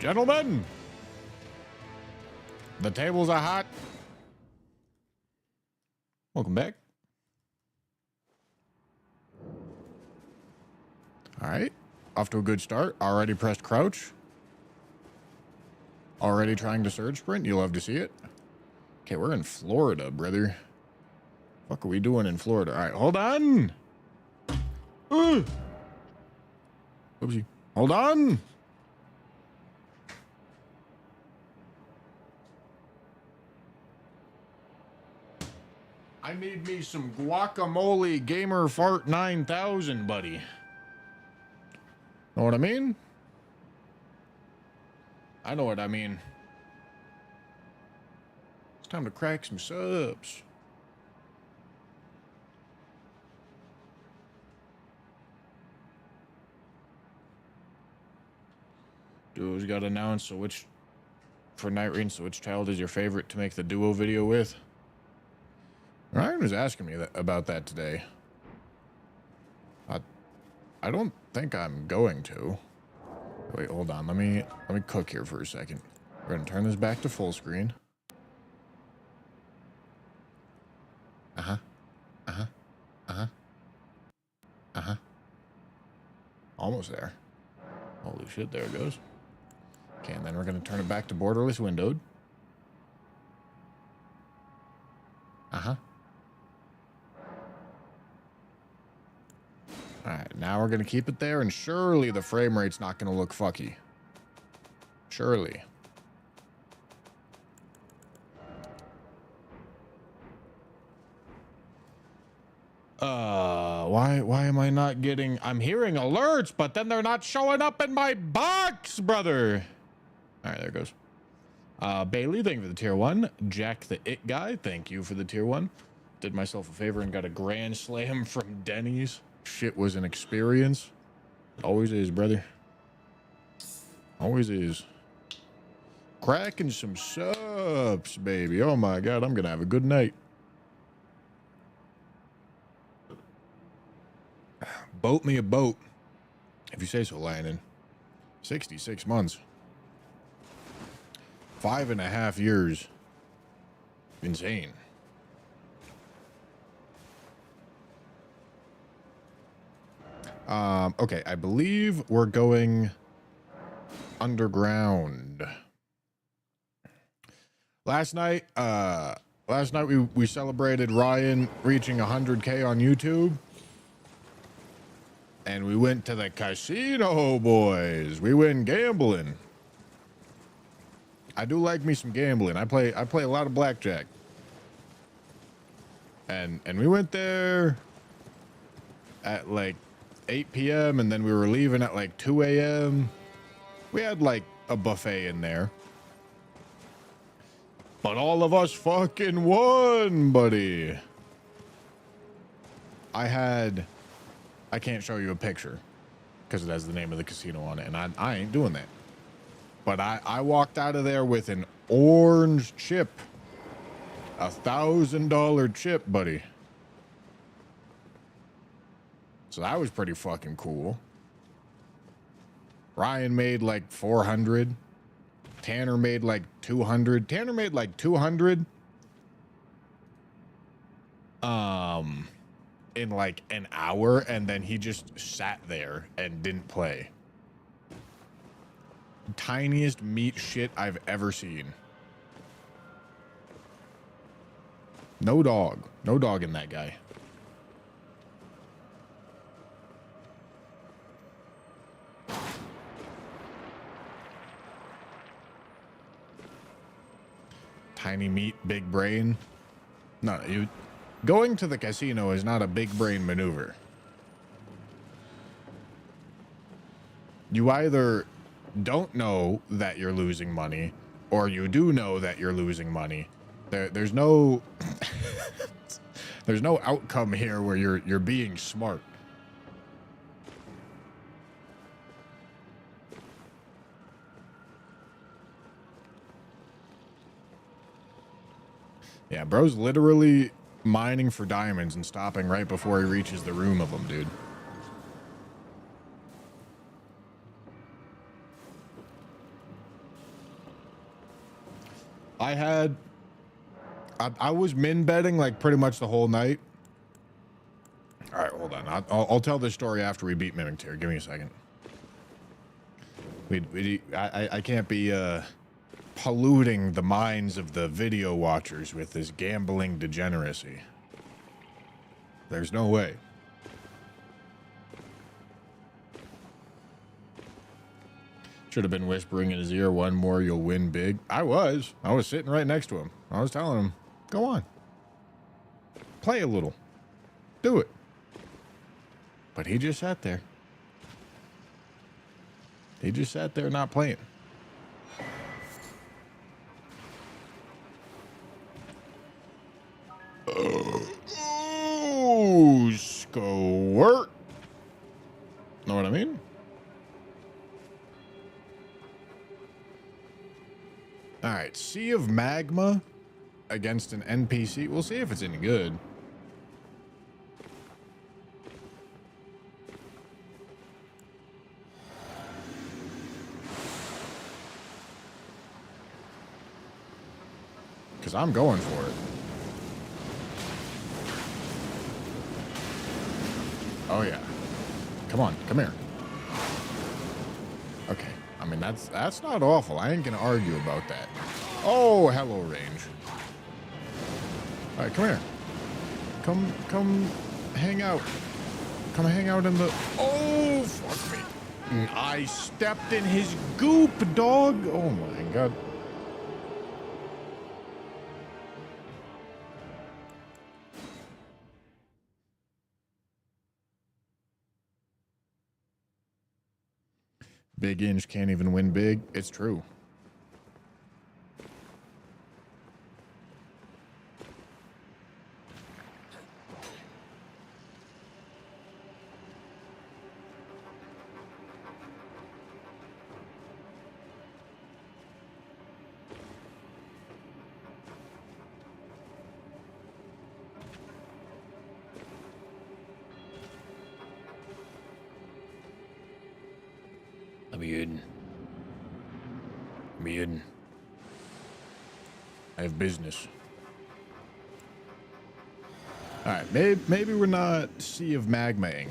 Gentlemen, the tables are hot. Welcome back. All right. Off to a good start. Already pressed crouch. Already trying to surge sprint. You love to see it. Okay, we're in Florida, brother. What are we doing in Florida? All right, hold on. Oopsie. Hold on. I need me some guacamole gamer fart 9000, buddy. Know what I mean? I know what I mean. It's time to crack some subs. Duo's got announced, so which, for Night Rain, so which child is your favorite to make the duo video with? Ryan was asking me about that today. I don't think I'm going to. Wait, hold on. Let me cook here for a second. We're gonna turn this back to full screen. Almost there. Holy shit, there it goes. Okay, and then we're gonna turn it back to borderless windowed. Alright, now we're gonna keep it there, and surely the frame rate's not gonna look fucky. Surely. Why am I not getting... I'm hearing alerts, but then they're not showing up in my box, brother! Alright, there it goes. Bailey, thank you for the tier 1. Jack the It Guy, thank you for the tier 1. Did myself a favor and got a grand slam from Denny's. Shit was an experience. It always is, brother. Always is. Cracking some subs, baby. Oh my god, I'm gonna have a good night. Boat me a boat. If you say so, Landon. 66 months. 5.5 years. Insane. Okay, I believe we're going underground. Last night we celebrated Ryan reaching 100K on YouTube. And we went to the casino, boys. We went gambling. I do like me some gambling. I play a lot of blackjack. And we went there at like 8 p.m. and then we were leaving at like 2 a.m. We had like a buffet in there. But all of us fucking won, buddy. I can't show you a picture because it has the name of the casino on it, and I ain't doing that. But I walked out of there with an orange chip. $1,000 chip, buddy. So that was pretty fucking cool. Ryan made like 400. Tanner made like 200. Tanner made like 200. In like an hour, and then he just sat there and didn't play. Tiniest meat shit I've ever seen. No dog. No dog in that guy. Tiny meat, big brain. No, going to the casino is not a big brain maneuver. You either don't know that you're losing money, or you do know that you're losing money. There's no there's no outcome here where you're being smart. Yeah, bro's literally mining for diamonds and stopping right before he reaches the room of them, dude. I was min betting like pretty much the whole night. All right, hold on. I'll tell this story after we beat Mimic Tier. Give me a second. I can't be polluting the minds of the video watchers with this gambling degeneracy. There's no way. Should have been whispering in his ear, one more, you'll win big. I was sitting right next to him. I was telling him, go on. Play a little. Do it. But he just sat there. He just sat there not playing. Oh, squirt. Know what I mean? All right, Sea of Magma against an NPC. We'll see if it's any good. Because I'm going for it. Oh, yeah. Come on, come here. Okay. I mean, that's not awful. I ain't gonna argue about that. Oh, hello, range. All right, come here. Come hang out. Come hang out in the... Oh, fuck me. I stepped in his goop, dog. Oh, my God. Big Inch can't even win big. It's true. I have business. All right, maybe we're not Sea of Magma-ing.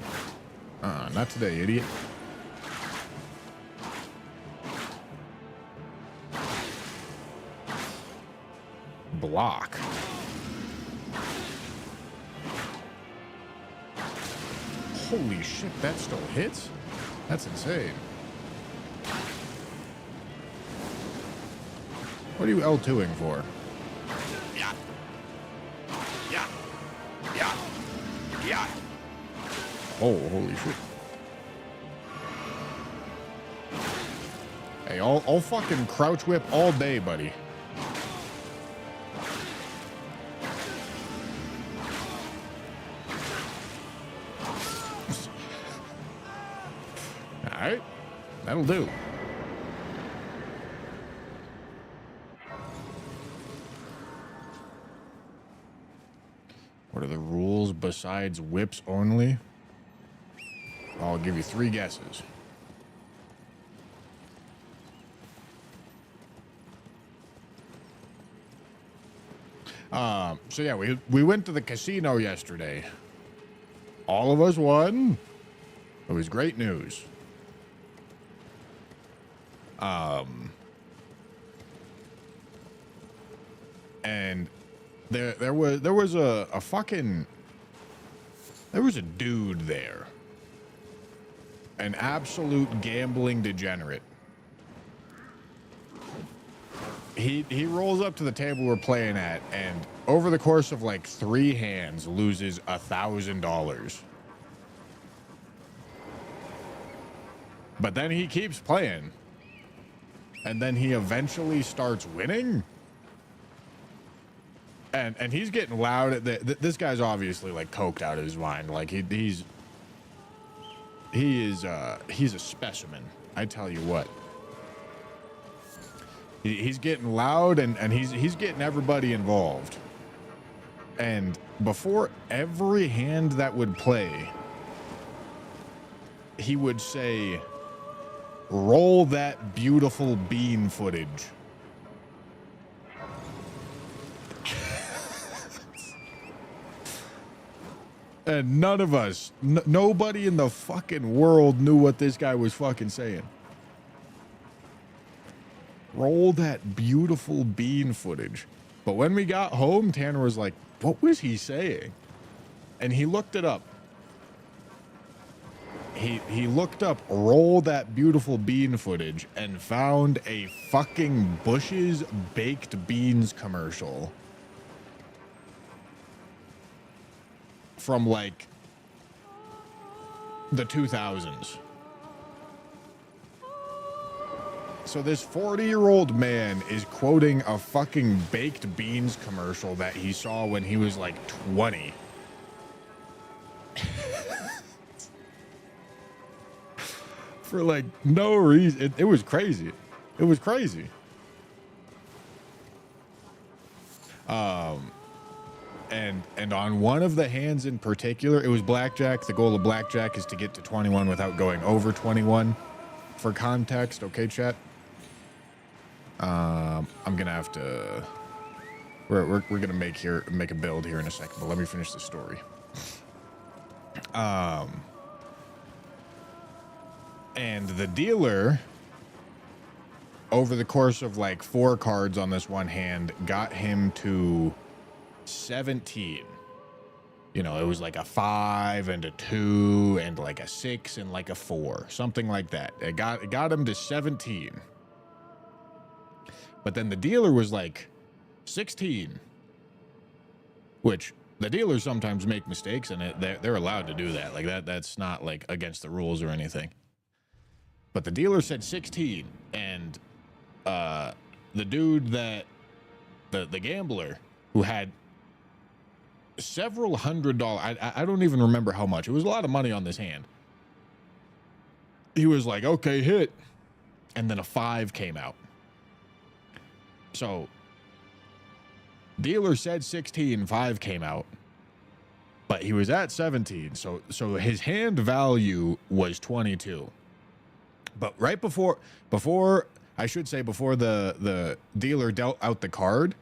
Not today, idiot. Block. Holy shit, that still hits? That's insane. What are you L2ing for? Yeah. Yeah. Yeah. Yeah. Oh, holy shit. Hey, I'll fucking crouch whip all day, buddy. All right. That'll do. What are the rules besides whips only? I'll give you 3 guesses. So yeah, we went to the casino yesterday. All of us won. It was great news. And there was a dude there. An absolute gambling degenerate. He rolls up to the table we're playing at, and over the course of like 3 hands loses $1,000. But then he keeps playing. And then he eventually starts winning. And he's getting loud. This guy's obviously like coked out of his mind. Like he's a specimen. I tell you what. He's getting loud and he's getting everybody involved. And before every hand that would play, he would say, "Roll that beautiful bean footage." And none of us, nobody in the fucking world knew what this guy was fucking saying. Roll that beautiful bean footage. But when we got home, Tanner was like, what was he saying? And he looked it up. He looked up roll that beautiful bean footage and found a fucking Bush's baked beans commercial from like the 2000s. So this 40-year-old man is quoting a fucking baked beans commercial that he saw when he was like 20. For like no reason. It was crazy. It was crazy. And on one of the hands in particular, it was blackjack. The goal of blackjack is to get to 21 without going over 21. For context, okay, chat. I'm gonna have to. We're gonna make a build here in a second, but let me finish the story. And the dealer, over the course of like 4 cards on this one hand, got him to 17. You know, it was like a 5 and a 2 and like a 6 and like a 4, something like that. It got him to 17. But then the dealer was like 16, which the dealers sometimes make mistakes, and they're allowed to do that. Like that's not like against the rules or anything. But the dealer said 16, and the dude that the gambler who had several $100, I don't even remember how much. It was a lot of money on this hand. He was like, okay, hit. And then a 5 came out. So dealer said 16, 5 came out. But he was at 17. So his hand value was 22. But right before I should say before the dealer dealt out the card,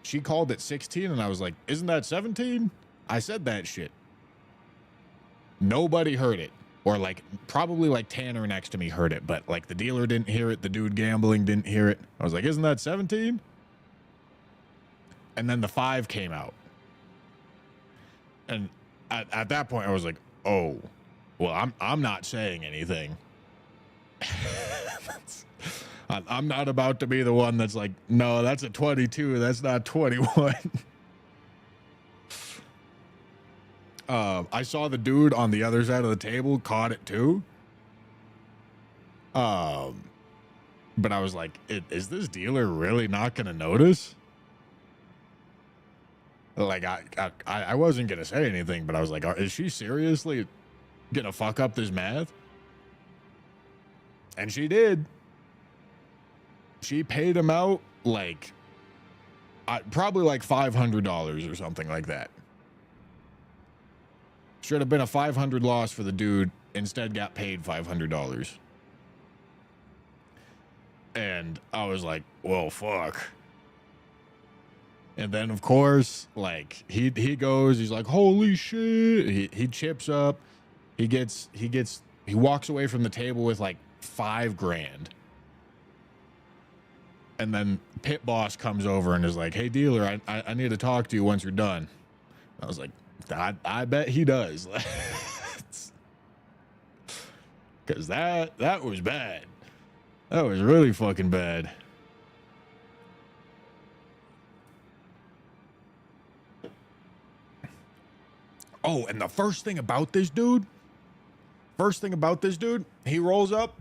she called it 16, and I was like, isn't that 17? I said that shit. Nobody heard it. Or like probably like Tanner next to me heard it, but like the dealer didn't hear it, the dude gambling didn't hear it. I was like, isn't that 17? And then the 5 came out. And at that point I was like, oh, well, I'm not saying anything. I'm not about to be the one that's like, no, that's a 22. That's not 21. I saw the dude on the other side of the table caught it too. But I was like, is this dealer really not going to notice? Like, I wasn't going to say anything, but I was like, is she seriously going to fuck up this math? And she did. She paid him out like probably like $500 or something like that. Should have been a 500 loss for the dude. Instead got paid $500. And I was like, well, fuck. And then of course, like he goes, he's like, holy shit. He chips up. He walks away from the table with like $5,000. And then Pit Boss comes over and is like, hey, dealer, I need to talk to you once you're done. I was like, I bet he does. Because that was bad. That was really fucking bad. Oh, and the first thing about this dude, he rolls up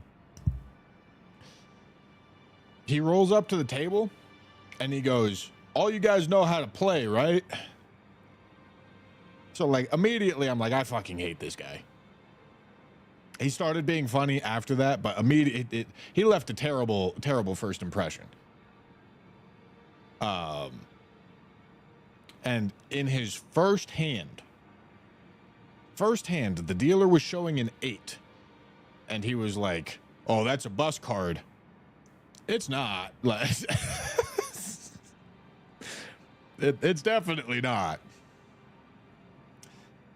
to the table and he goes, all you guys know how to play, right? So like immediately I'm like, I fucking hate this guy. He started being funny after that, but immediately he left a terrible, terrible first impression. And in his first hand, the dealer was showing an 8. And he was like, oh, that's a bus card. It's not. It's definitely not.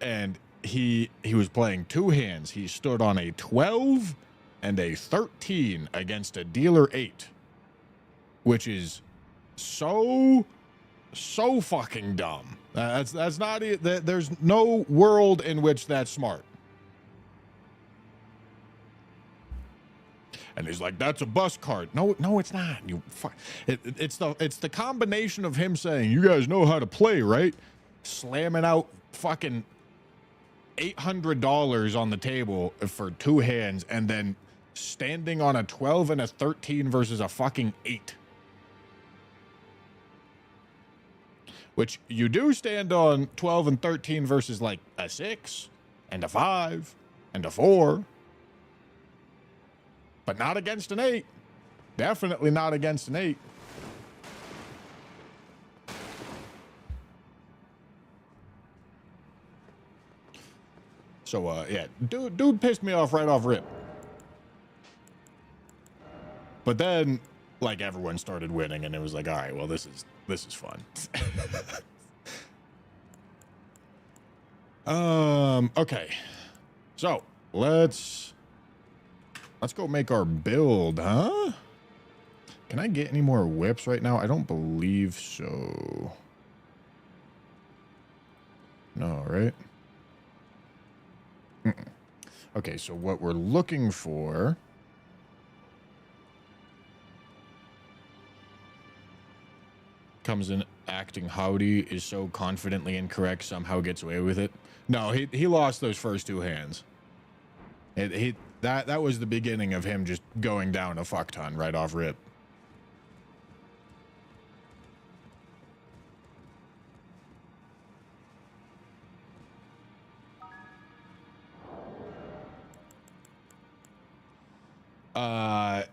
And he was playing two hands. He stood on a 12 and a 13 against a dealer 8, which is so fucking dumb. That's not there's no world in which that's smart. And he's like, "That's a bus card." No, it's not. It's the combination of him saying, "You guys know how to play, right?" Slamming out fucking $800 on the table for two hands, and then standing on a 12 and a 13 versus a fucking 8. Which you do stand on 12 and 13 versus like a 6 and a 5 and a 4. But not against an 8. Definitely not against an 8. So, yeah, dude pissed me off right off rip. But then, like, everyone started winning, and it was like, all right, well, this is fun. Okay. So, let's go make our build, huh? Can I get any more whips right now? I don't believe so. No, right? Okay, so what we're looking for comes in acting howdy, is so confidently incorrect, somehow gets away with it. No, he lost those first two hands. That was the beginning of him just going down a fuck ton right off rip.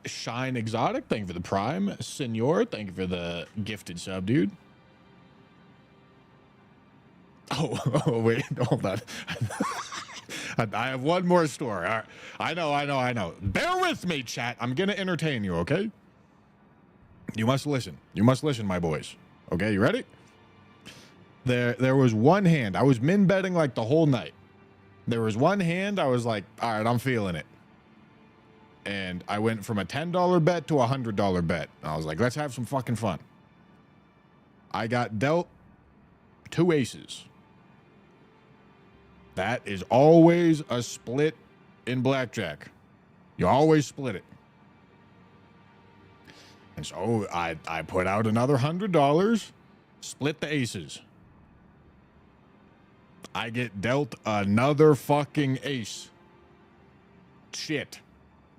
Shine Exotic, thank you for the prime. Senor, thank you for the gifted sub, dude. Oh wait, hold on. I have one more story. All right. I know. Bear with me, chat. I'm gonna entertain you, okay? You must listen. You must listen, my boys. Okay, you ready? There was one hand. I was min betting like the whole night. There was one hand. I was like, all right, I'm feeling it. And I went from a $10 bet to a $100 bet. I was like, let's have some fucking fun. I got dealt 2 aces. That is always a split in blackjack. You always split it. And so I put out another $100, split the aces. I get dealt another fucking ace. Shit.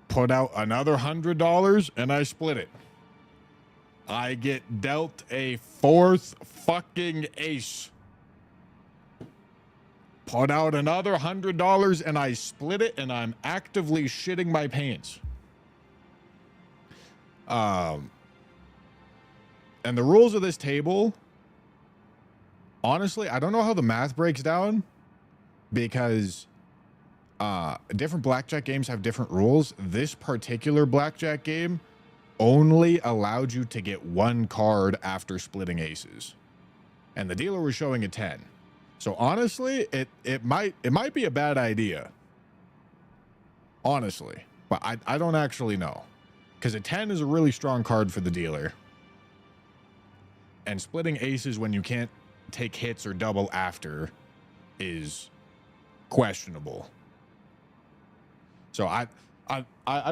Put out another $100 and I split it. I get dealt a 4th fucking ace. Put out another $100 and I split it, and I'm actively shitting my pants. And the rules of this table, honestly, I don't know how the math breaks down, because different blackjack games have different rules. This particular blackjack game only allowed you to get 1 card after splitting aces, and the dealer was showing a 10. So honestly, it might be a bad idea. Honestly, but I don't actually know, because a 10 is a really strong card for the dealer, and splitting aces when you can't take hits or double after is questionable. So I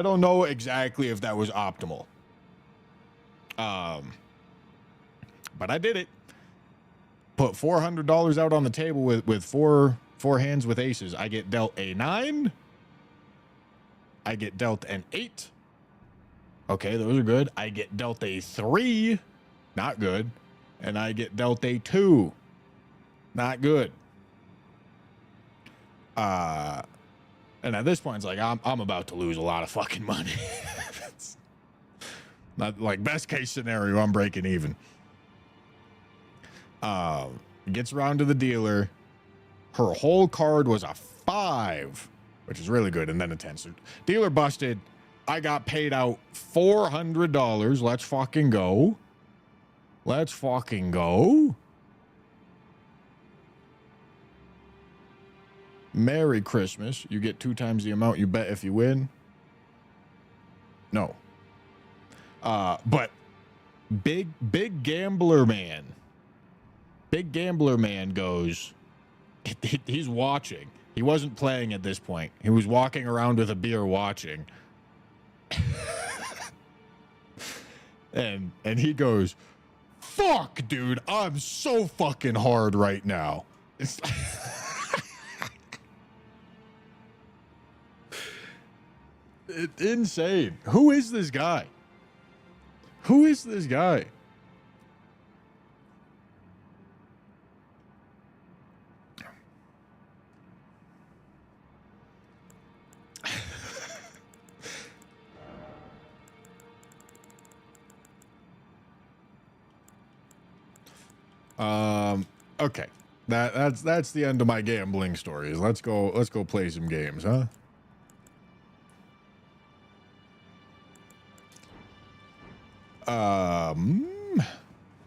don't know exactly if that was optimal. But I did it. Put $400 out on the table with four hands with aces. I get dealt a 9. I get dealt an 8. Okay, those are good. I get dealt a 3. Not good. And I get dealt a 2. Not good. And at this point, it's like, I'm about to lose a lot of fucking money. It's not like best case scenario, I'm breaking even. Gets around to the dealer. Her whole card was a 5, which is really good, and then a 10. So dealer busted. I got paid out $400. Let's fucking go. Let's fucking go. Merry Christmas. You get 2 times the amount you bet if you win. No. But big gambler man. Big gambler man goes, he's watching. He wasn't playing at this point. He was walking around with a beer watching. and he goes, fuck, dude, I'm so fucking hard right now. It's it's insane. Who is this guy? Who is this guy? Okay. That's the end of my gambling stories. Let's go play some games, huh?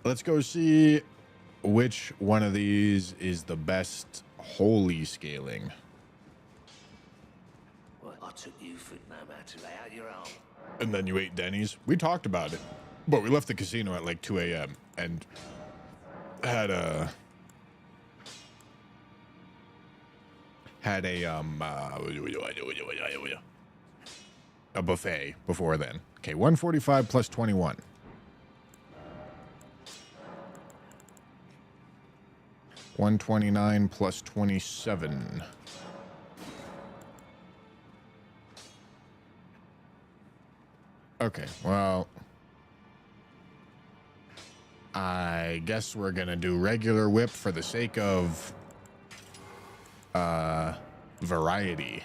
Let's go see which one of these is the best holy scaling. Well, I took you for no matter lay out your arm. And then you ate Denny's. We talked about it, but we left the casino at like 2 a.m. and had a buffet before then. Okay, 145 plus 21. 129 plus 27. Okay, well, I guess we're gonna do regular whip for the sake of variety,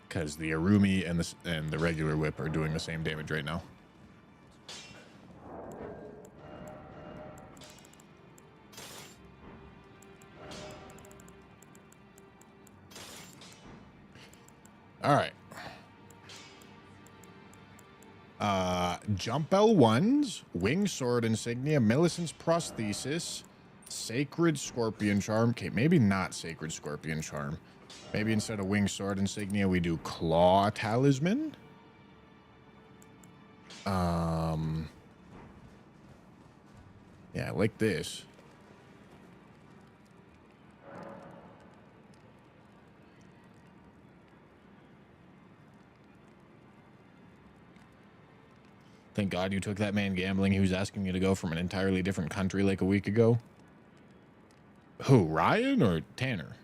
because the Arumi and the regular whip are doing the same damage right now. All right. Jump L1s, Wing Sword Insignia, Millicent's Prosthesis, Sacred Scorpion Charm. Okay, maybe not Sacred Scorpion Charm. Maybe instead of Wing Sword Insignia, we do Claw Talisman. Yeah, I like this. Thank God you took that man gambling. He was asking you to go from an entirely different country like a week ago. Who, Ryan or Tanner?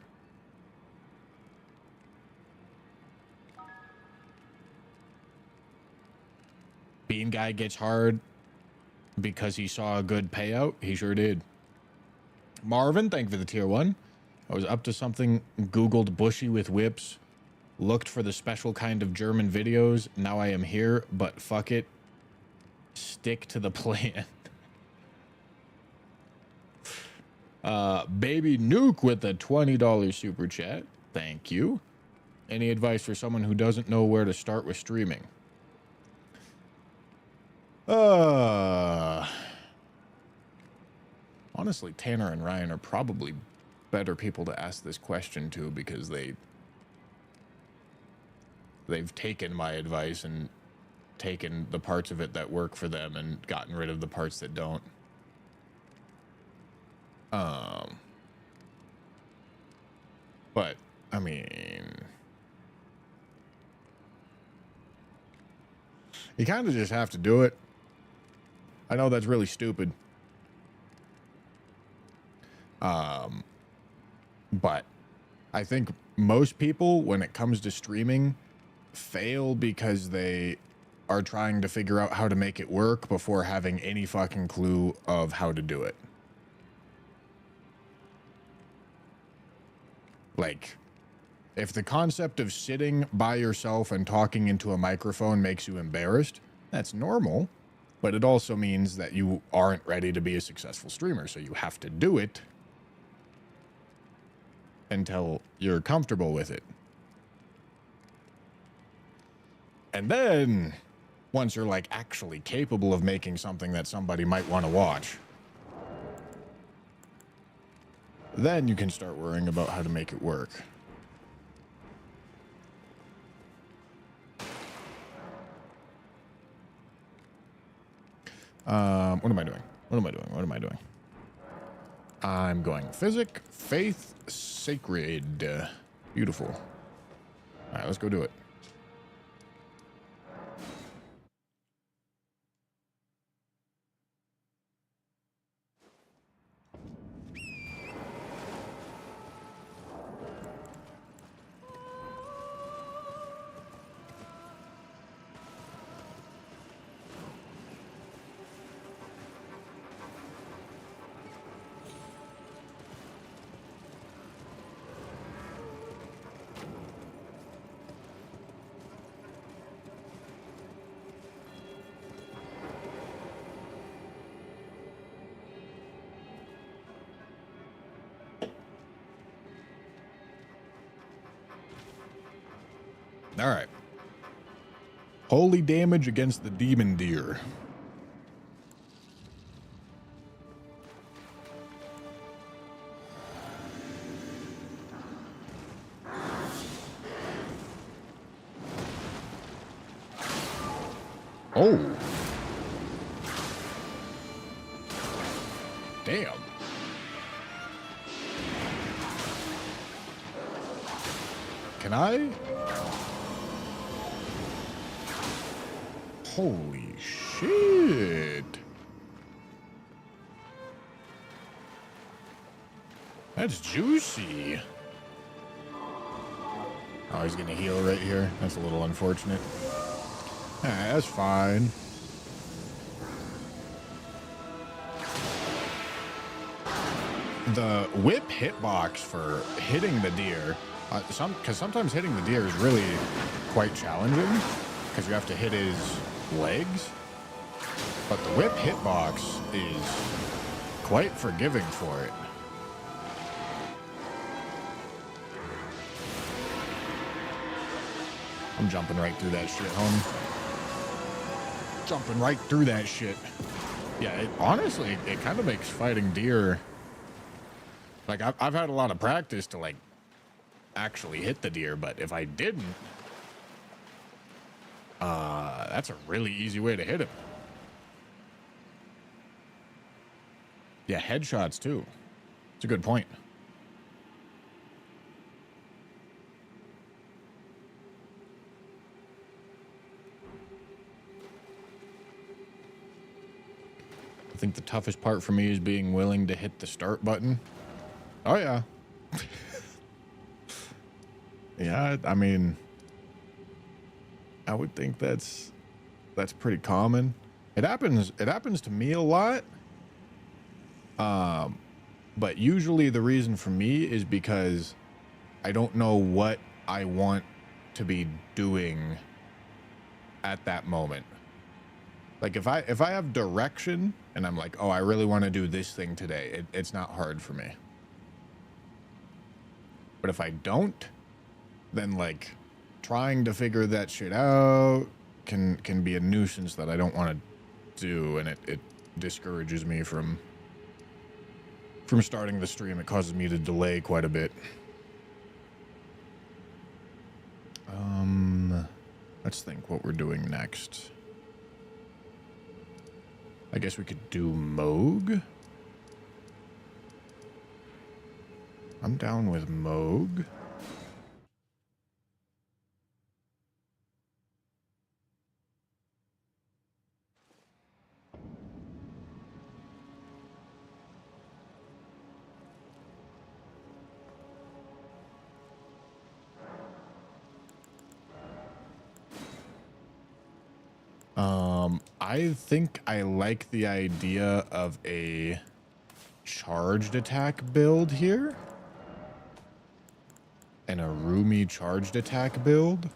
Bean Guy gets hard because he saw a good payout. He sure did. Marvin, thank you for the tier 1. I was up to something, Googled Bushy with whips, looked for the special kind of German videos. Now I am here, but fuck it. Stick to the plan. Baby Nuke with a $20 super chat. Thank you. Any advice for someone who doesn't know where to start with streaming? Honestly, Tanner and Ryan are probably better people to ask this question to, because they've taken my advice and taken the parts of it that work for them and gotten rid of the parts that don't. But I mean, you kind of just have to do it. I know that's really stupid. But I think most people, when it comes to streaming, fail because they are trying to figure out how to make it work before having any fucking clue of how to do it. Like, if the concept of sitting by yourself and talking into a microphone makes you embarrassed, that's normal, but it also means that you aren't ready to be a successful streamer, so you have to do it until you're comfortable with it. And then, once you're like actually capable of making something that somebody might want to watch, Then you can start worrying about how to make it work. What am I doing? What am I doing? What am I doing? I'm going physic, faith, sacred. Beautiful. All right, let's go do it. All right. Holy damage against the demon deer. Oh. Damn. Can I? Holy shit. That's juicy. Oh, he's gonna heal right here. That's a little unfortunate. Alright, that's fine. The whip hitbox for hitting the deer, because sometimes hitting the deer is really quite challenging, because you have to hit his legs. But the whip hitbox is quite forgiving for it. I'm jumping right through that shit, homie. Jumping right through that shit. Yeah, honestly, it kind of makes fighting deer... Like, I've had a lot of practice to, like, actually hit the deer, but if I didn't... that's a really easy way to hit him. Yeah, headshots, too. It's a good point. I think the toughest part for me is being willing to hit the start button. Oh, yeah. Yeah, I mean... I would think that's pretty common. It happens to me a lot. But usually the reason for me is because I don't know what I want to be doing at that moment. Like if I have direction and I'm like, oh, I really want to do this thing today, it's not hard for me. But if I don't, then like trying to figure that shit out can be a nuisance that I don't want to do, and it discourages me from starting the stream. It causes me to delay quite a bit. Let's think what we're doing next. I guess we could do Moog. I'm down with Moog. I think I like the idea of a charged attack build here. And a roomy charged attack build.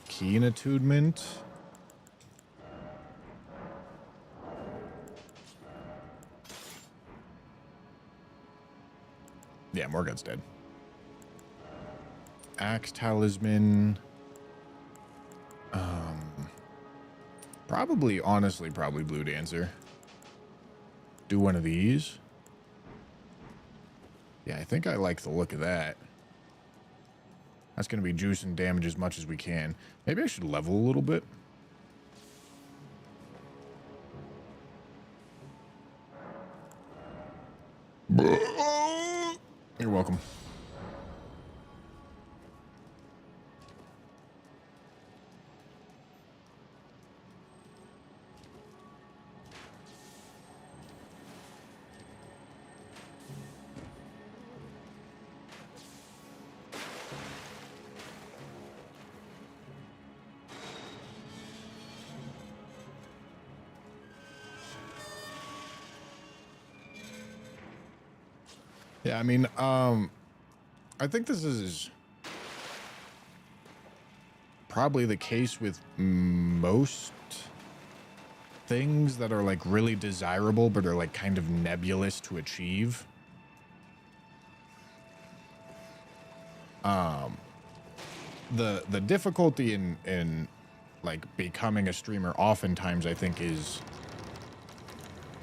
Keen attunement. Yeah, Morgan's dead. Axe talisman. Honestly, probably Blue Dancer. Do one of these. Yeah, I think I like the look of that. That's going to be juice and damage as much as we can. Maybe I should level a little bit. You're welcome. Yeah, I mean, I think this is probably the case with most things that are like really desirable but are like kind of nebulous to achieve. The difficulty in like becoming a streamer oftentimes I think is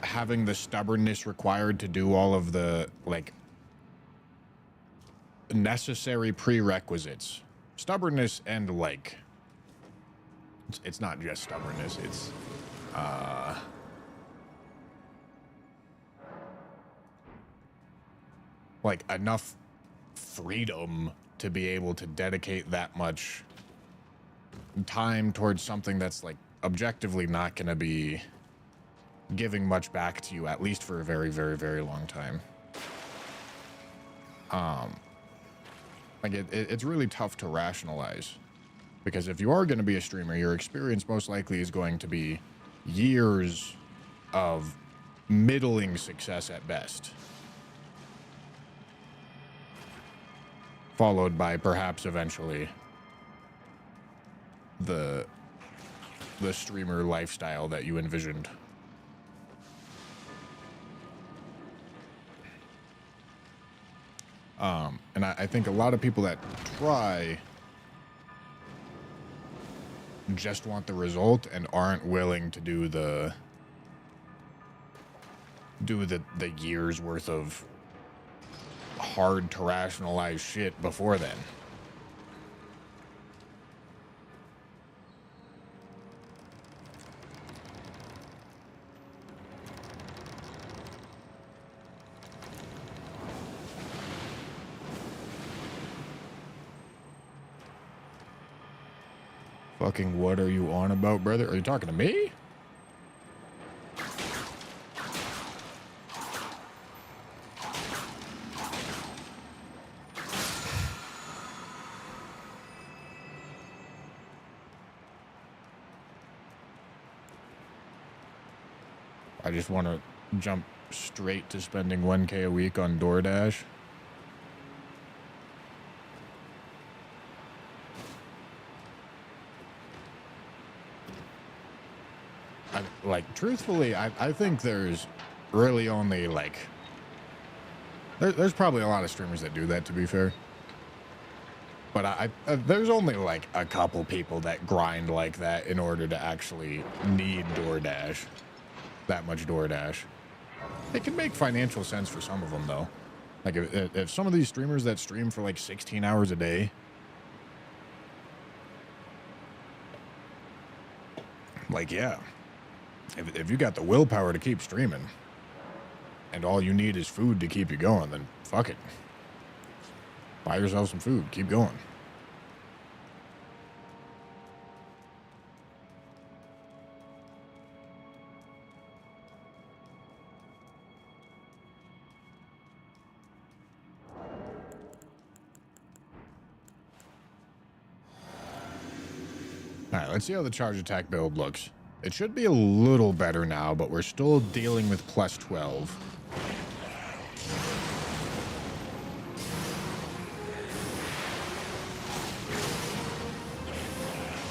having the stubbornness required to do all of the like necessary prerequisites. Stubbornness and like it's not just stubbornness, it's like enough freedom to be able to dedicate that much time towards something that's like objectively not going to be giving much back to you, at least for a very, very, very long time. Like it's really tough to rationalize, because if you are going to be a streamer, your experience most likely is going to be years of middling success at best, followed by perhaps eventually the streamer lifestyle that you envisioned. And I think a lot of people that try just want the result and aren't willing to do the years worth of hard to rationalize shit before then. Fucking what are you on about, brother? Are you talking to me? I just want to jump straight to spending 1K a week on DoorDash. Like, truthfully, I think there's really only, like... There's probably a lot of streamers that do that, to be fair. But there's only, like, a couple people that grind like that in order to actually need DoorDash. That much DoorDash. It can make financial sense for some of them, though. Like, if some of these streamers that stream for, like, 16 hours a day... Like, yeah. If you got the willpower to keep streaming and all you need is food to keep you going, then fuck it. Buy yourself some food. Keep going. All right, let's see how the charge attack build looks. It should be a little better now, but we're still dealing with plus 12.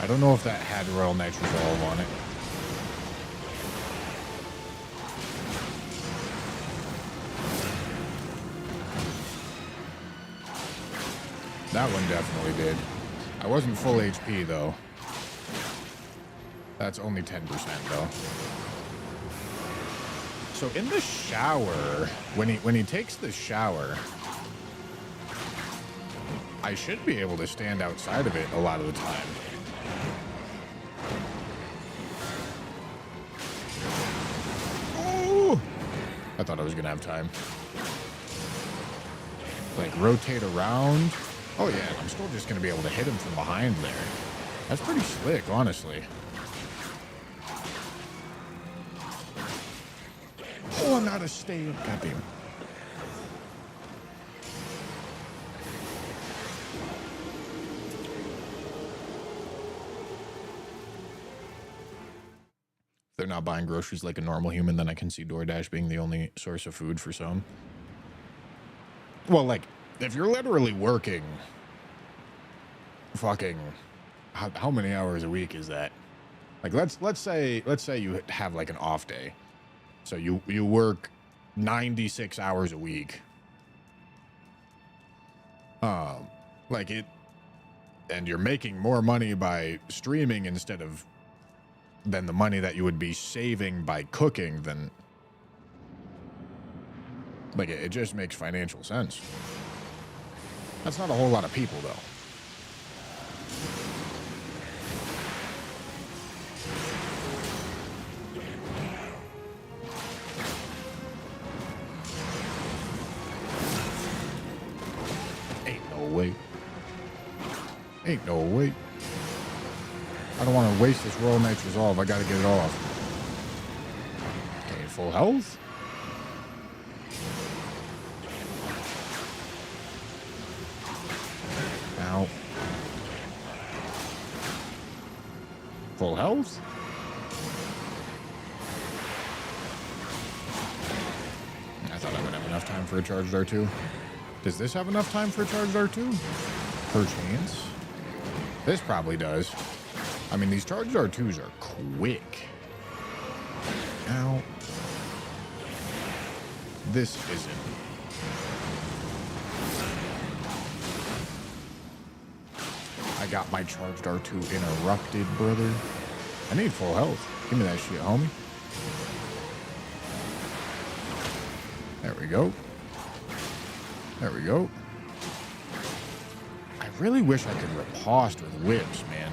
I don't know if that had Royal Nitrosolve on it. That one definitely did. I wasn't full HP, though. That's only 10%, though. So in the shower, when he takes the shower, I should be able to stand outside of it a lot of the time. Oh! I thought I was going to have time. Like, rotate around. Oh, yeah, and I'm still just going to be able to hit him from behind there. That's pretty slick, honestly. Oh, I'm out of state. Goddamn. If they're not buying groceries like a normal human, then I can see DoorDash being the only source of food for some. Well, like, if you're literally working fucking how many hours a week is that? Like, let's say you have like an off day. So you work 96 hours a week. Like it, and you're making more money by streaming instead of than the money that you would be saving by cooking, then like it just makes financial sense. That's not a whole lot of people though. Ain't no way. Ain't no way. I don't want to waste this Royal Knight's Resolve. I gotta get it off. Okay, full health. Ow. Full health. I thought I would have enough time for a charged R2. Does this have enough time for a charged R2? Perchance. This probably does. I mean, these charged R2s are quick. Ow. This isn't. I got my charged R2 interrupted, brother. I need full health. Give me that shit, homie. There we go. There we go. I really wish I could riposte with whips, man.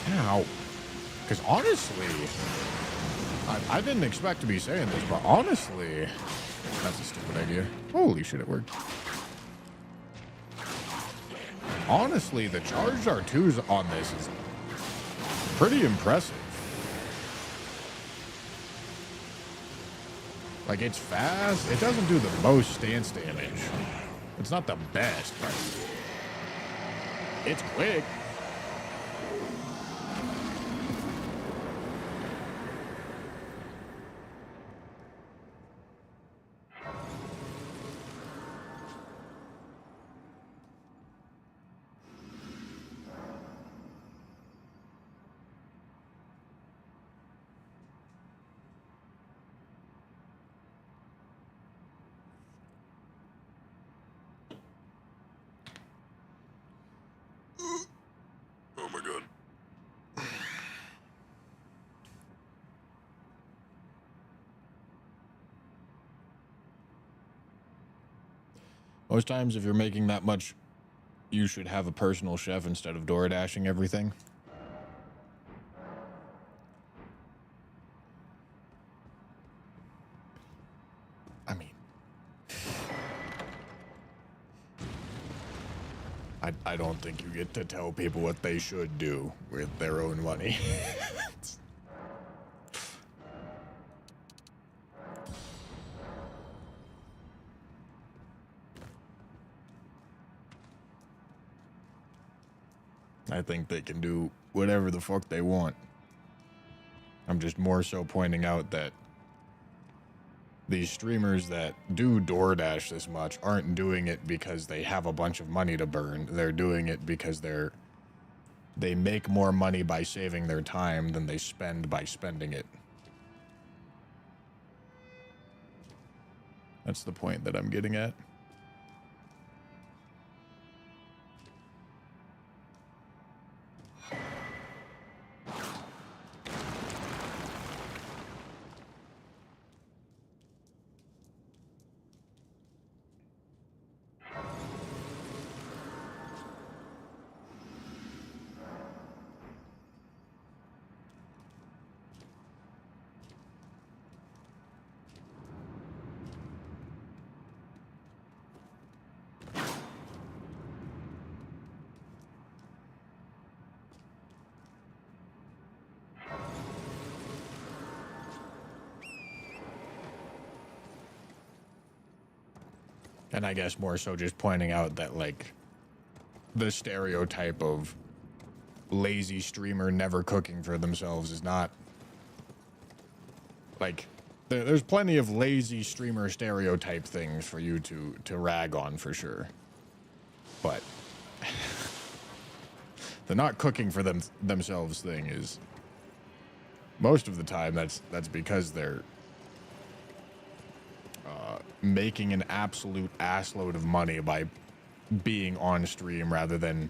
Ow. Because honestly, I didn't expect to be saying this, but honestly, that's a stupid idea. Holy shit, it worked. Honestly, the charged R2s on this is pretty impressive. Like, it's fast. It doesn't do the most stance damage. It's not the best, but it's quick. Oh my god. Most times, if you're making that much, you should have a personal chef instead of door dashing everything. I mean, I don't think you get to tell people what they should do with their own money. I think they can do whatever the fuck they want. I'm just more so pointing out that these streamers that do DoorDash this much aren't doing it because they have a bunch of money to burn. They're doing it because they make more money by saving their time than they spend by spending it. That's the point that I'm getting at. And I guess more so just pointing out that, like, the stereotype of lazy streamer never cooking for themselves is not, like, there's plenty of lazy streamer stereotype things for you to rag on for sure. But the not cooking for themselves thing is, most of the time, that's because they're making an absolute assload of money by being on stream rather than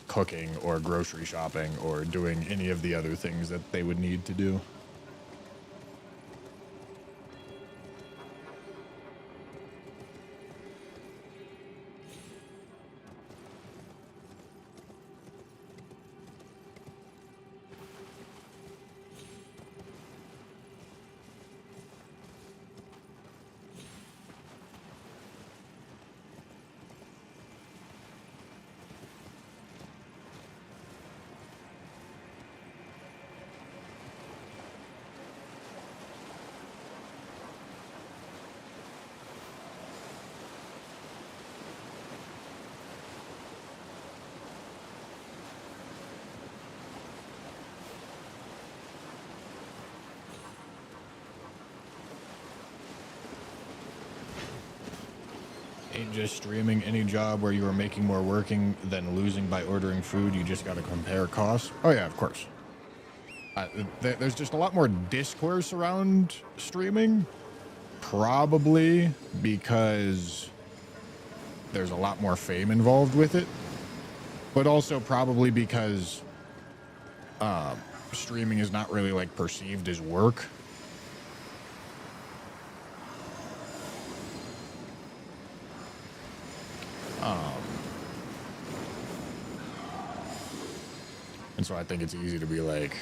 cooking or grocery shopping or doing any of the other things that they would need to do. Ain't just streaming any job where you are making more working than losing by ordering food. You just got to compare costs. Oh yeah, of course. There's just a lot more discourse around streaming, probably because there's a lot more fame involved with it, but also probably because streaming is not really like perceived as work. And so I think it's easy to be like,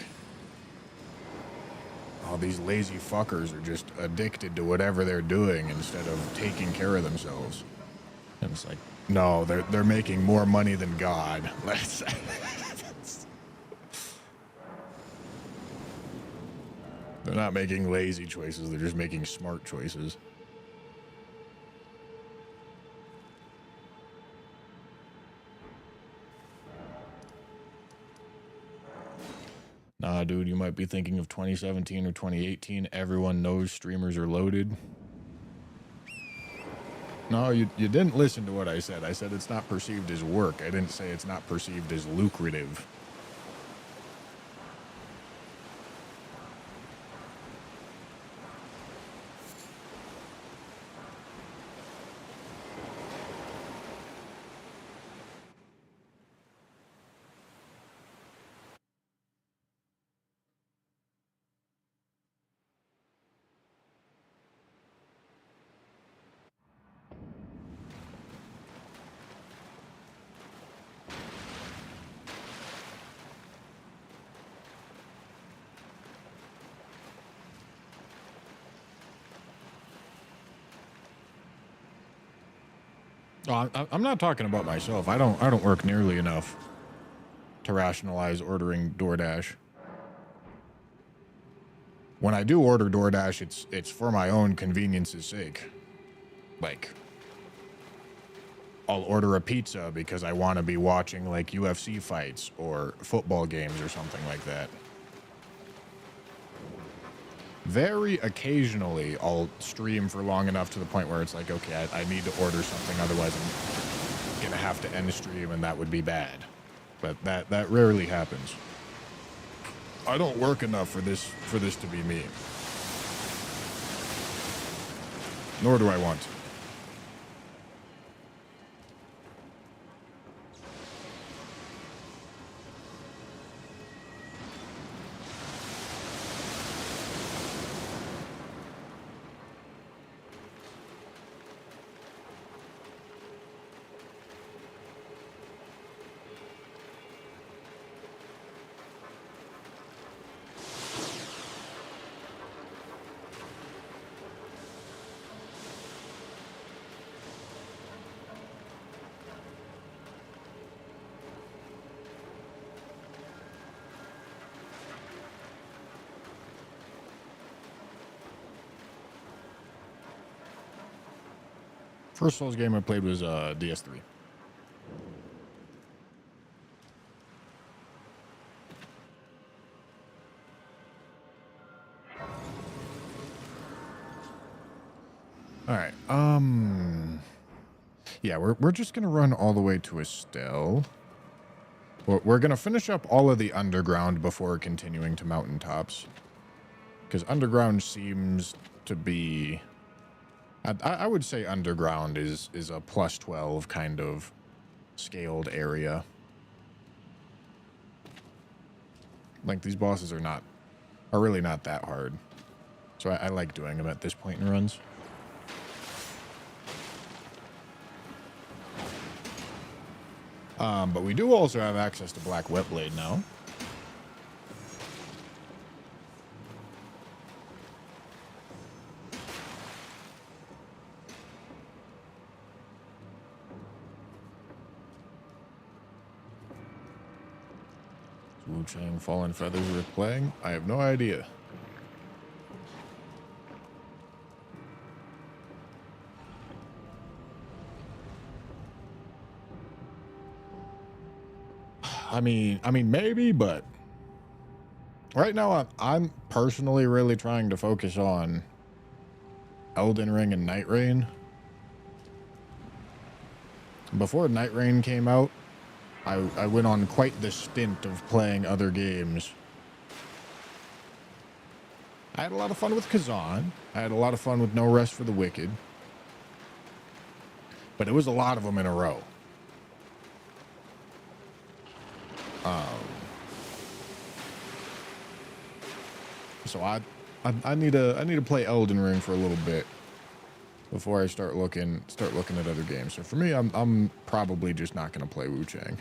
oh, these lazy fuckers are just addicted to whatever they're doing instead of taking care of themselves. And it's like, no, they're making more money than God. They're not making lazy choices, they're just making smart choices. Nah, dude, you might be thinking of 2017 or 2018. Everyone knows streamers are loaded. No, you didn't listen to what I said. I said it's not perceived as work. I didn't say it's not perceived as lucrative. Oh, I'm not talking about myself. I don't work nearly enough to rationalize ordering DoorDash. When I do order DoorDash, it's for my own convenience's sake. Like, I'll order a pizza because I want to be watching like UFC fights or football games or something like that. Very occasionally, I'll stream for long enough to the point where it's like, okay, I need to order something, otherwise I'm gonna have to end the stream, and that would be bad. But that rarely happens. I don't work enough for this to be me. Nor do I want to. First Souls game I played was DS3. All right. Yeah, we're just gonna run all the way to Estelle. We're gonna finish up all of the underground before continuing to mountaintops, because underground seems to be. I would say underground is a plus 12 kind of scaled area. Like these bosses are really not that hard, so I like doing them at this point in runs. But we do also have access to Black Wetblade now. Wu Chang Fallen Feathers worth playing? I have no idea. I mean, maybe, but right now I'm personally really trying to focus on Elden Ring and Night Rain. Before Night Rain came out, I went on quite the stint of playing other games. I had a lot of fun with Kazan. I had a lot of fun with No Rest for the Wicked. But it was a lot of them in a row. So I need to play Elden Ring for a little bit before I start looking at other games. So for me, I'm probably just not going to play Wu Chang.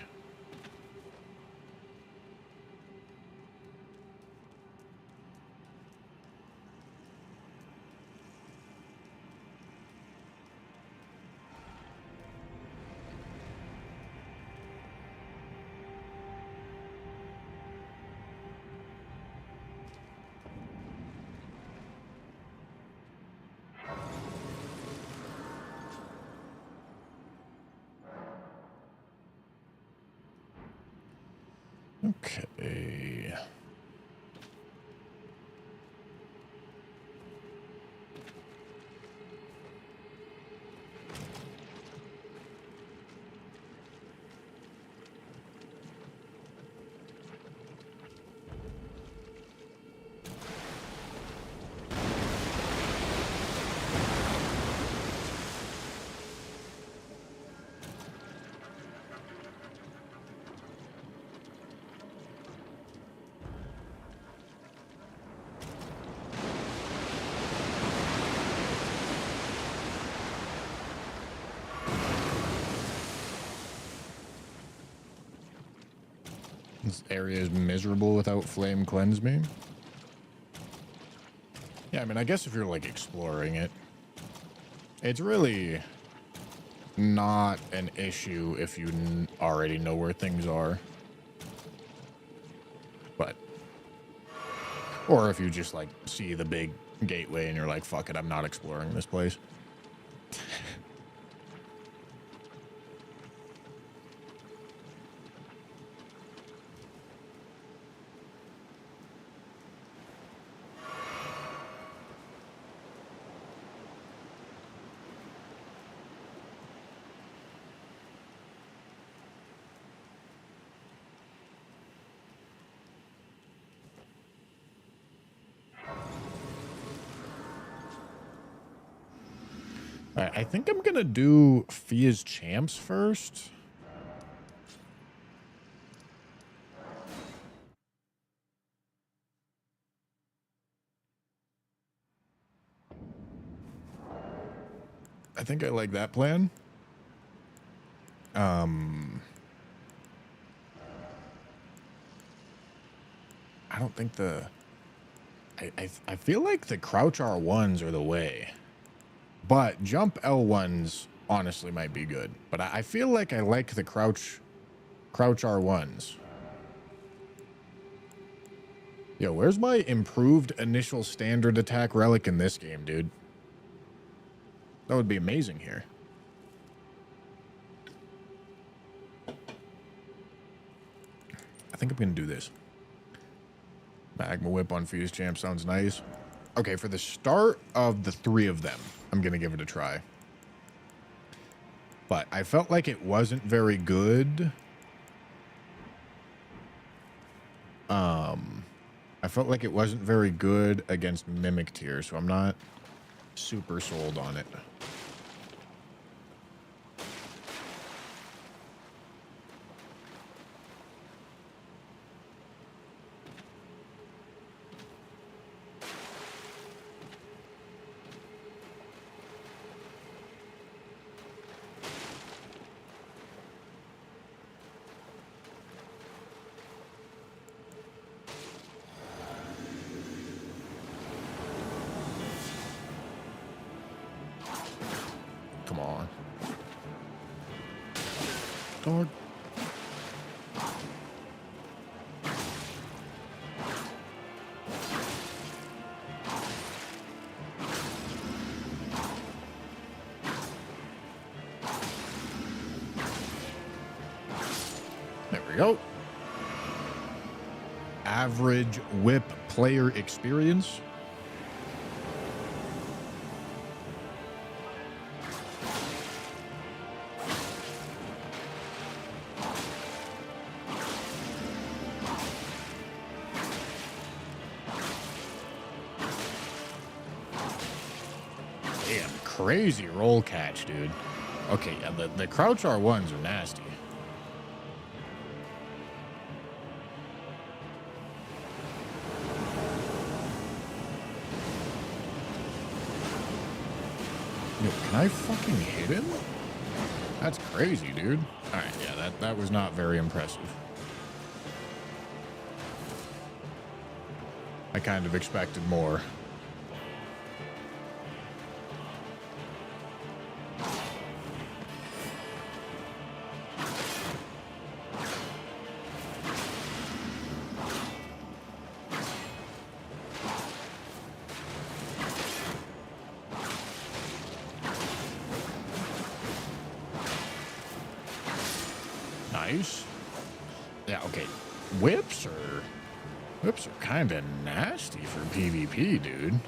Okay. This area is miserable without Flame Cleanse Me. Yeah, I mean, I guess if you're like exploring it, it's really not an issue if you already know where things are. But, or if you just like see the big gateway and you're like, fuck it, I'm not exploring this place. All right, I think I'm gonna do Fia's Champs first. I think I like that plan. I don't think I feel like the crouch R1s are the way. But jump L1s honestly might be good. But I feel like I like the crouch R1s. Yo, where's my improved initial standard attack relic in this game, dude? That would be amazing here. think I'm going to do this. Magma Whip on Fuse Champ sounds nice. Okay, for the start of the 3 of them, I'm going to give it a try. But I felt like it wasn't very good. I felt like it wasn't very good against Mimic Tier, so I'm not super sold on it. Come on. Dog. There we go. Average whip player experience. Damn, crazy roll catch, dude. Okay, yeah, the crouch R1s are nasty. Yo, can I fucking hit him? That's crazy, dude. All right, yeah, that was not very impressive. I kind of expected more. Nice. Yeah, okay. Whips are kind of nasty for PvP, dude.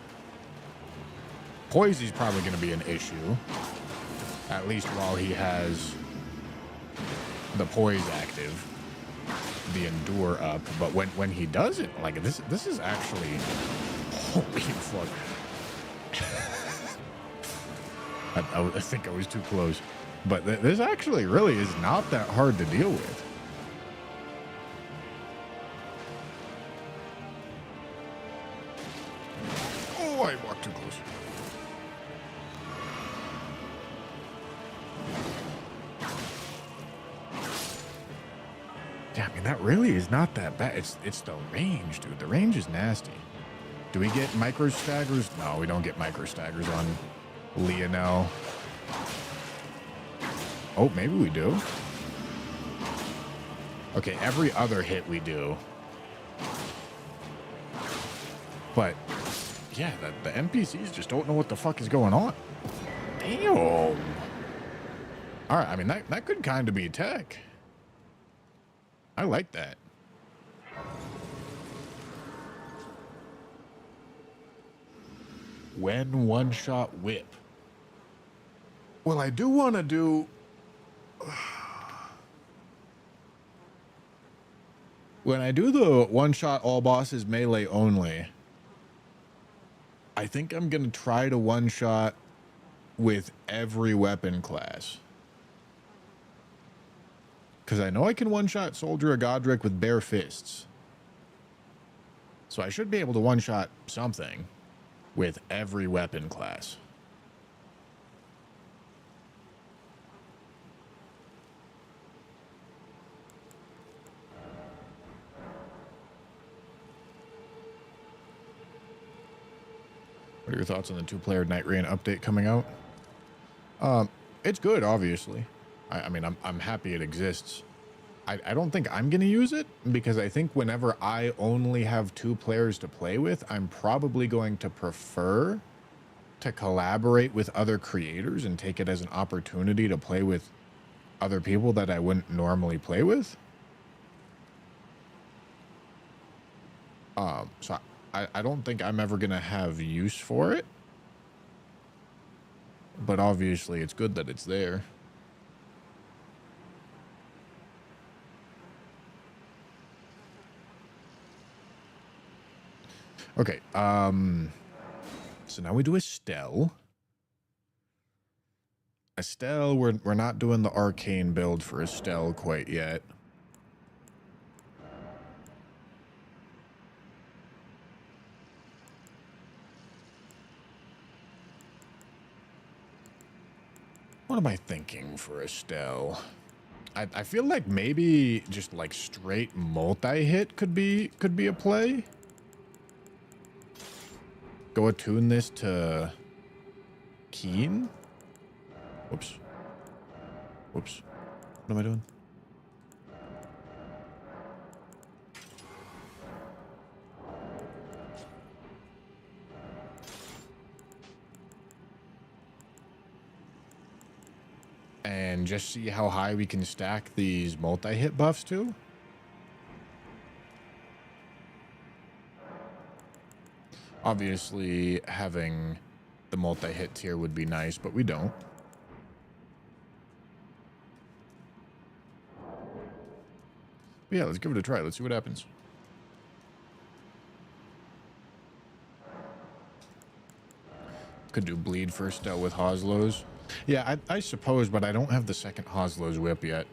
Poisy's probably going to be an issue. At least while he has the poise active, the endure up. But when he does it, like this is actually, holy fuck. I think I was too close. But this actually really is not that hard to deal with. Oh, I walked too close. Yeah, I mean, that really is not that bad. It's the range, dude. The range is nasty. Do we get micro staggers? No, we don't get micro staggers on Lionel. Oh, maybe we do. Okay, every other hit we do. But, yeah, the NPCs just don't know what the fuck is going on. Damn. All right, I mean, that could kind of be tech. I like that. When one-shot whip. Well, I do want to do... When I do the one-shot all bosses melee only, I think I'm going to try to one-shot with every weapon class. Because I know I can one-shot Soldier of Godric with bare fists. So I should be able to one-shot something with every weapon class. What are your thoughts on the 2-player Night Rain update coming out? It's good, obviously. I mean, I'm happy it exists. I don't think I'm going to use it because I think whenever I only have 2 players to play with, I'm probably going to prefer to collaborate with other creators and take it as an opportunity to play with other people that I wouldn't normally play with. So I don't think I'm ever gonna have use for it. But obviously it's good that it's there. Okay, so now we do Estelle. Estelle, we're not doing the arcane build for Estelle quite yet. What am I thinking for Estelle? I feel like maybe just like straight multi-hit could be a play. Go attune this to Keen. Whoops. Whoops. What am I doing? And just see how high we can stack these multi-hit buffs to. Obviously, having the multi-hit tier would be nice, but we don't. But yeah, let's give it a try. Let's see what happens. Could do bleed for Estelle with Hoslow's. Yeah, I suppose, but I don't have the second Hoslow's whip yet.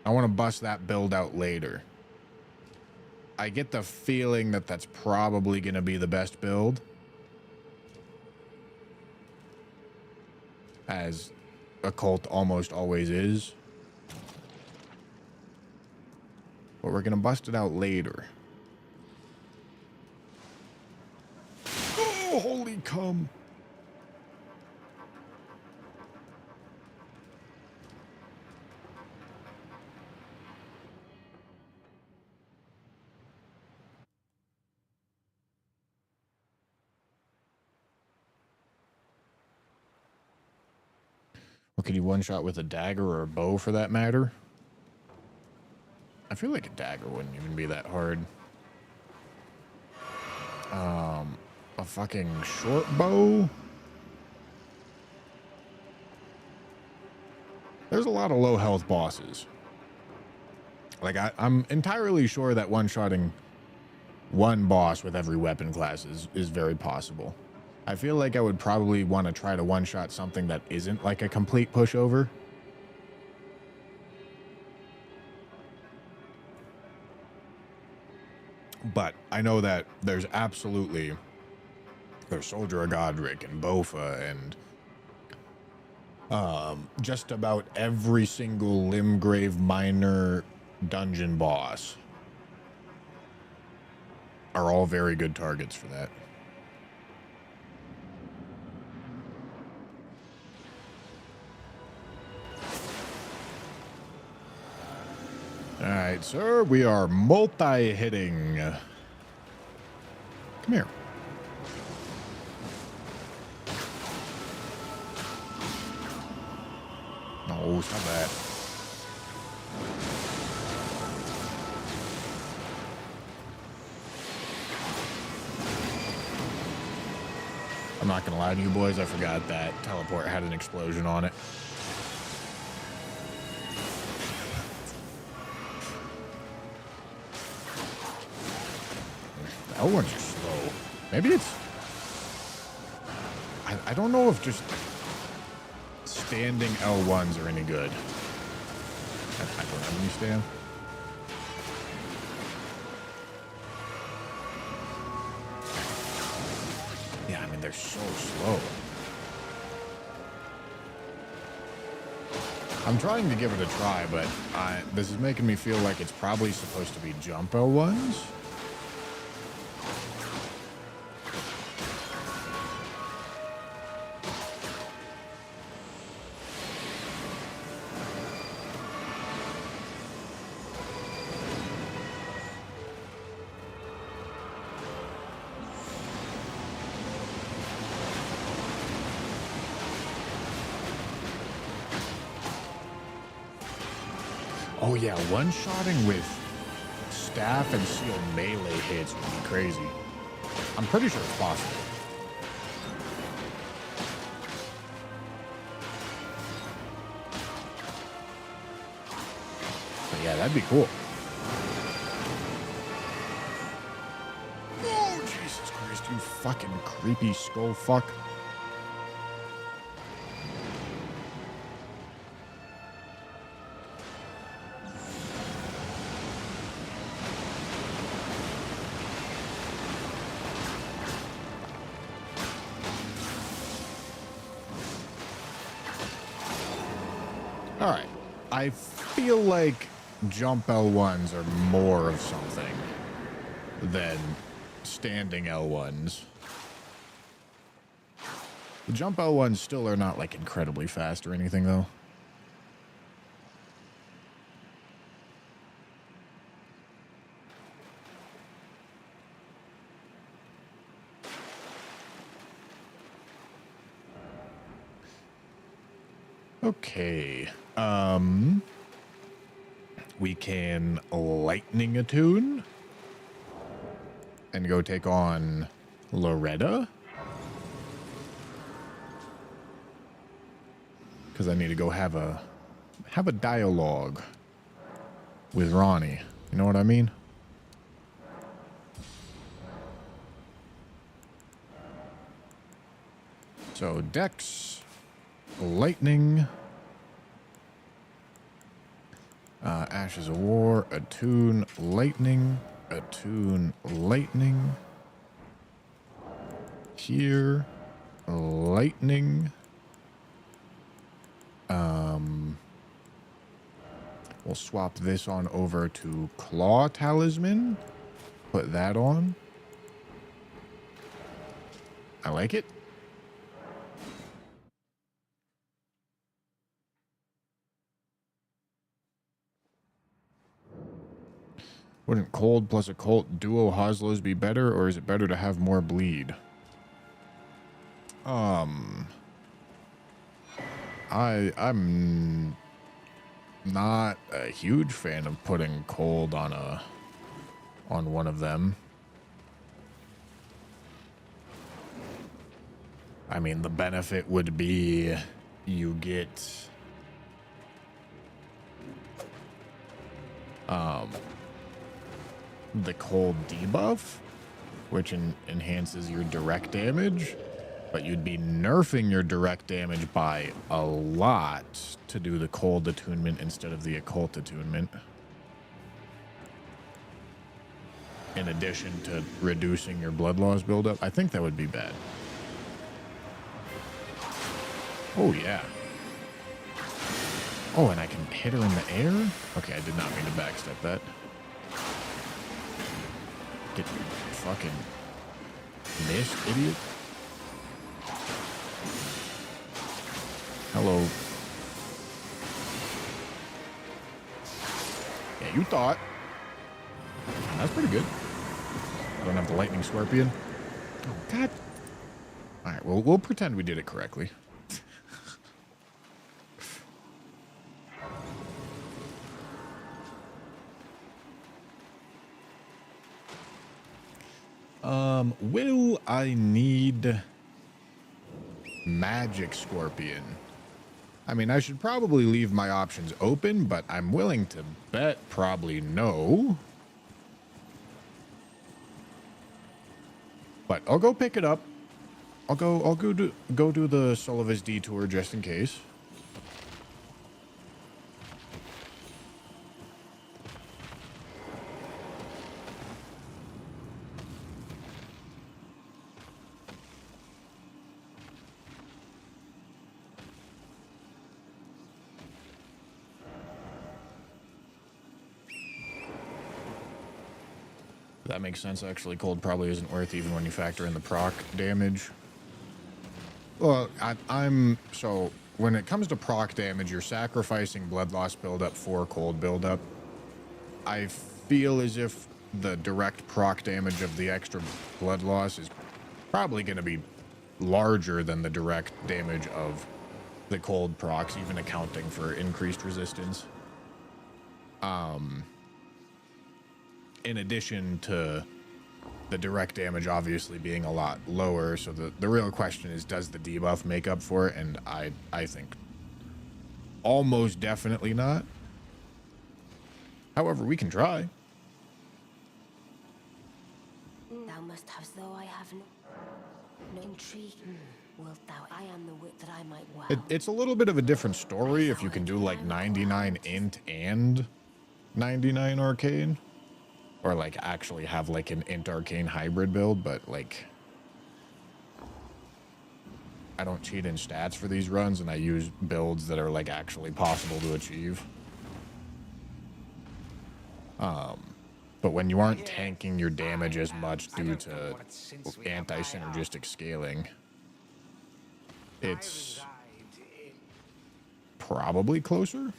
I want to bust that build out later. I get the feeling that that's probably going to be the best build. As Occult almost always is. But we're going to bust it out later. Oh, holy cum. Or can you one-shot with a dagger or a bow for that matter? I feel like a dagger wouldn't even be that hard. A fucking short bow? There's a lot of low health bosses. Like, I'm entirely sure that one-shotting one boss with every weapon class is very possible. I feel like I would probably want to try to one-shot something that isn't like a complete pushover. But I know that there's Soldier of Godric and Bofa and just about every single Limgrave Minor dungeon boss are all very good targets for that. All right, sir, we are multi-hitting. Come here. No, stop that. I'm not gonna lie to you boys, I forgot that teleport had an explosion on it. The L ones are slow. Maybe it's... I don't know if just standing L1s are any good. I don't have any stand. Yeah, I mean, they're so slow. I'm trying to give it a try, but this is making me feel like it's probably supposed to be jump L1s. Oh yeah, one-shotting with staff and seal melee hits would be crazy. I'm pretty sure it's possible. But yeah, that'd be cool. Oh, Jesus Christ, you fucking creepy skull fuck. All right. I feel like jump L1s are more of something than standing L1s. The jump L1s still are not like incredibly fast or anything though. Okay. We can lightning attune and go take on Loretta. Because I need to go have a dialogue with Ronnie. You know what I mean? So Dex, lightning. Ashes of War, attune, lightning, attune, lightning. Here, lightning. We'll swap this on over to Claw Talisman. Put that on. I like it. Wouldn't cold plus occult duo Hoslows be better, or is it better to have more bleed? I'm not a huge fan of putting cold on one of them. I mean, the benefit would be you get the cold debuff, which enhances your direct damage, but you'd be nerfing your direct damage by a lot to do the cold attunement instead of the occult attunement. In addition to reducing your blood loss buildup, I think that would be bad. Oh, yeah. Oh, and I can hit her in the air? Okay, I did not mean to backstep that. Get fucking missed, idiot. Hello. Yeah, you thought. That's pretty good. I don't have the lightning scorpion. Oh, God. All right, well, we'll pretend we did it correctly. Will I need magic scorpion? I mean, I should probably leave my options open, but I'm willing to bet probably no. But I'll go pick it up. I'll go do the Sullivan's detour just in case. That makes sense, actually. Cold probably isn't worth even when you factor in the proc damage. Well, so when it comes to proc damage, you're sacrificing blood loss buildup for cold buildup. I feel as if the direct proc damage of the extra blood loss is probably going to be larger than the direct damage of the cold procs, even accounting for increased resistance. in addition to the direct damage obviously being a lot lower. So the real question is, does the debuff make up for it? And I think almost definitely not. However, we can try. Thou must have, though I have no intrigue. Wilt thou? I am the wit that I might well. It's a little bit of a different story if you can do like 99 int and 99 arcane, or like actually have like an int arcane hybrid build. But like, I don't cheat in stats for these runs, and I use builds that are like actually possible to achieve. But when you aren't tanking your damage as much due to anti-synergistic scaling, it's probably closer.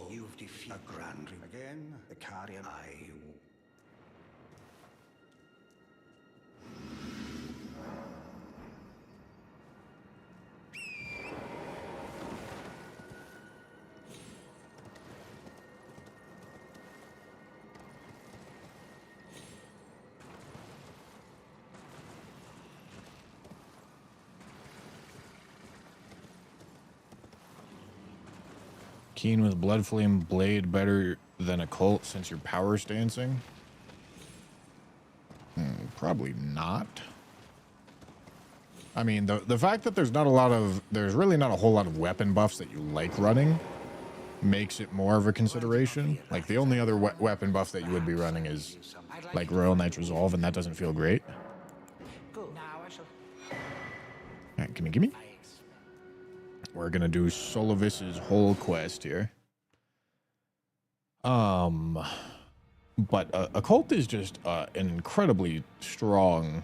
You've defeated a grand again. The carrion. Keen with Blood Flame Blade better than Occult since you're power stancing? Probably not. I mean, the fact that there's really not a whole lot of weapon buffs that you like running makes it more of a consideration. Like, the only other weapon buff that you would be running is like Royal Knight's Resolve, and that doesn't feel great. Alright, gimme. We're gonna do Solovis's whole quest here. But Occult is just an incredibly strong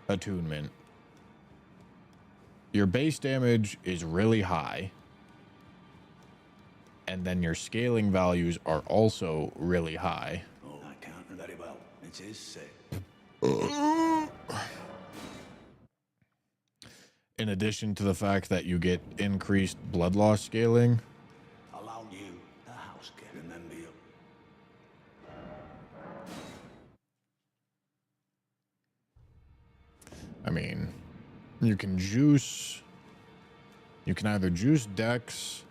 attunement. Your base damage is really high, and then your scaling values are also really high. Oh, I can't very well. It is sick. In addition to the fact that you get increased blood loss scaling. Allow you, the house can remember you. I mean, you can either juice Dex.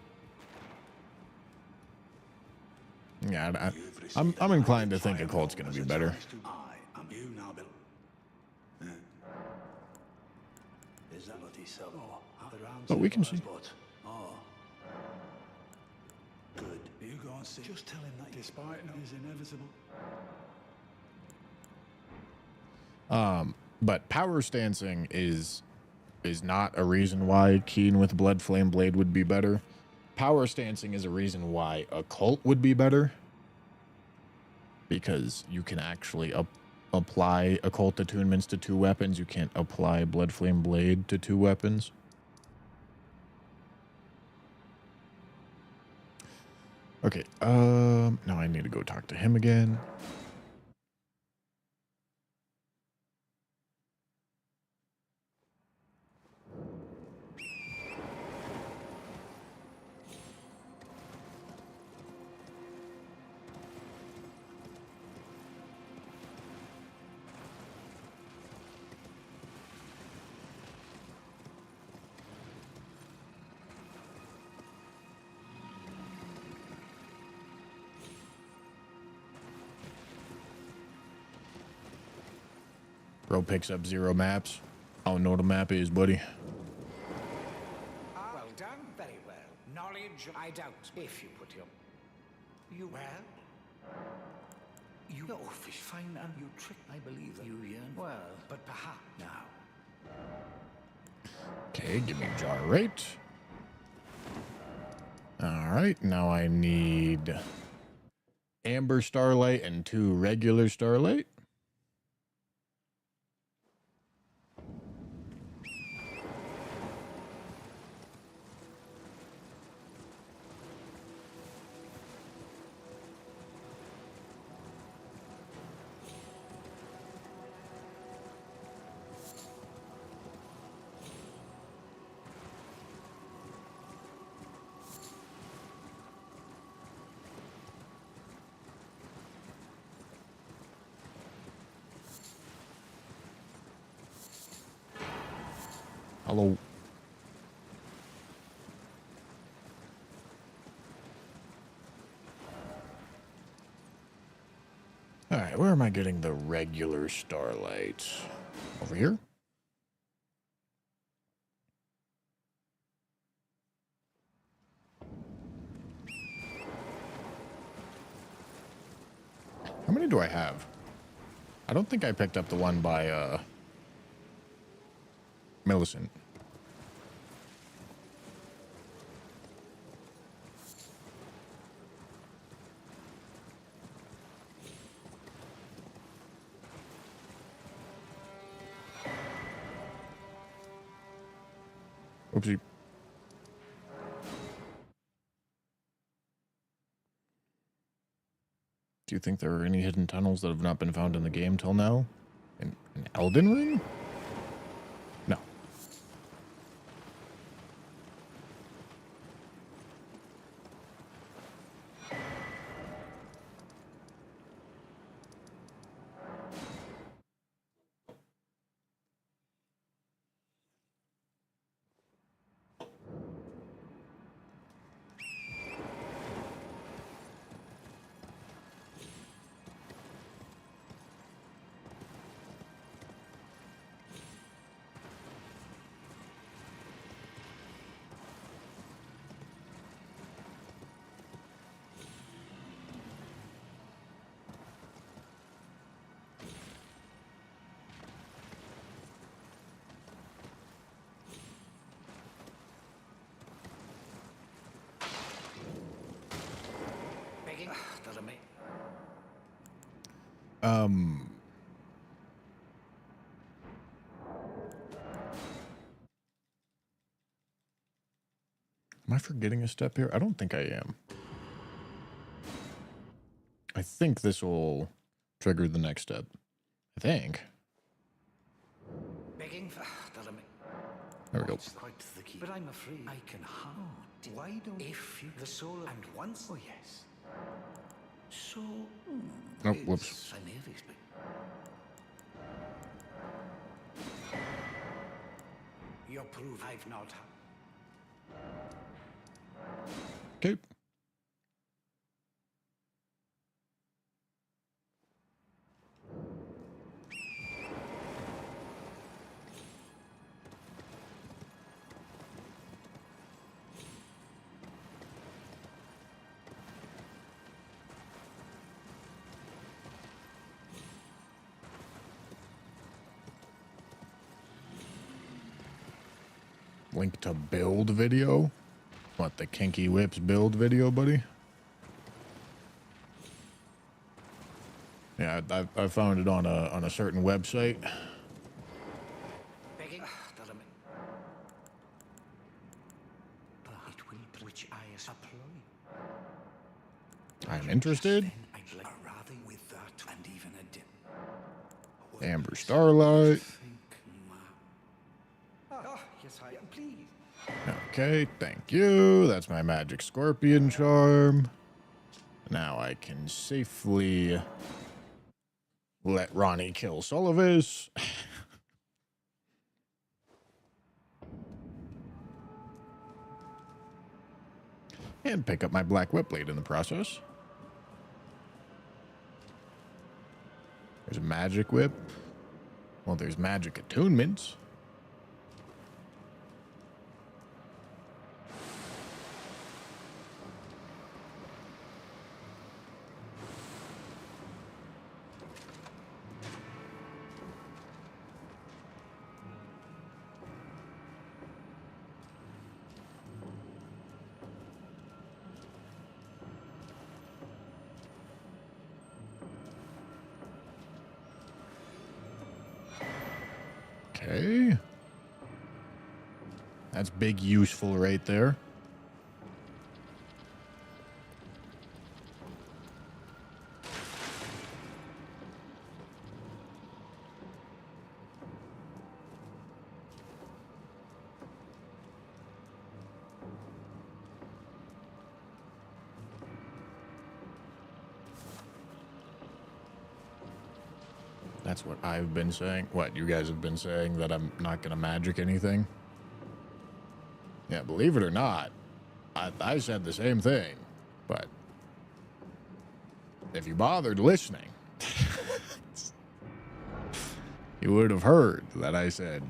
Yeah, I'm inclined to think Occult's gonna be better. I am you now, Bill. Is that what he said? But we can see. Oh. Good. You go and see. Just tell him that despite him is inevitable. But power stancing is not a reason why Keen with Blood Flame Blade would be better. Power stancing is a reason why Occult would be better, because you can actually apply Occult attunements to 2 weapons. You can't apply Blood Flame Blade to 2 weapons. Okay, now I need to go talk to him again. Bro picks up 0 maps. I don't know what a map is, buddy. Well done, very well. Knowledge, I doubt, if you put your... You well? You fish fine and you trick, I believe. You yearn. Well, but perhaps now. Okay, give me Gyrate. Alright, now I need Amber Starlight and 2 regular Starlight. Hello. All right, where am I getting the regular starlight? Over here? How many do I have? I don't think I picked up the one by, Millicent. Oopsie. Do you think there are any hidden tunnels that have not been found in the game till now? An Elden Ring? No. Am I forgetting a step here? I don't think I am. I think this will trigger the next step. I think. Begging for There we go. It's quite the key. But I'm afraid I can harm. Why don't if you the soul and once oh yes. So Oh, whoops. I may have expected. Your proof I've not. Okay. Link to build video? What, the Kinky Whips build video, buddy? Yeah, I found it on a certain website. Begging it will which I employ. I'm interested. I'd like rather with that and even a dim. Amber Starlight. Oh, yes, I am. Please. Okay, thank you. That's my magic scorpion charm. Now I can safely let Ronnie kill Sullivis. And pick up my black whip blade in the process. There's a magic whip. Well, there's magic attunements. Okay. That's big useful right there. That's what I've been saying. What, you guys have been saying that I'm not going to magic anything? Yeah, believe it or not, I said the same thing, but if you bothered listening, you would have heard that I said,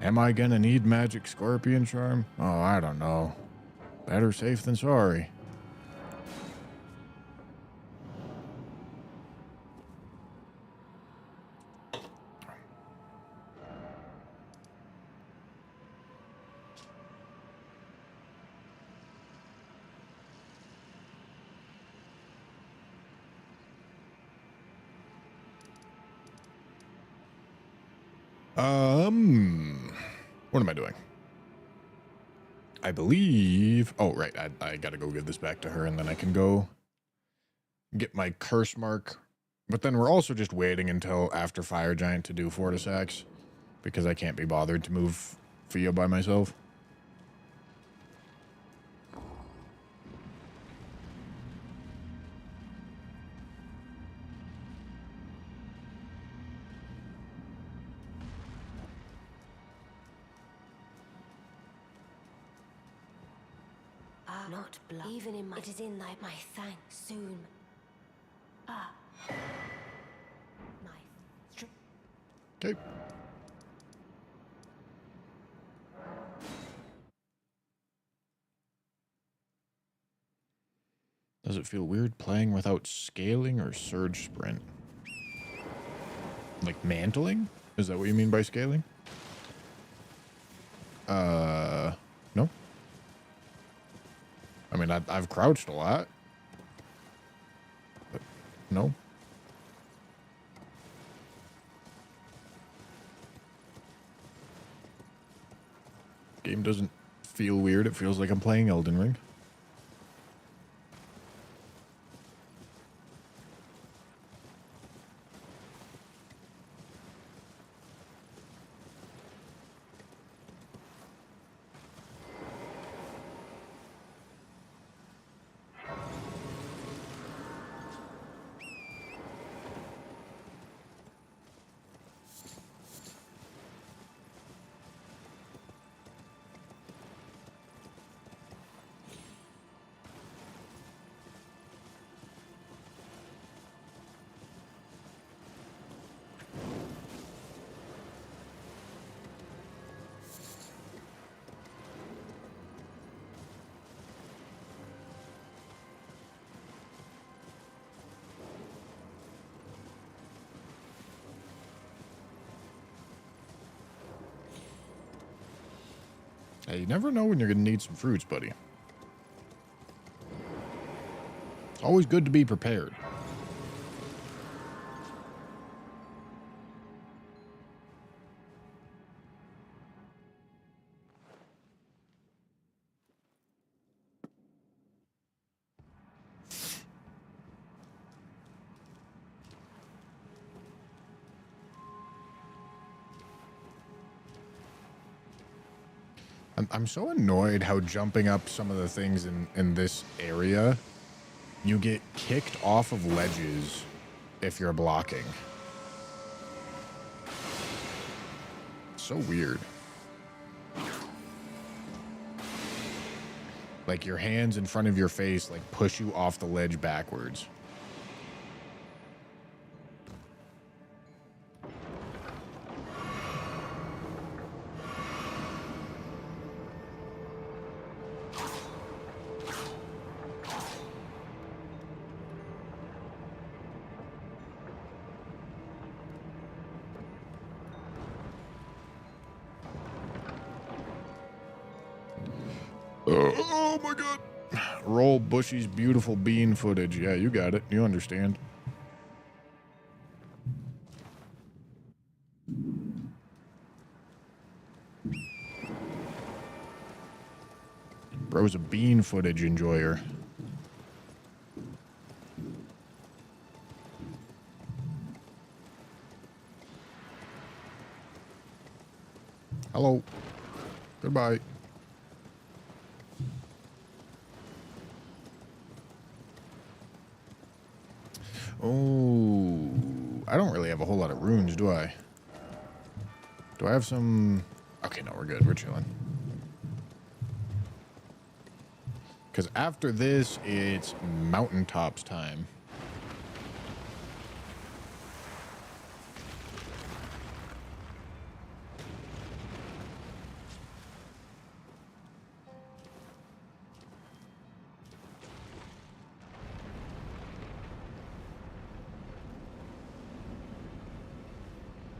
am I gonna need magic scorpion charm? Oh, I don't know. Better safe than sorry. What am I doing? I believe... Oh, right. I gotta go give this back to her, and then I can go get my curse mark. But then we're also just waiting until after Fire Giant to do Fortisax, because I can't be bothered to move Fia by myself. Not blood. Even in my... It is in thy... My thanks. Soon. My... Okay. Does it feel weird playing without scaling or surge sprint? Like mantling? Is that what you mean by scaling? No. I mean, I've crouched a lot. But no. Game doesn't feel weird. It feels like I'm playing Elden Ring. Hey, you never know when you're going to need some fruits, buddy. It's always good to be prepared. I'm so annoyed how jumping up some of the things in this area, you get kicked off of ledges if you're blocking. So weird. Like your hands in front of your face like push you off the ledge backwards. Oh my god. Roll Bushy's beautiful bean footage. Yeah, you got it. You understand. Bro's a bean footage enjoyer. Hello. Goodbye. Oh, I don't really have a whole lot of runes, do I? Do I have some? Okay, no, we're good. We're chilling. Because after this, it's mountaintops time.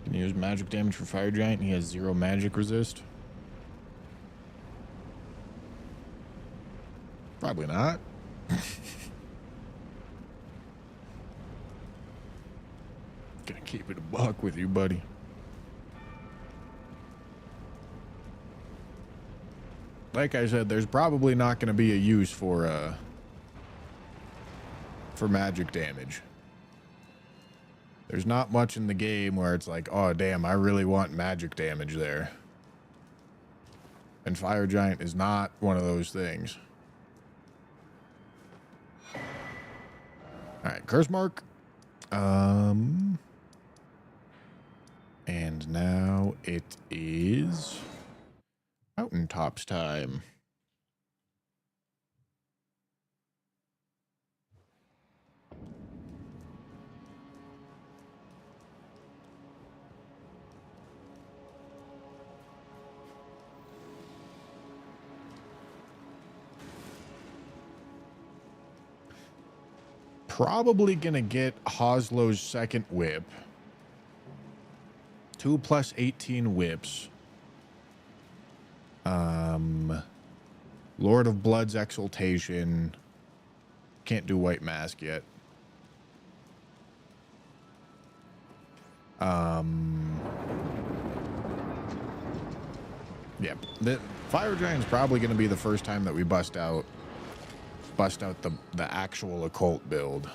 Can use magic damage for Fire Giant. He has 0 magic resist. Probably not. Gonna keep it a buck with you, buddy. Like I said, there's probably not gonna be a use for magic damage. There's not much in the game where it's like, oh damn, I really want magic damage there. And Fire Giant is not one of those things. Alright, curse mark. And now it is mountaintops time. Probably gonna get Hoslow's second whip. 2 plus 18 whips. Lord of Blood's Exaltation. Can't do White Mask yet. Yeah, the Fire Giant's probably gonna be the first time that we bust out the actual occult build.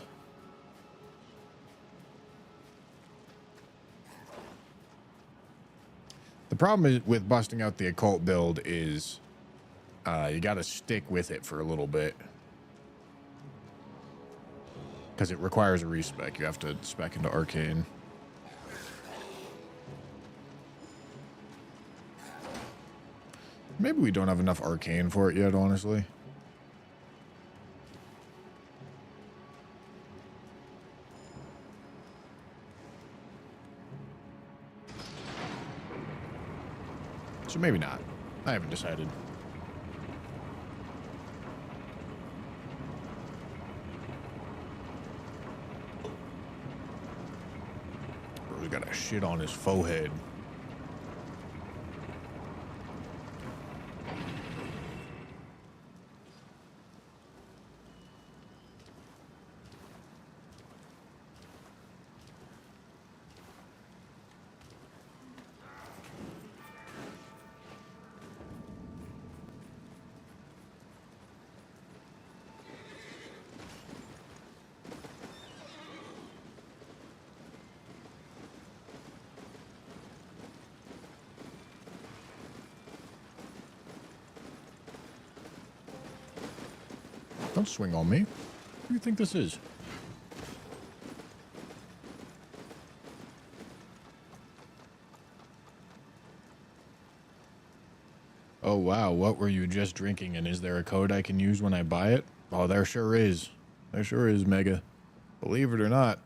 The problem is with busting out the occult build is you got to stick with it for a little bit because it requires a respec. You have to spec into Arcane. Maybe we don't have enough Arcane for it yet, honestly. So maybe not. I haven't decided. Bro's got a shit on his forehead. Don't swing on me. Who do you think this is? Oh wow, what were you just drinking, and is there a code I can use when I buy it? Oh, there sure is. There sure is, Mega. Believe it or not,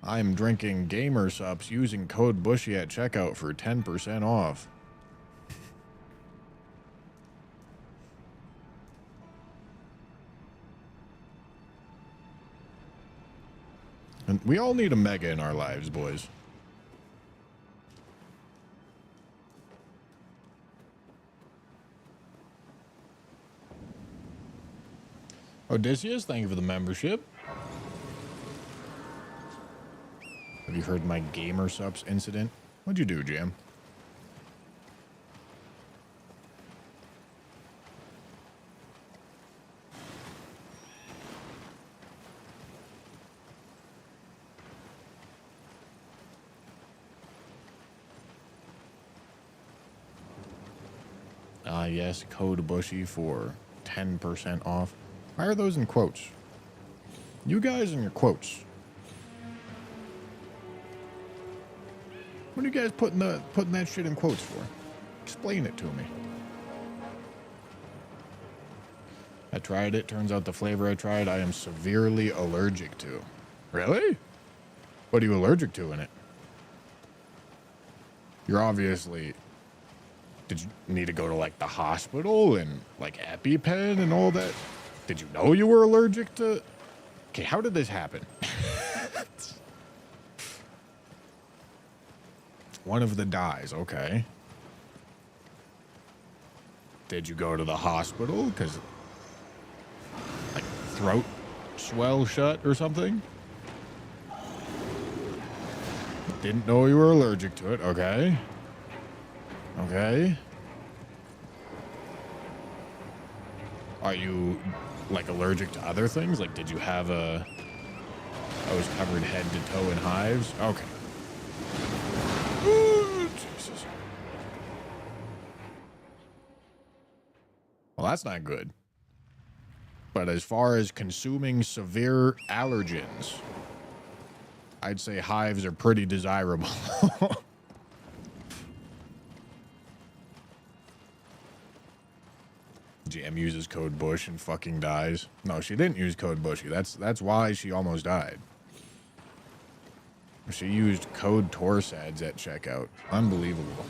I'm drinking Gamer Sups using code Bushy at checkout for 10% off. And we all need a Mega in our lives, boys. Odysseus, thank you for the membership. Have you heard my Gamer Sups incident? What'd you do, Jam? Ah, yes, code Bushy for 10% off. Why are those in quotes? You guys and your quotes. What are you guys putting that shit in quotes for? Explain it to me. I tried it. Turns out the flavor I tried, I am severely allergic to. Really? What are you allergic to in it? You're obviously... Did you need to go to, like, the hospital and, like, EpiPen and all that? Did you know you were allergic to... Okay, how did this happen? One of the dyes, okay. Did you go to the hospital? Because, like, throat swell shut or something? Didn't know you were allergic to it, okay. Okay. Are you, like, allergic to other things? Like, did you have a... I was covered head to toe in hives? Okay. Ooh, Jesus. Well, that's not good. But as far as consuming severe allergens, I'd say hives are pretty desirable. GM uses code Bush and fucking dies. No, she didn't use code Bushy. That's why she almost died. She used code Torsads at checkout. Unbelievable.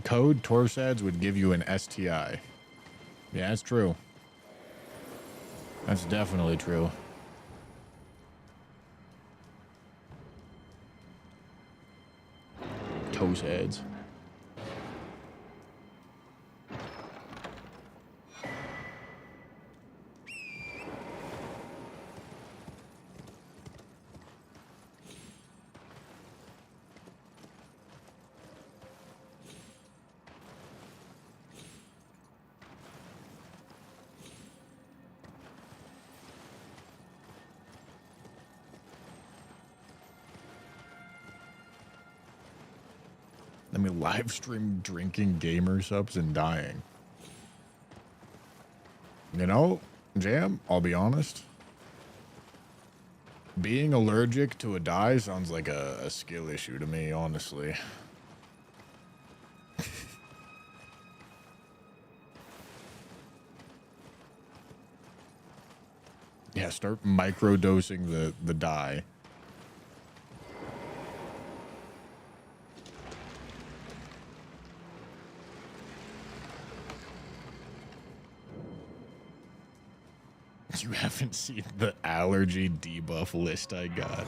Code Torsads would give you an STI. Yeah, that's true. That's definitely true. Toesads. Let me live stream drinking gamer subs and dying. You know, Jam, I'll be honest. Being allergic to a dye sounds like a skill issue to me, honestly. Yeah, start microdosing the dye. You haven't seen the allergy debuff list I got.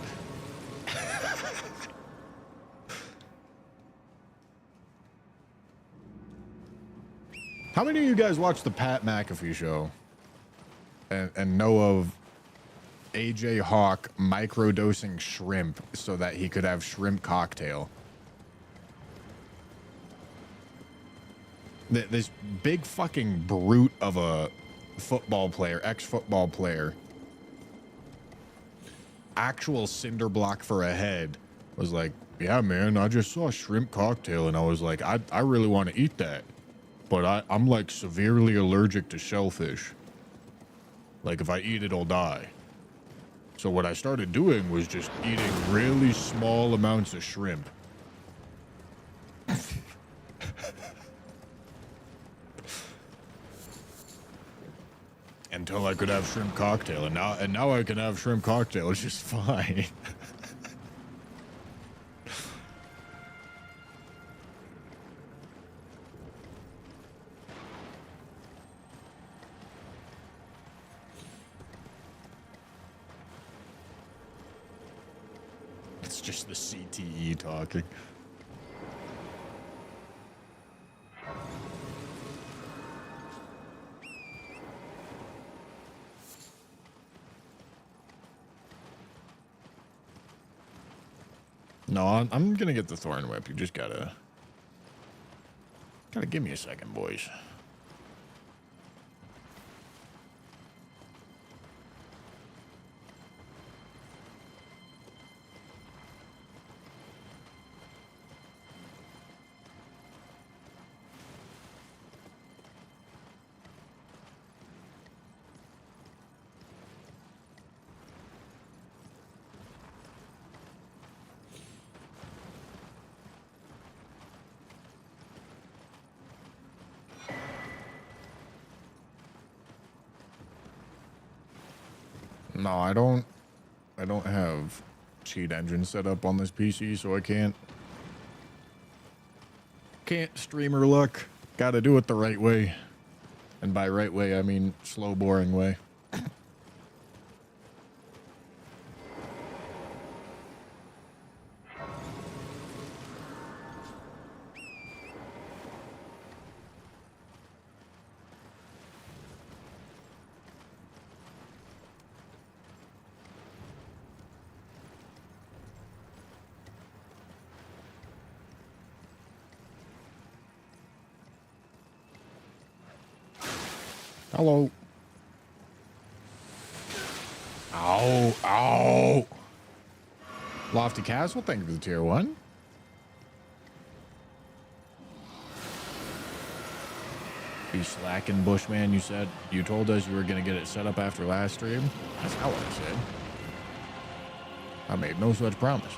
How many of you guys watch the Pat McAfee show and know of AJ Hawk microdosing shrimp so that he could have shrimp cocktail? This big fucking brute of a football player, ex-football player, actual cinder block for a head, was like, yeah, man, I just saw shrimp cocktail and I was like, I really want to eat that. But I'm like severely allergic to shellfish. Like if I eat it, I'll die. So what I started doing was just eating really small amounts of shrimp. Until I could have shrimp cocktail, and now I can have shrimp cocktail. It's just fine. It's just the CTE talking. No, I'm gonna get the Thorn Whip. You just gotta give me a second, boys. No, I don't have cheat engine set up on this PC, so I can't streamer luck. Gotta do it the right way. And by right way, I mean slow, boring way. Hello. Ow, ow. Lofty Castle, thank you for the tier 1. You slacking, Bushman, you said. You told us you were going to get it set up after last stream. That's not what I said. I made no such promise.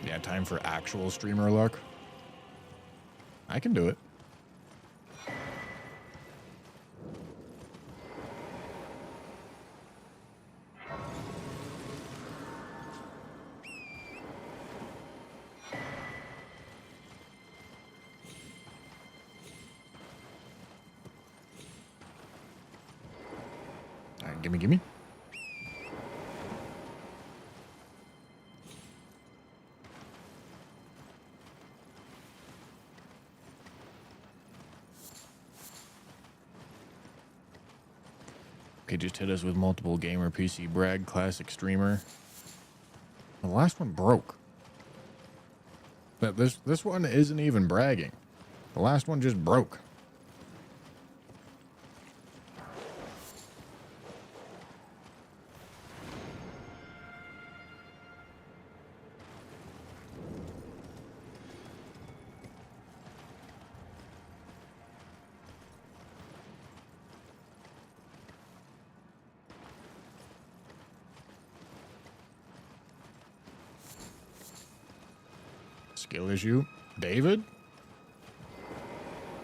Yeah, time for actual streamer luck. I can do it. All right, gimme, gimme. Okay, just hit us with multiple gamer PC brag classic streamer. The last one broke. But this one isn't even bragging. The last one just broke. Skill issue. David?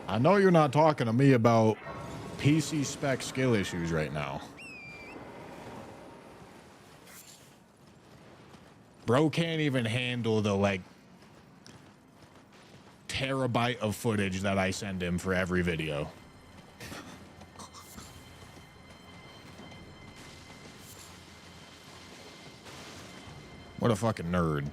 I know you're not talking to me about PC spec skill issues right now. Bro can't even handle the, like, terabyte of footage that I send him for every video. What a fucking nerd.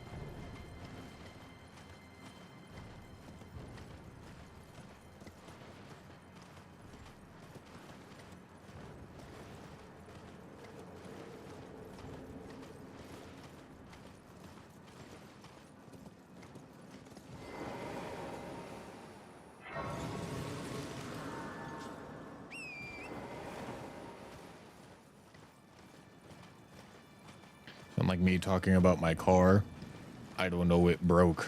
Like me talking about my car. I don't know, it broke.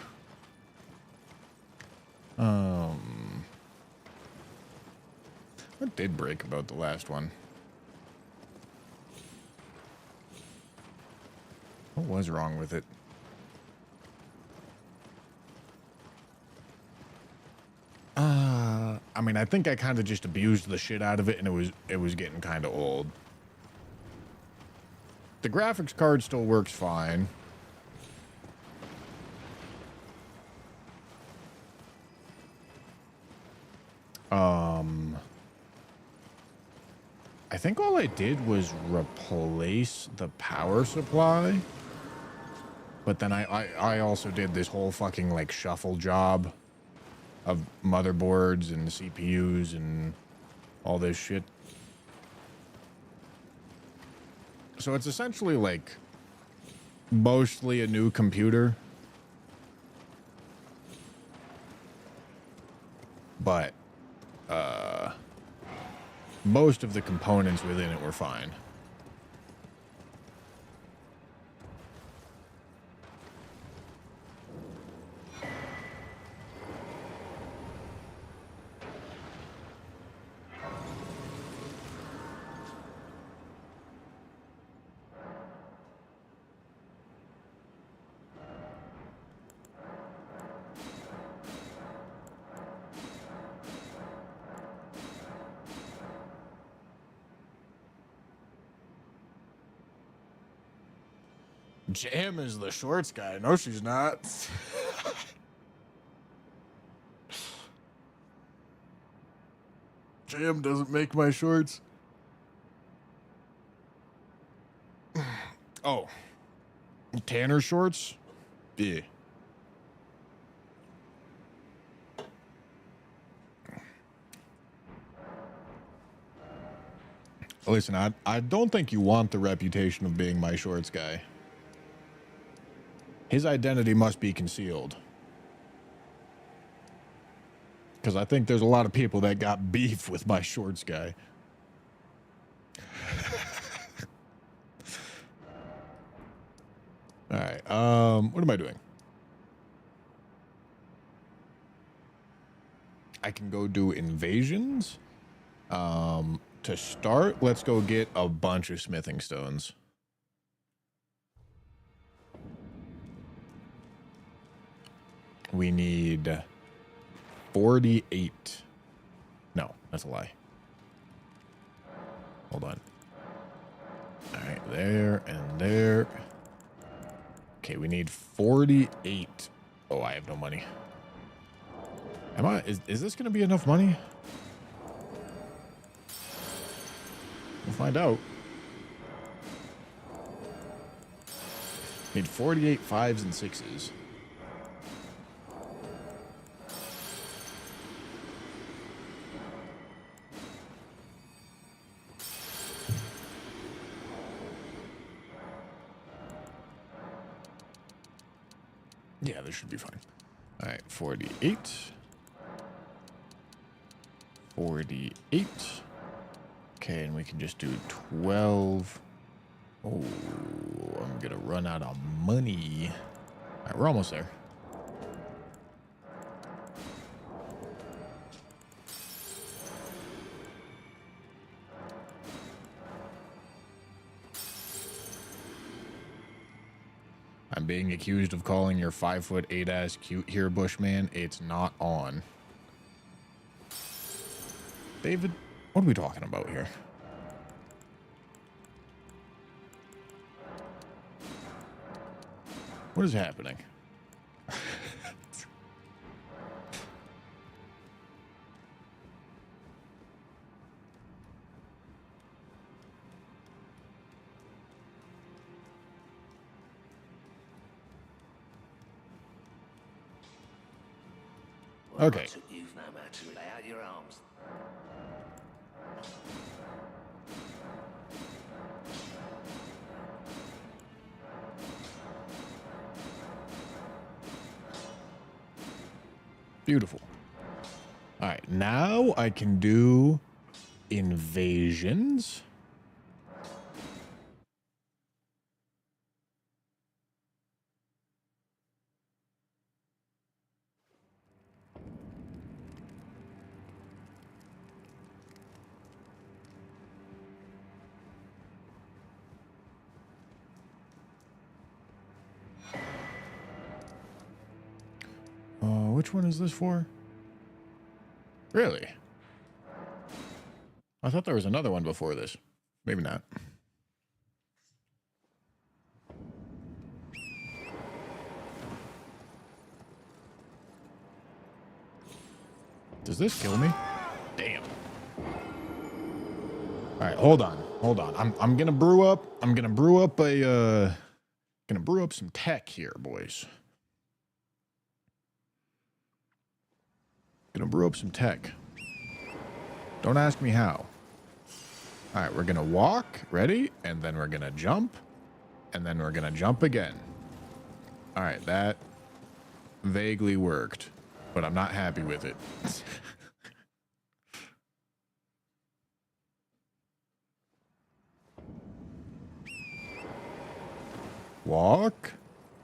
What did break about the last one? What was wrong with it? I mean, I think I kind of just abused the shit out of it, and it was getting kind of old. The graphics card still works fine. I think all I did was replace the power supply. But then I also did this whole fucking, like, shuffle job of motherboards and CPUs and all this shit. So it's essentially, like, mostly a new computer. But, most of the components within it were fine. Jam is the shorts guy. No, she's not. Jam doesn't make my shorts. Oh. Tanner shorts? Yeah. Listen, I don't think you want the reputation of being my shorts guy. His identity must be concealed. Because I think there's a lot of people that got beef with my shorts guy. All right. What am I doing? I can go do invasions. To start, let's go get a bunch of smithing stones. We need 48. No, that's a lie. Hold on. All right, there and there. Okay, we need 48. Oh, I have no money. Is this gonna be enough money? We'll find out. Need 48 5s and 6s. Yeah, this should be fine. All right, 48. 48. Okay, and we can just do 12. Oh, I'm gonna run out of money. All right, we're almost there. I'm being accused of calling your 5'8" ass cute here, Bushman. It's not on. David, what are we talking about here? What is happening? Okay. You've no matter. Lay out your arms. Beautiful. All right, now I can do invasions. Which one is this for? Really? I thought there was another one before this. Maybe not. Does this kill me? Damn. All right, hold on. Hold on. I'm gonna brew up. I'm gonna brew up some tech here, boys. Gonna brew up some tech. Don't ask me how. All right, we're gonna walk, ready? And then we're gonna jump. And then we're gonna jump again. All right, that vaguely worked, but I'm not happy with it. Walk,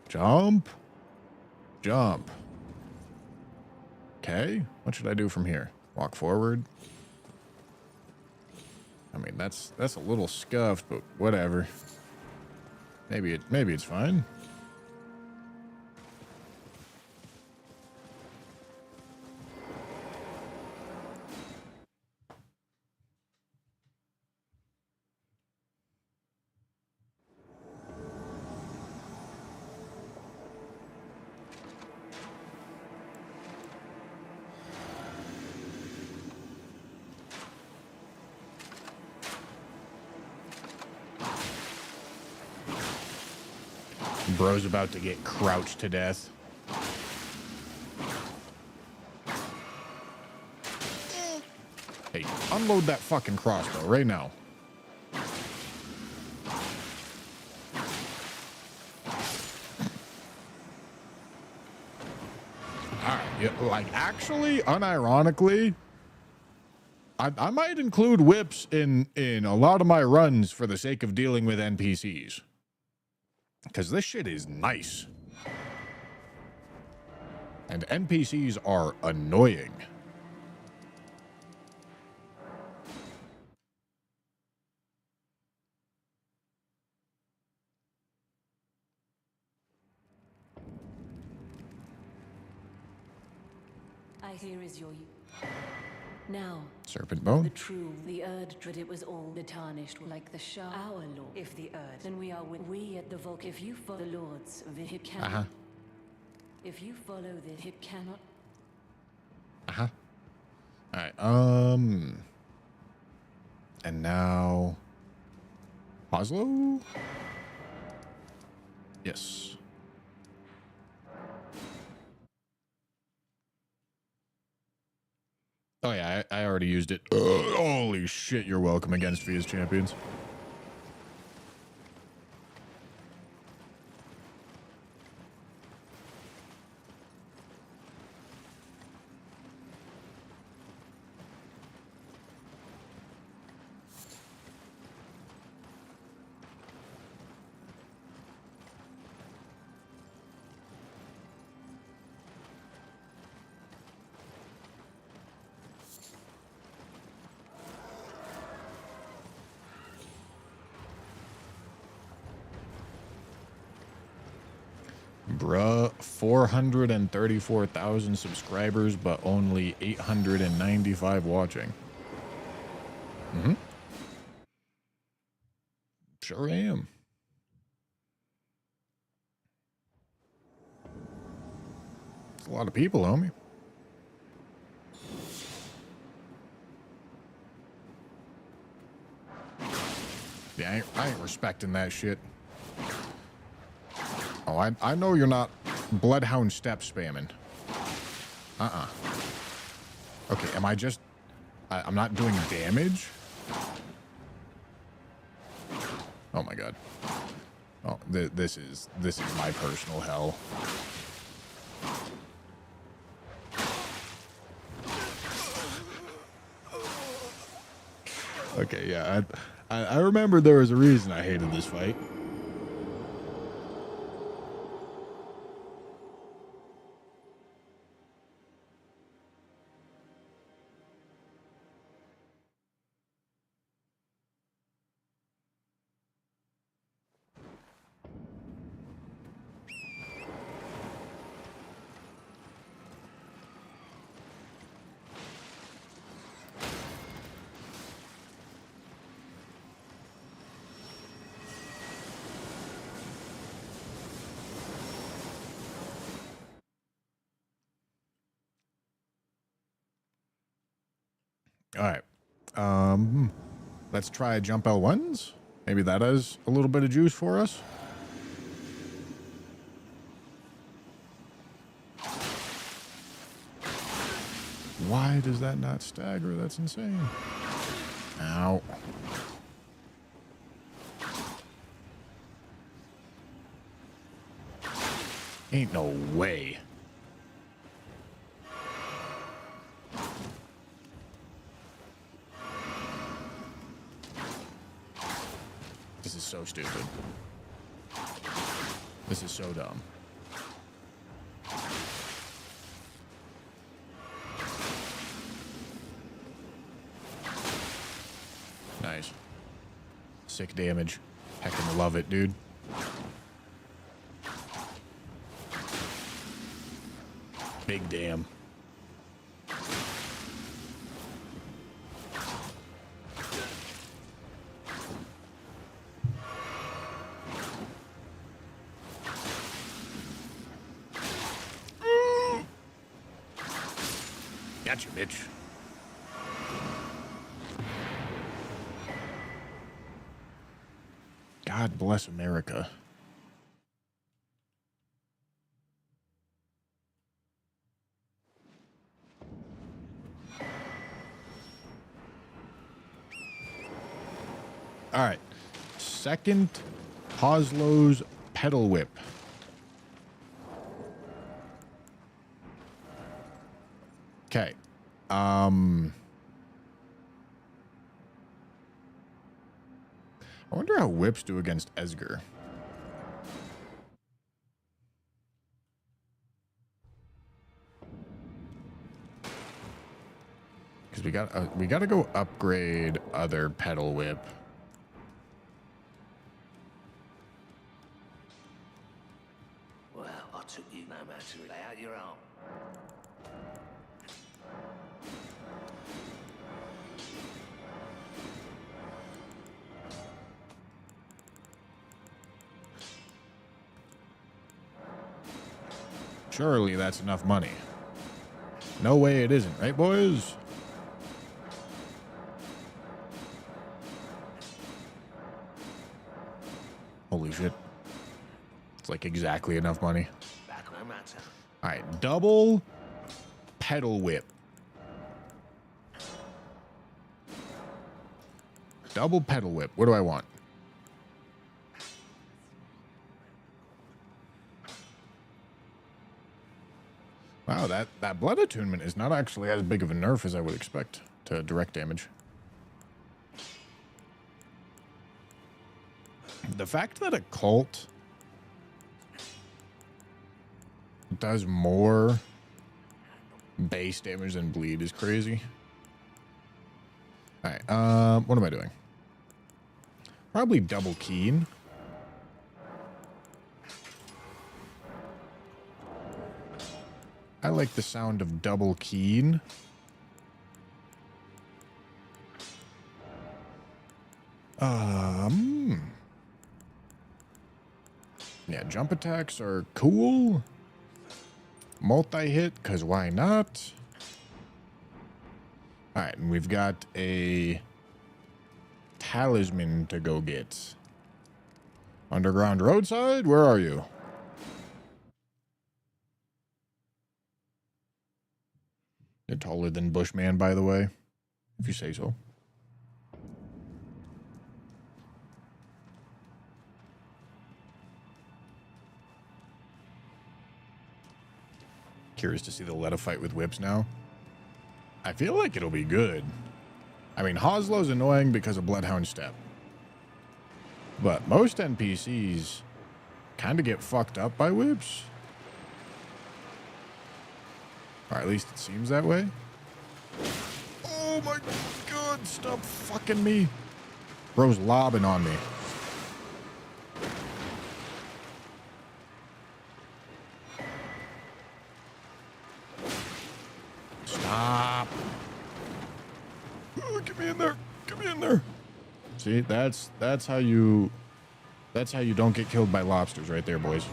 jump, jump. Okay, what should I do from here? Walk forward. I mean, that's a little scuffed, but whatever. Maybe it's fine. Bro's about to get crouched to death. Hey, unload that fucking crossbow right now. Alright, yeah, like, actually, unironically, I might include whips in a lot of my runs for the sake of dealing with NPCs. Because this shit is nice. And NPCs are annoying. Here is your now. Serpent bone. The true, the Erd dread it was all the tarnished, like the Shah. Our lord. If the Erd, then we are with we at the Volk. If you follow the lords, it cannot. If you follow this, it cannot. All right. And now, Oslo. Yes. Oh yeah, I already used it. Holy shit, you're welcome against Via's champions. Bruh, 434,000 subscribers, but only 895 watching. Sure am. It's a lot of people, homie. Yeah, I ain't respecting that shit. Oh, I know you're not Bloodhound step spamming. Okay, am I just... I'm not doing damage? Oh my god. Oh, this is my personal hell. Okay, yeah, I remember there was a reason I hated this fight. All right. Let's try jump L1s. Maybe that has a little bit of juice for us. Why does that not stagger? That's insane. Ow. Ain't no way. This is so stupid. This is so dumb. Nice. Sick damage. Heckin' love it, dude. Big damn. Gotcha, bitch. God bless America. All right. Second, Hoslow's pedal whip. Okay. I wonder how whips do against Esger. Because we got to go upgrade other pedal whip. Well, I took you no matter lay out your arm. Surely that's enough money. No way it isn't, right, boys? Holy shit. It's like exactly enough money. Back no matter. All right, double pedal whip. Double pedal whip. What do I want? Wow, that blood attunement is not actually as big of a nerf as I would expect to direct damage. The fact that a cult does more base damage than bleed is crazy. All right, what am I doing? Probably double keen. I like the sound of double keen. Yeah, jump attacks are cool. Multi-hit, because why not? All right, and we've got a talisman to go get. Underground roadside, where are you? You're taller than Bushman, by the way, if you say so. Curious to see the Letta fight with whips now. I feel like it'll be good. I mean, Hoslow's annoying because of Bloodhound Step. But most NPCs kind of get fucked up by whips. Or at least it seems that way. Oh my god, stop fucking me. Bro's lobbing on me. Stop. Oh, get me in there. Get me in there. See, that's how you don't get killed by lobsters right there, boys.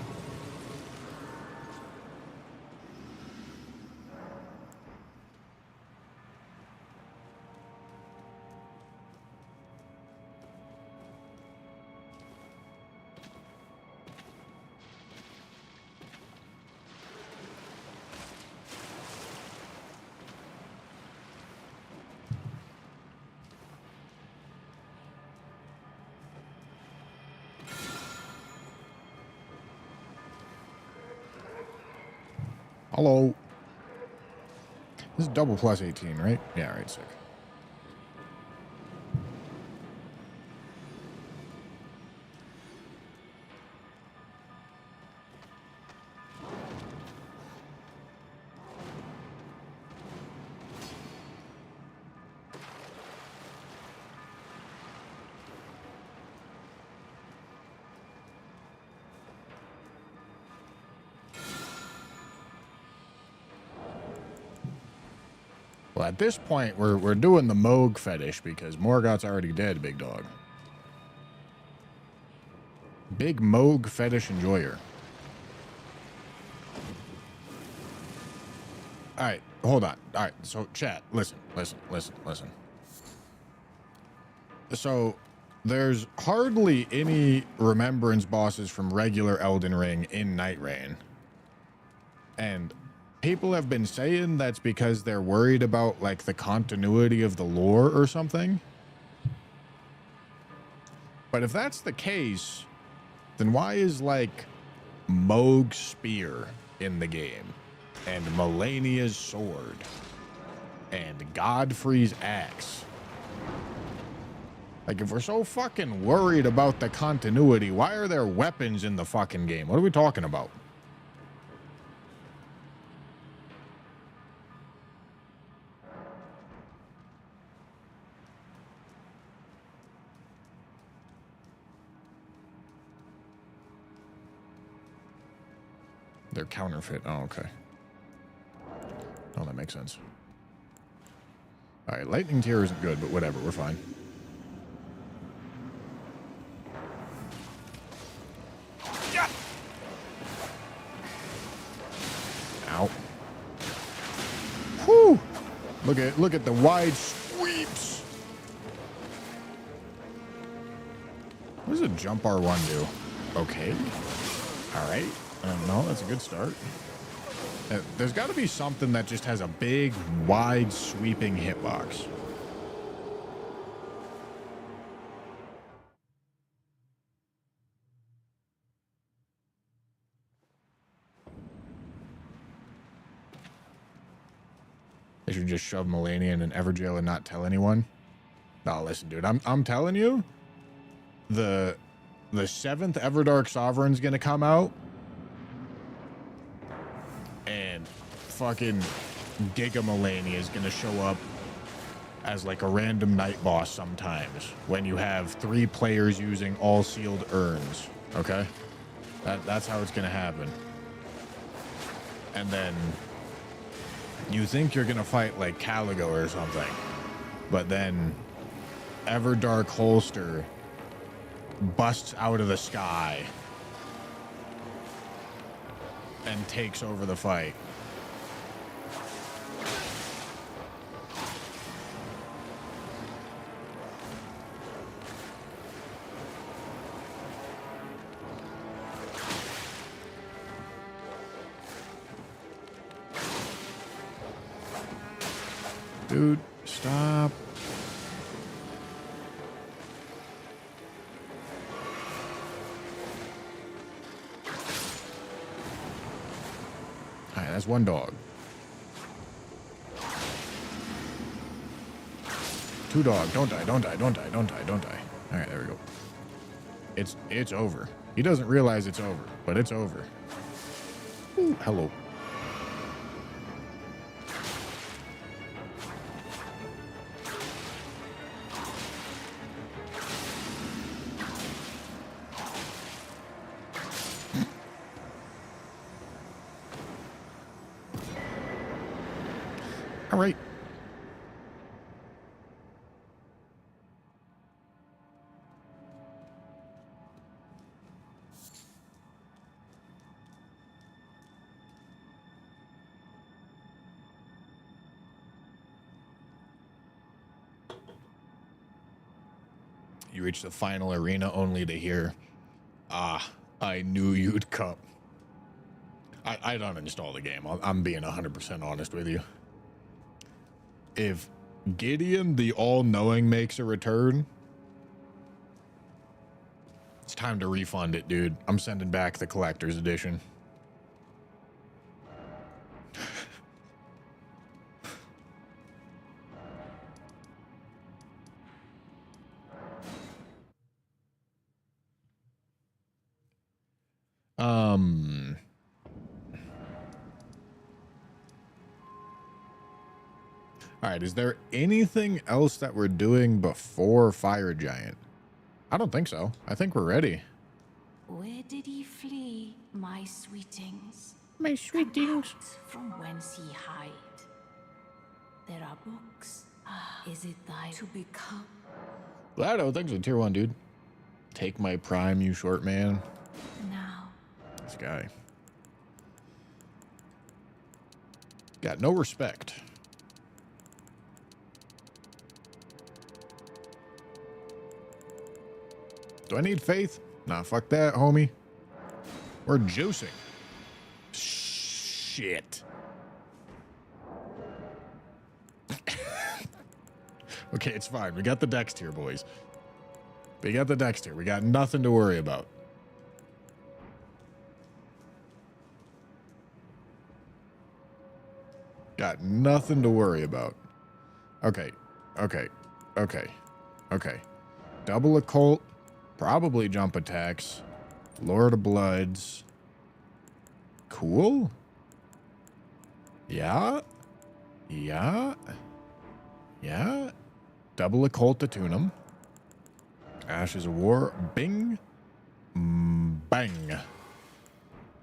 Hello. This is double plus 18, right? Yeah, right, sick. Well, at this point, we're doing the Moog fetish because Morgoth's already dead, big dog. Big Moog fetish enjoyer. All right, hold on. All right, so chat, listen. So there's hardly any remembrance bosses from regular Elden Ring in Night Rain. And people have been saying that's because they're worried about like the continuity of the lore or something. But if that's the case, then why is like Moog's spear in the game and Melania's sword and Godfrey's axe? Like, if we're so fucking worried about the continuity, why are there weapons in the fucking game? What are we talking about? They're counterfeit. Oh, okay. Oh, that makes sense. All right, lightning tier isn't good, but whatever, we're fine. Yeah. Ow. Whew. Look at the wide sweeps. What does a jump R1 do? Okay. All right. No, that's a good start. There's got to be something that just has a big, wide, sweeping hitbox. They should just shove Melania in an Everjail and not tell anyone. No, listen, dude, I'm telling you, the 7th Everdark Sovereign's gonna come out. And fucking Giga Melania is gonna show up as like a random night boss sometimes when you have 3 players using all sealed urns. Okay, that's how it's gonna happen. And then you think you're gonna fight like Caligo or something, but then Everdark Holster busts out of the sky and takes over the fight. Dude, stop. All right, that's one dog. 2 dog. Don't die, don't die, don't die, don't die, don't die. All right, there we go. It's over. He doesn't realize it's over, but it's over. Ooh, hello. All right. You reach the final arena only to hear, "Ah, I knew you'd come." I don't uninstall the game. I'm being 100% honest with you. If Gideon the All-Knowing makes a return, it's time to refund it, dude. I'm sending back the collector's edition. All right, is there anything else that we're doing before Fire Giant? I don't think so. I think we're ready. Where did he flee, my sweetings? My sweetings. From whence he hide? There are books. Is it thy to become? Lado, thanks for the tier 1, dude. Take my prime, you short man. Now. This guy. Got no respect. Do I need faith? Nah, fuck that, homie. We're juicing. Shit. Okay, it's fine. We got the dex tier, boys. We got the Dexter. We got nothing to worry about. Got nothing to worry about. Okay. Okay. Okay. Okay. Double occult. Probably jump attacks. Lord of Bloods. Cool. Yeah. Yeah. Yeah. Double occult to tune him. Ashes of War. Bing. Bang.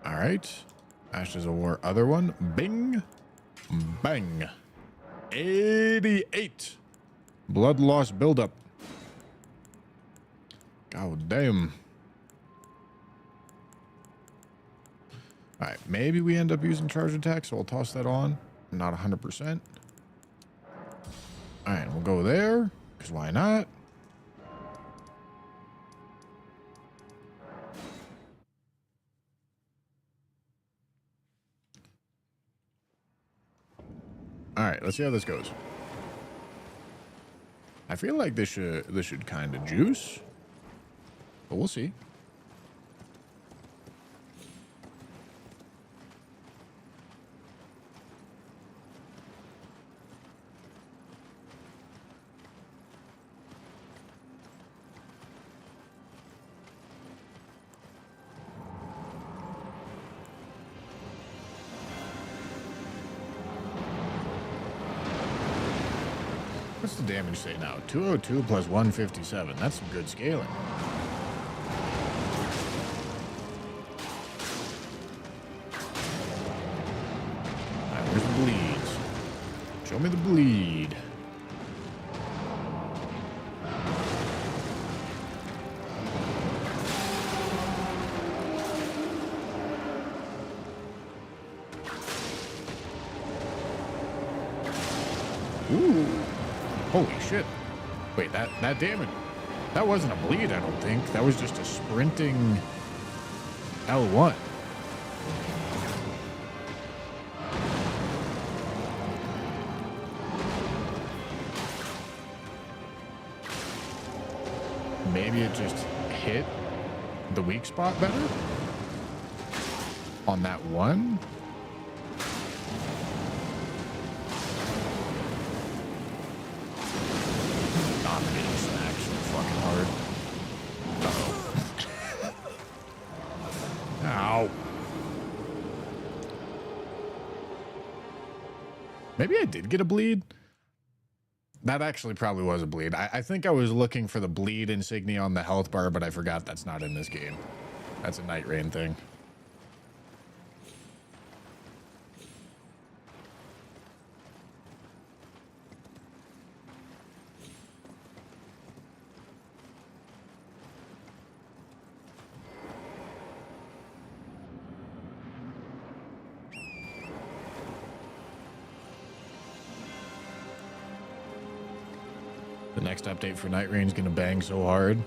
All right. Ashes of War. Other one. Bing. Bang. 88. Blood loss buildup. God damn. All right. Maybe we end up using charge attack, so we'll toss that on. Not 100%. All right. We'll go there, because why not? All right, let's see how this goes. I feel like this should kind of juice, but we'll see. What's the damage say now? 202 plus 157. That's some good scaling. Alright, where's the bleeds? Show me the bleed. Ooh. Holy shit. Wait, that damage, that wasn't a bleed, I don't think. That was just a sprinting L1. Maybe it just hit the weak spot better on that one. Maybe I did get a bleed. That actually probably was a bleed. I think I was looking for the bleed insignia on the health bar, but I forgot that's not in this game. That's a Night Rain thing. The next update for Night Rain's gonna bang so hard.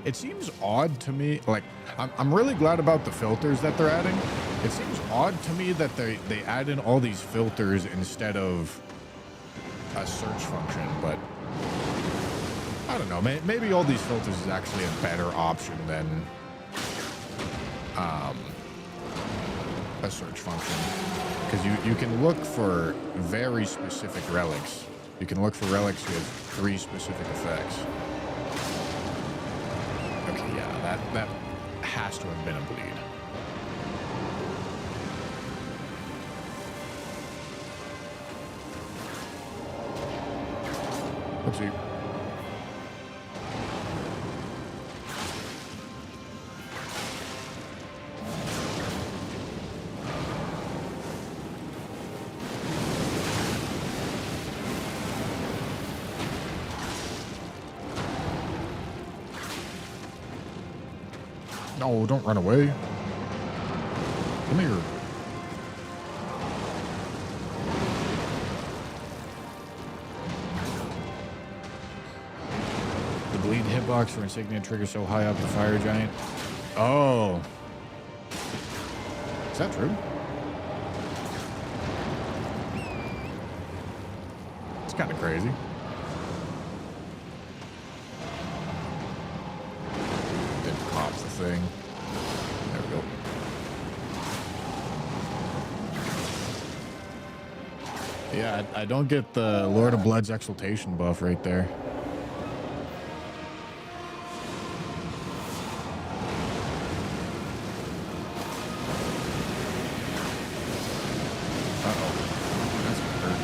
It seems odd to me, like, I'm really glad about the filters that they're adding. It seems odd to me that they add in all these filters instead of a search function, but I don't know, maybe all these filters is actually a better option than a search function. Because you can look for very specific relics. You can look for relics with 3 specific effects. Okay, yeah, that has to have been a bleed. Oopsie. No, don't run away. Come here. The bleed hitbox for insignia triggers so high up the fire giant. Oh. Is that true? It's kind of crazy. thing. There we go. Yeah, I don't get the Lord of Blood's exaltation buff right there. Uh-oh. That's gonna hurt.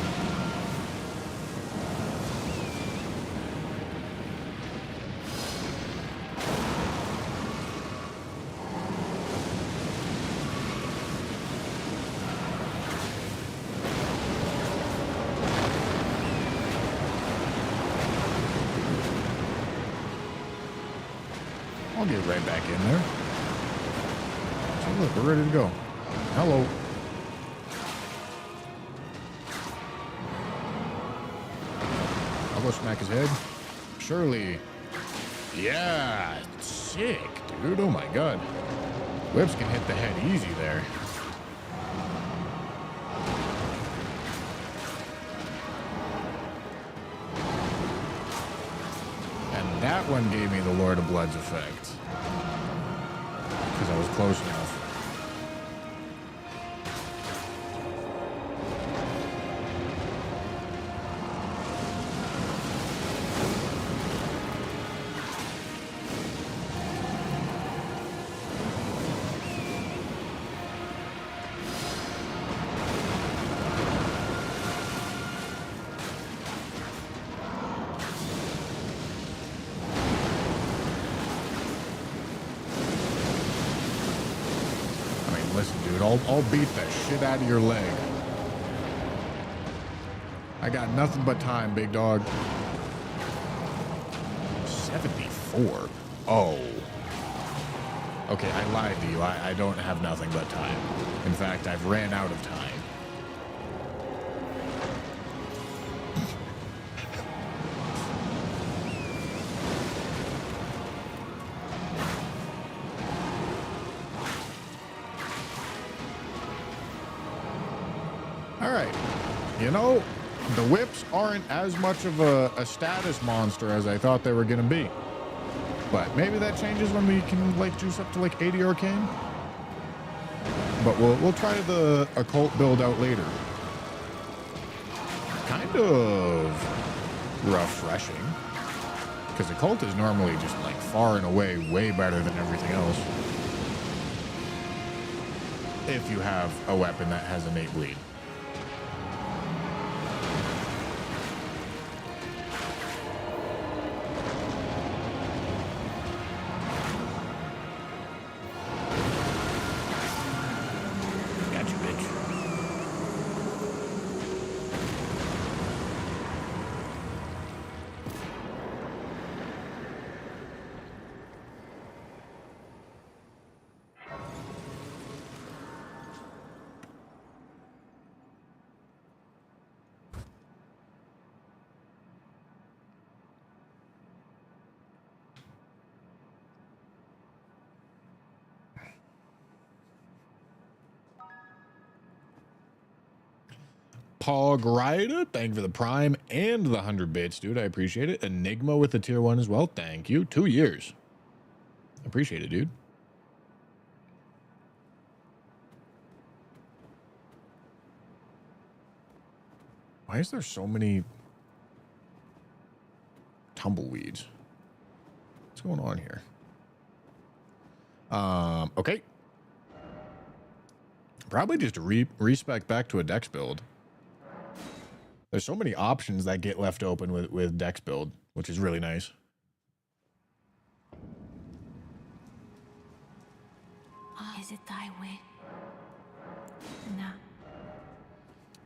I'll get right back in there. So look, we're ready to go. Hello. I'll go smack his head. Surely. Yeah, sick, dude. Oh my god. Whips can hit the head easy there. And that one gave me the Lord of Blood's effect. Because I was close enough. Listen, dude, I'll beat the shit out of your leg. I got nothing but time, big dog. 74? Oh. Okay, I lied to you. I don't have nothing but time. In fact, I've ran out of time. All right. You know, the whips aren't as much of a status monster as I thought they were going to be. But maybe that changes when we can, like, juice up to, like, 80 arcane. But we'll try the occult build out later. Kind of refreshing. Because occult is normally just, like, far and away way better than everything else. If you have a weapon that has innate bleed. Pog Rider, thank you for the Prime and the 100 bits, dude. I appreciate it. Enigma with the tier 1 as well. Thank you. 2 years. Appreciate it, dude. Why is there so many tumbleweeds? What's going on here? Okay. Probably just respec back to a dex build. There's so many options that get left open with dex build, which is really nice. Is it thy way? No.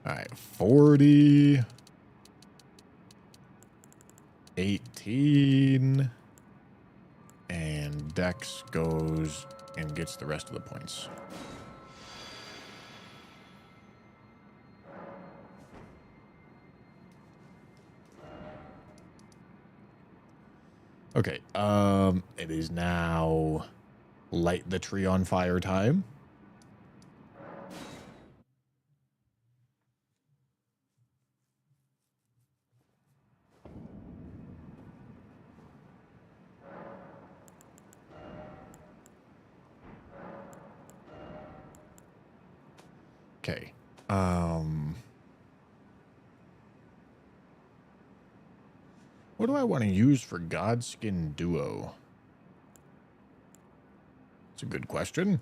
All right, 40, 18, and dex goes and gets the rest of the points. Okay, it is now light the tree on fire time. Okay. What do I want to use for Godskin Duo? It's a good question.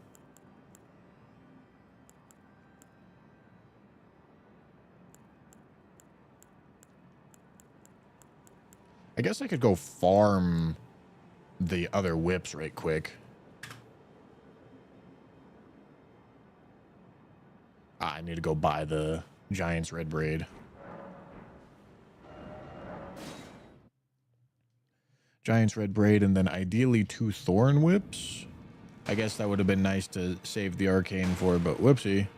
I guess I could go farm the other whips right quick. I need to go buy the Giant's Red Braid. Giant's Red Braid, and then ideally 2 Thorn Whips. I guess that would have been nice to save the Arcane for, but whoopsie.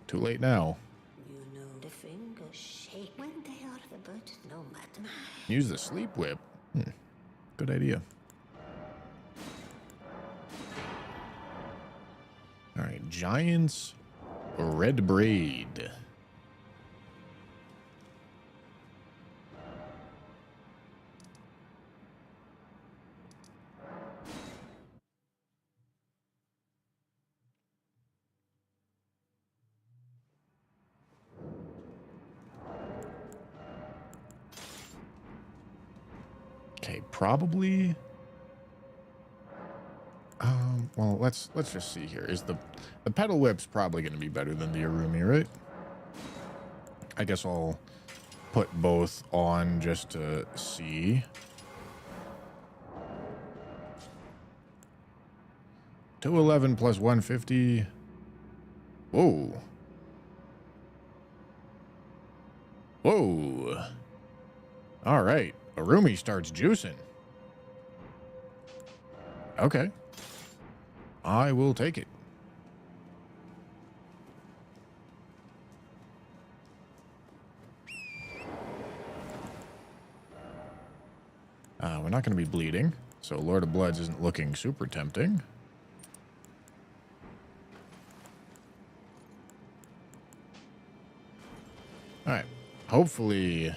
Too late now. You know the fingers shake when they are the but no matter. Use the Sleep Whip. Good idea. All right, Giant's Red Braid. Okay, probably. Well, let's just see here. Is the Pedal Whip's probably going to be better than the Arumi, right? I guess I'll put both on just to see. 211 plus 150. Whoa. Whoa. All right. Arumi starts juicing. Okay. I will take it. We're not going to be bleeding, so Lord of Bloods isn't looking super tempting. All right. Hopefully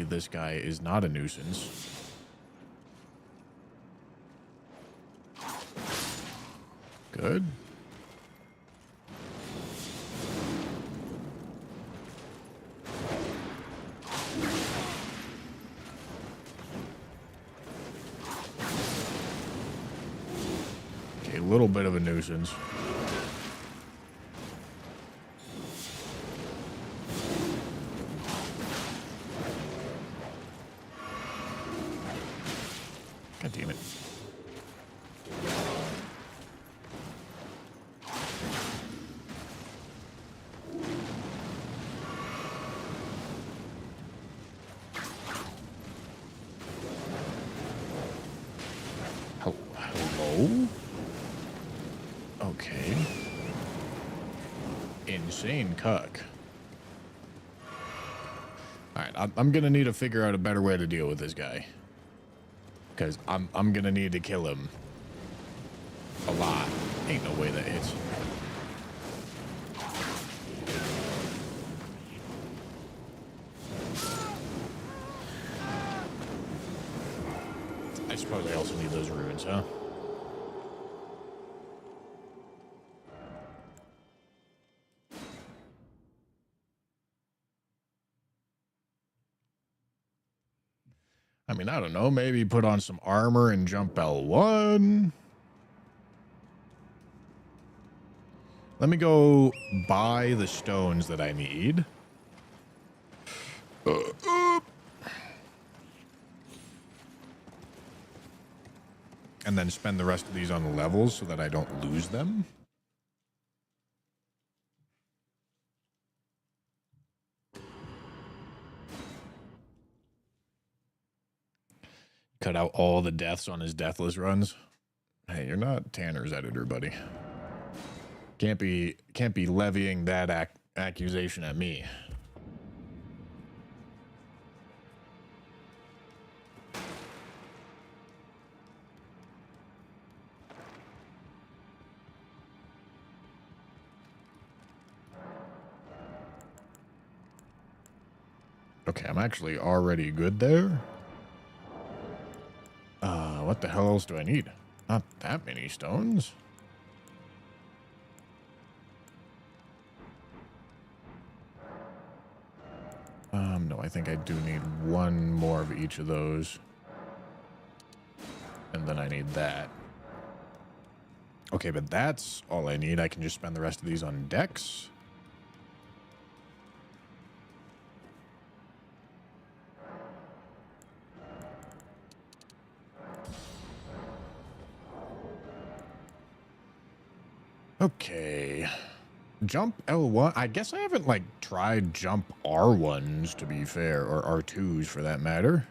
this guy is not a nuisance. Good. Okay, a little bit of a nuisance. God damn it. Hello? Okay. Insane cuck. Alright, I'm gonna need to figure out a better way to deal with this guy. Because I'm gonna need to kill him a lot. Ain't no way that hits. I suppose I also need those runes, huh? I mean, I don't know. Maybe put on some armor and jump L1. Let me go buy the stones that I need. And then spend the rest of these on the levels so that I don't lose them. Cut out all the deaths on his deathless runs. Hey, you're not Tanner's editor, buddy. Can't be levying that accusation at me. Okay, I'm actually already good there. What the hell else do I need? Not that many stones. I think I do need one more of each of those. And then I need that. Okay, but that's all I need. I can just spend the rest of these on decks. Okay. Jump L1. I guess I haven't, like, tried jump R1s, to be fair, or R2s for that matter.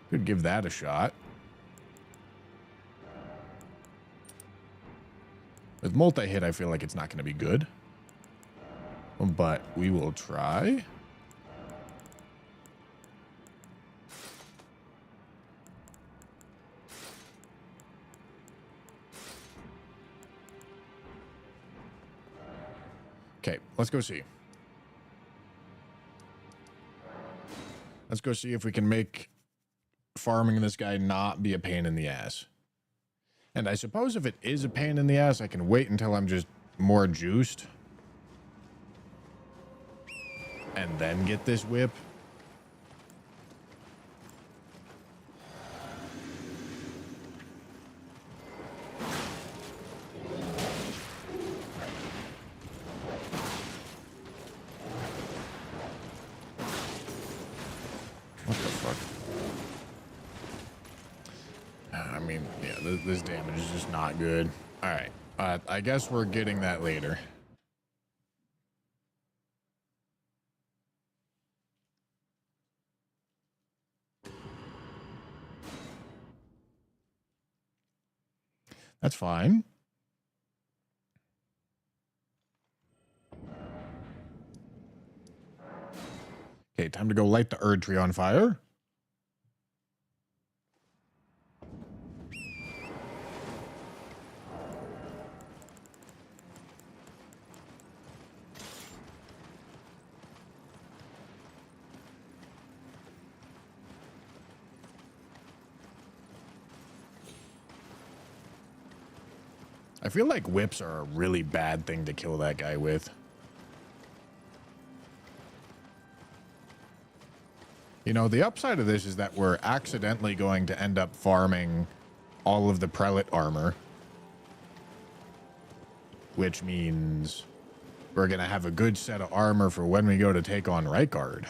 Could give that a shot. With multi-hit, I feel like it's not going to be good. But we will try. Okay, let's go see. Let's go see if we can make farming this guy not be a pain in the ass. And I suppose if it is a pain in the ass, I can wait until I'm just more juiced. And then get this whip. What the fuck? I mean, yeah, this damage is just not good. All right. I guess we're getting that later. That's fine. Okay, time to go light the Erd tree on fire. I feel like whips are a really bad thing to kill that guy with. You know, the upside of this is that we're accidentally going to end up farming all of the prelate armor. Which means we're going to have a good set of armor for when we go to take on Rykard.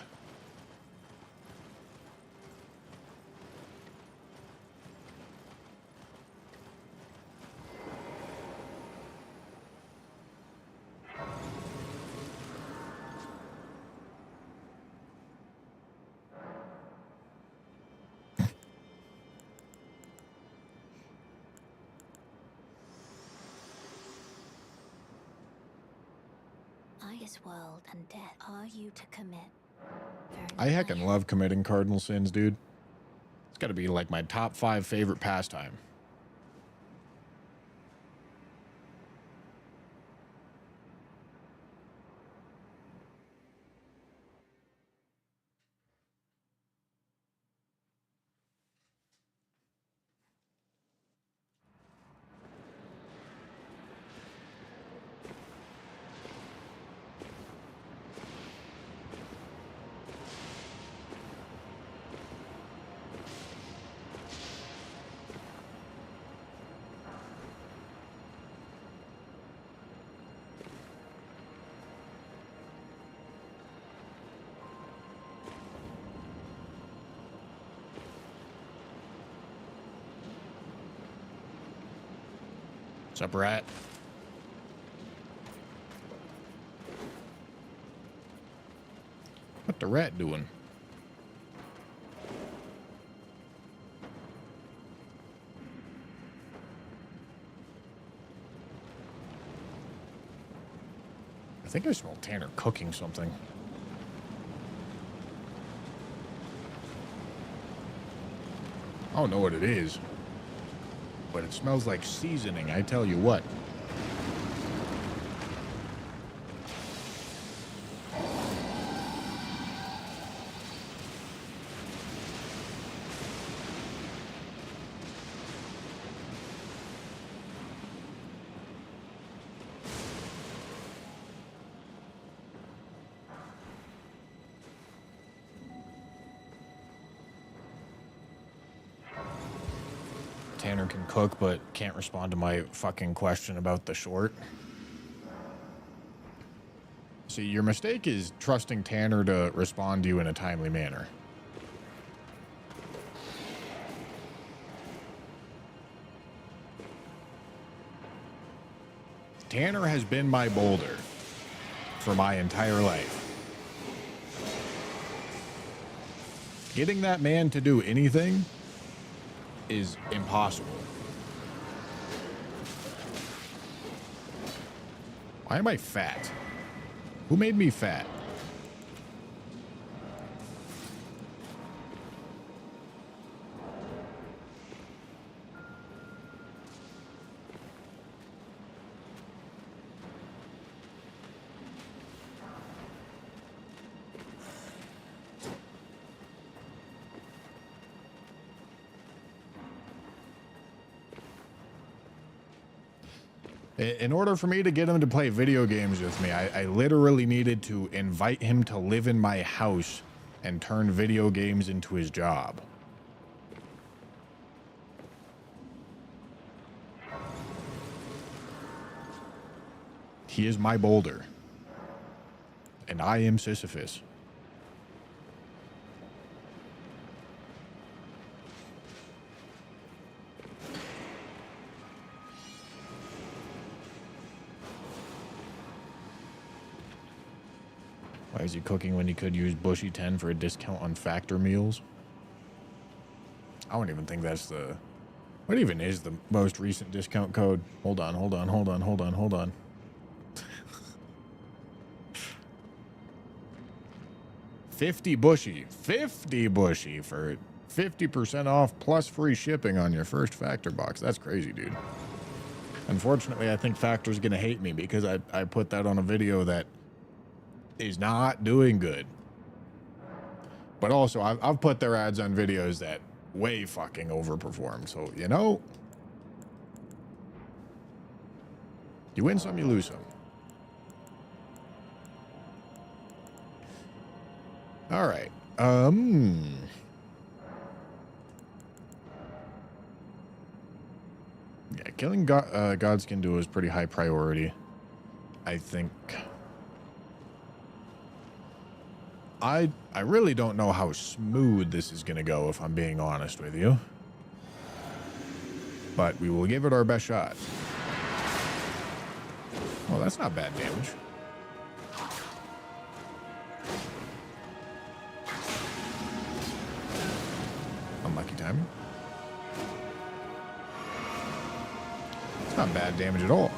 This world and death are you to commit? I heckin' love committing cardinal sins, dude. It's got to be like my top 5 favorite pastime. What's up, rat? What the rat doing? I think I smell Tanner cooking something. I don't know what it is, but it smells like seasoning, I tell you what. Tanner can cook, but can't respond to my fucking question about the short. See, your mistake is trusting Tanner to respond to you in a timely manner. Tanner has been my boulder for my entire life. Getting that man to do anything is impossible. Why am I fat? Who made me fat? In order for me to get him to play video games with me, I literally needed to invite him to live in my house and turn video games into his job. He is my boulder. And I am Sisyphus. Why is he cooking when he could use Bushy 10 for a discount on Factor meals? I don't even think that's the... What even is the most recent discount code? Hold on. 50 Bushy. 50 Bushy for 50% off plus free shipping on your first Factor box. That's crazy, dude. Unfortunately, I think Factor's going to hate me because I put that on a video that is not doing good. But also, I've put their ads on videos that way fucking overperform. So, you know, you win some, you lose some. All right. Yeah, killing Godskin Duo is pretty high priority, I think. I really don't know how smooth this is going to go, if I'm being honest with you. But we will give it our best shot. Well, that's not bad damage. Unlucky timing. It's not bad damage at all.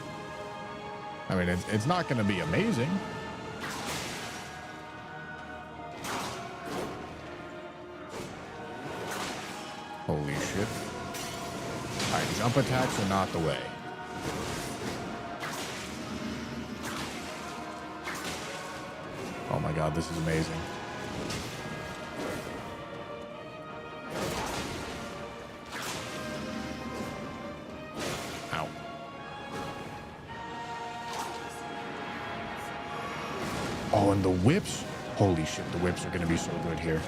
I mean, it's not going to be amazing. Holy shit. Alright, jump attacks are not the way. Oh my god, this is amazing. Ow. Oh, and the whips? Holy shit, the whips are going to be so good here.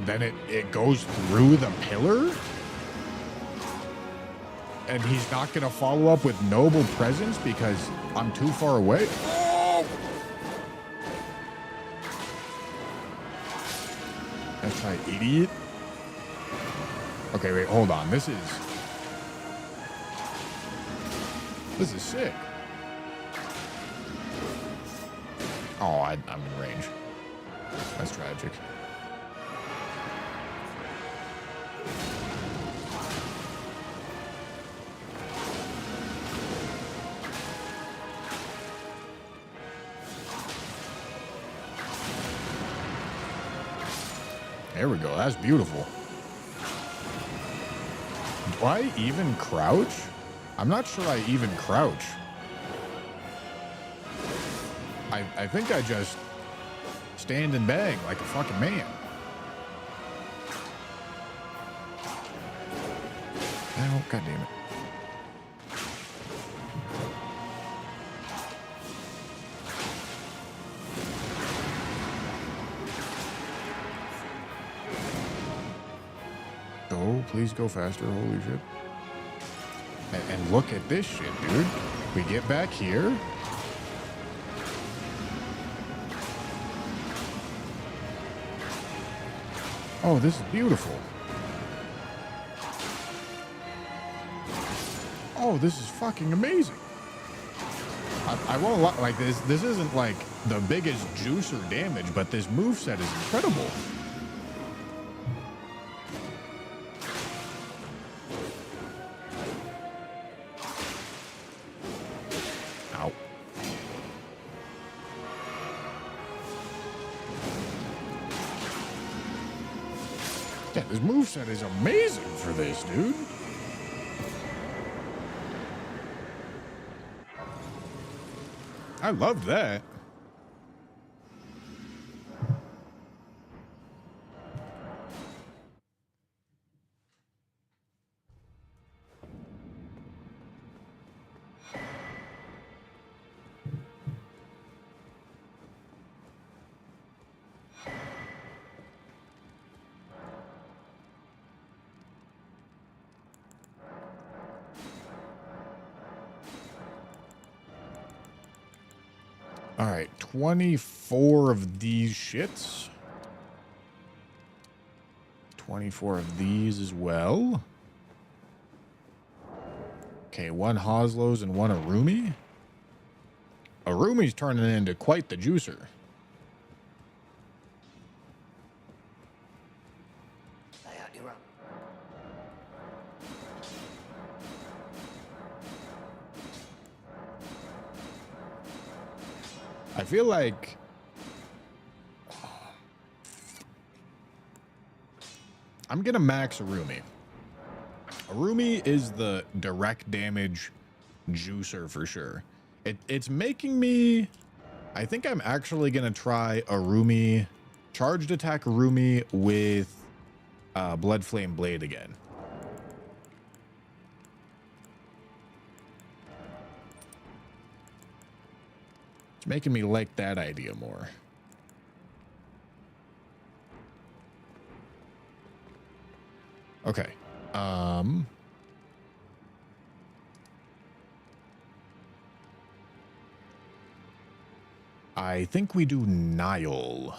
Then it goes through the pillar? And he's not going to follow up with Noble Presence because I'm too far away? Oh! That's right, idiot. Okay, wait, hold on. This is sick. Oh, I'm in range. That's tragic. There we go. That's beautiful. Do I even crouch? I'm not sure I even crouch. I think I just stand and bang like a fucking man. Oh, god damn it. Go, please go faster. Holy shit. And look at this shit, dude. We get back here. Oh, this is beautiful. Oh, this is fucking amazing. I won't lie, like this. This isn't like the biggest juicer damage, but this moveset is incredible. Ow. Yeah, this moveset is amazing for this, dude. I love that. All right, 24 of these shits. 24 of these as well. Okay, one Hoslow's and one Arumi. Arumi's turning into quite the juicer. You're up. I feel like I'm gonna max Arumi. Arumi is the direct damage juicer for sure. It's making me, I think I'm actually gonna try Arumi, charged attack Arumi with Blood Flame Blade again. It's making me like that idea more. Okay. I think we do Nile.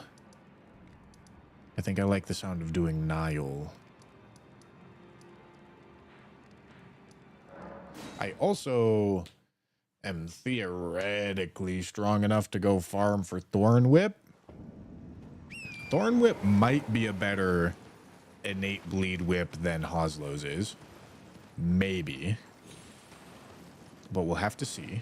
I think I like the sound of doing Nile. I also am theoretically strong enough to go farm for Thorn Whip. Thorn Whip might be a better innate bleed whip than Hoslow's is. Maybe. But we'll have to see.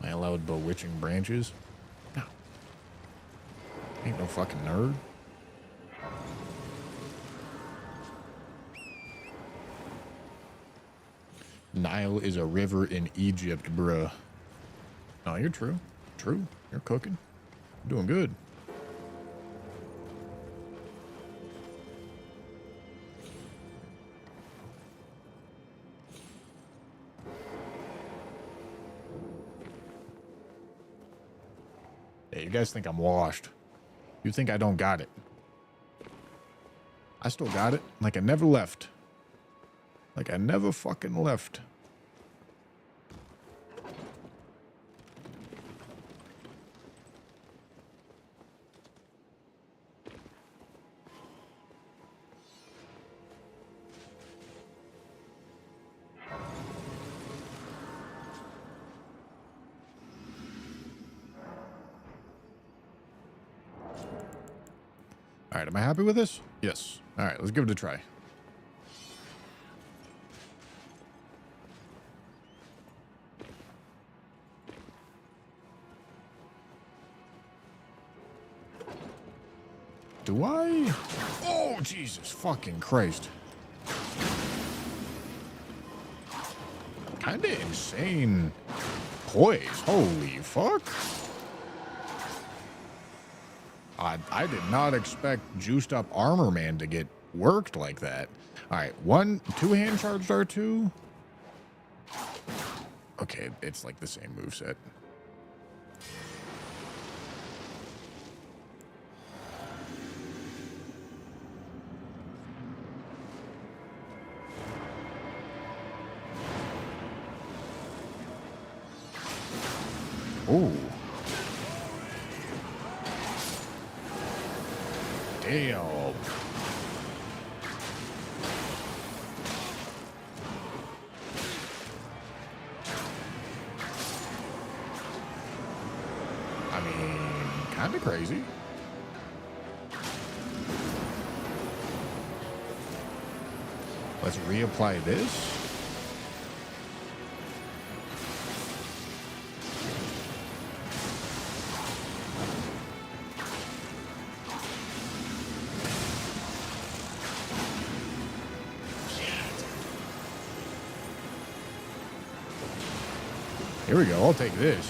Am I allowed bewitching branches? No. Ain't no fucking nerd. Nile is a river in Egypt, bruh. No, you're true. True. You're cooking. You're doing good. Hey, you guys think I'm washed. You think I don't got it. I still got it. Like I never left. Like I never fucking left. All right, am I happy with this? Yes. All right, let's give it a try. Do I? Oh, Jesus fucking Christ. Kinda insane poise. Holy fuck. I did not expect juiced up armor man to get worked like that. Alright, two hand charged R2. Okay, it's like the same moveset. Ooh. Damn. I mean, kind of crazy. Let's reapply this. Here we go. I'll take this.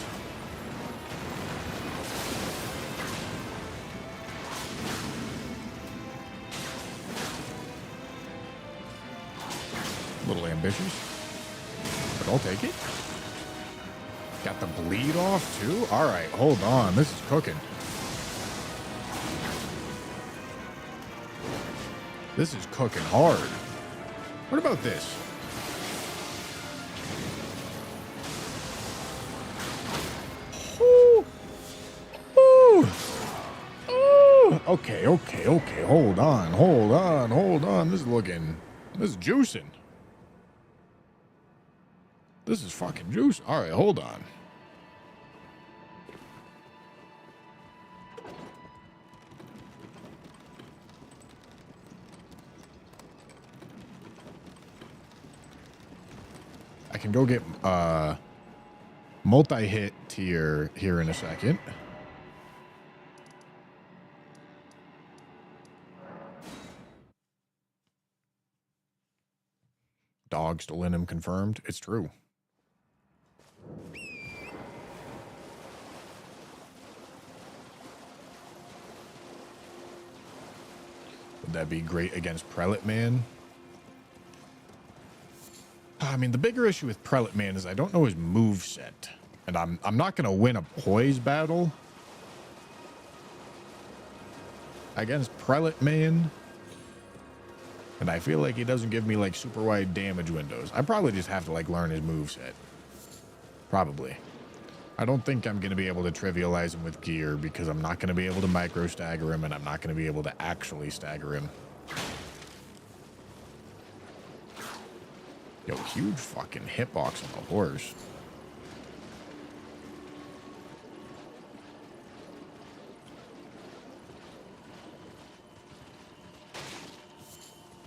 A little ambitious, but I'll take it. Got the bleed off too? All right, hold on. This is cooking. This is cooking hard. What about this? Ooh. Ooh. Ooh. Okay. Hold on. This is juicing. This is fucking juice. All right, hold on. I can go get multi-hit tier here in a second. Dogs to Linham confirmed. It's true. Would that be great against Prelate Man? I mean, the bigger issue with Prelate Man is I don't know his moveset. And I'm not going to win a poise battle against Prelate Man. And I feel like he doesn't give me like super wide damage windows. I probably just have to like learn his moveset. Probably. I don't think I'm going to be able to trivialize him with gear because I'm not going to be able to micro stagger him and I'm not going to be able to actually stagger him. Yo, huge fucking hitbox on the horse.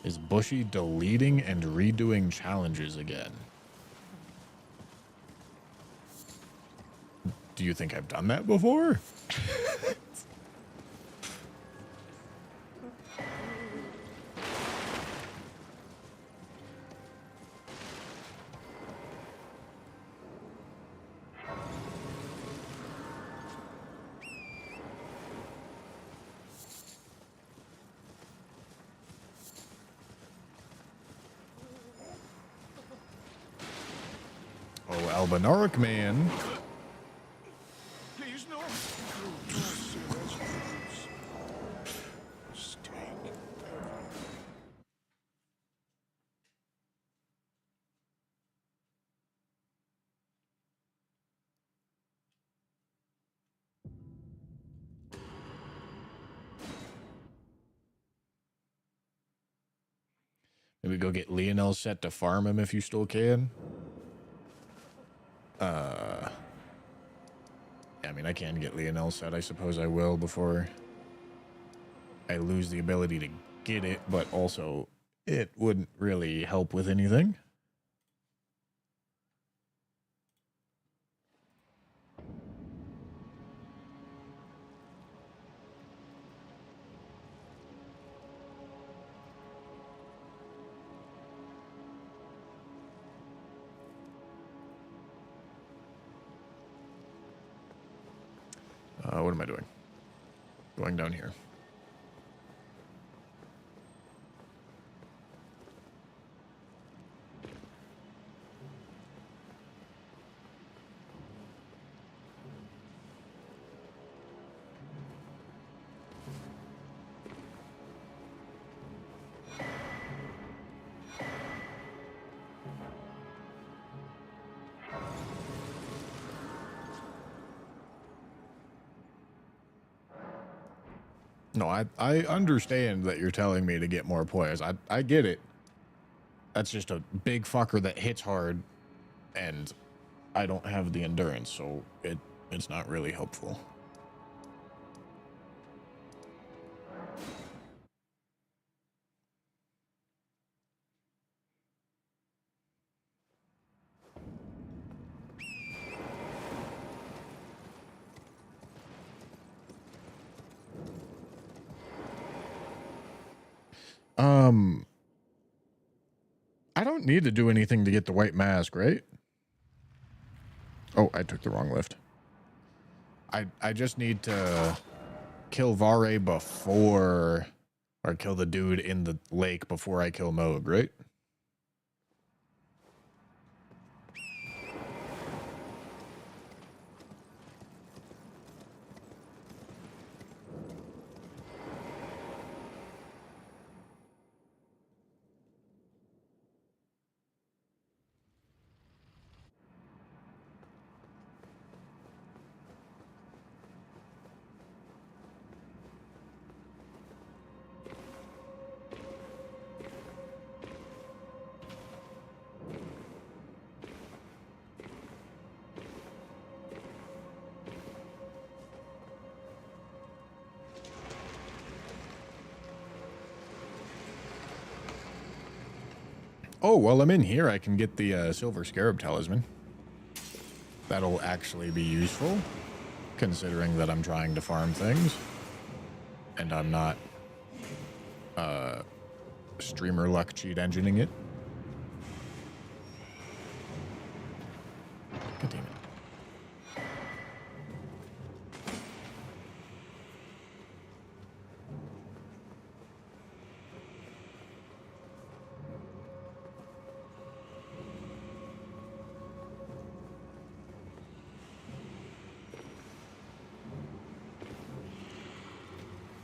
Is Bushy deleting and redoing challenges again? Do you think I've done that before? Oh, Albinoric man. Please, no. Maybe go get Lionel set to farm him if you still can. I mean, I can get Lionel set. I suppose I will before I lose the ability to get it, but also it wouldn't really help with anything. What am I doing? Going down here. No, I understand that you're telling me to get more poise. I get it. That's just a big fucker that hits hard, and I don't have the endurance, so it's not really helpful. I don't need to do anything to get the white mask, right? Oh, I took the wrong lift. I just need to kill Vare before, or kill the dude in the lake before I kill Moog, right? Oh, well, I'm in here. I can get the Silver Scarab Talisman. That'll actually be useful, considering that I'm trying to farm things. And I'm not streamer luck cheat engineing it. God damn it.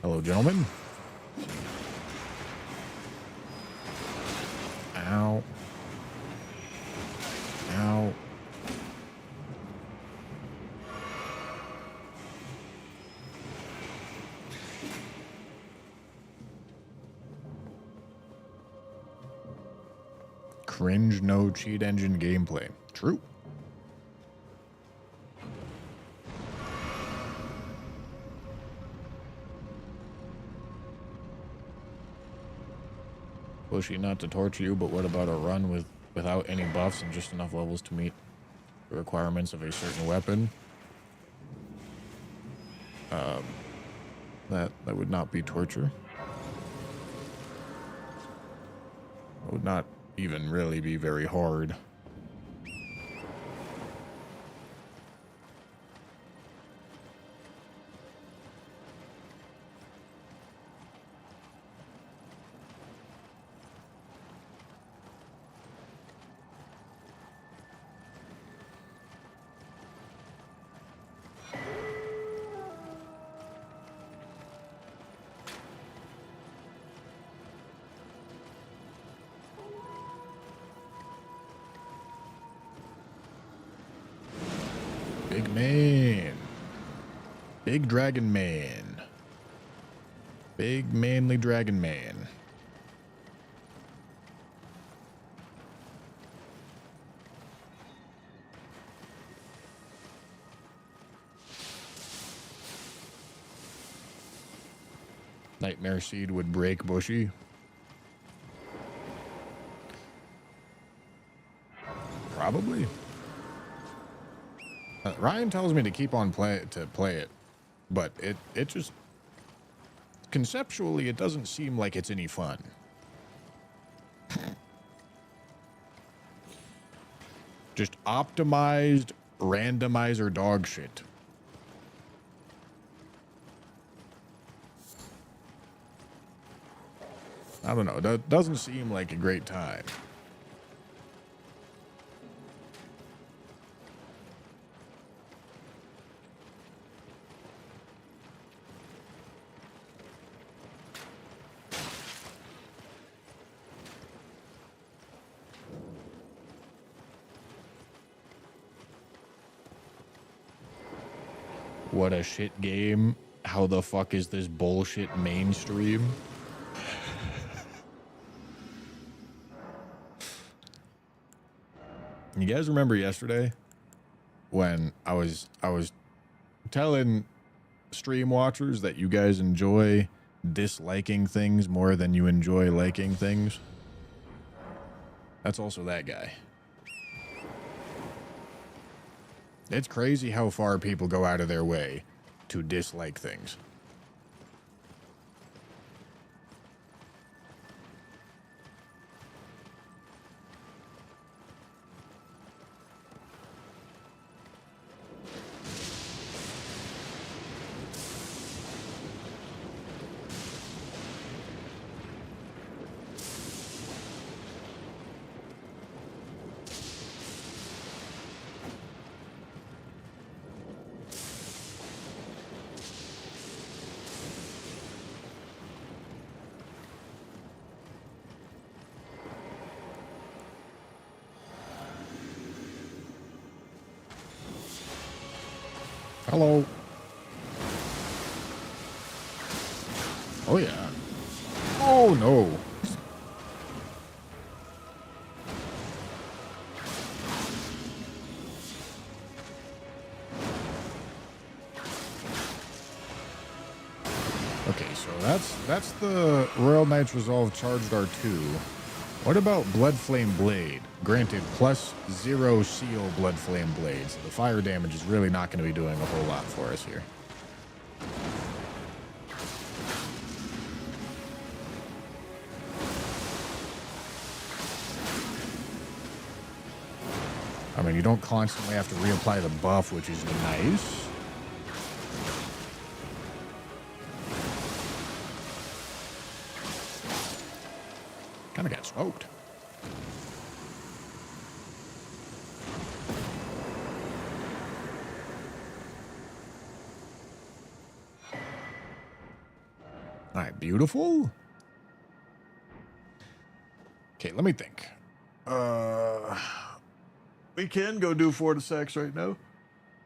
Hello, gentlemen. Ow. Ow. Cringe no cheat engine gameplay. True. Bushy, not to torture you, but what about a run without any buffs and just enough levels to meet the requirements of a certain weapon? That would not be torture. That would not even really be very hard. Big man. Big dragon man. Big manly dragon man. Nightmare Seed would break Bushy. Probably. Ryan tells me to keep on play it, but it just conceptually it doesn't seem like it's any fun. Just optimized randomizer dog shit. I don't know. That doesn't seem like a great time. What a shit game. How the fuck is this bullshit mainstream? You guys remember yesterday when I was telling stream watchers that you guys enjoy disliking things more than you enjoy liking things? That's also that guy. It's crazy how far people go out of their way to dislike things. Hello. Oh, yeah. Oh, no. Okay, so that's the Royal Knights Resolve Charged R2. What about Bloodflame Blade? Granted, +0 seal Bloodflame Blades. The fire damage is really not going to be doing a whole lot for us here. I mean, you don't constantly have to reapply the buff, which is nice. Kind of got smoked. All right, beautiful. Okay, let me think. We can go do Fortisax right now.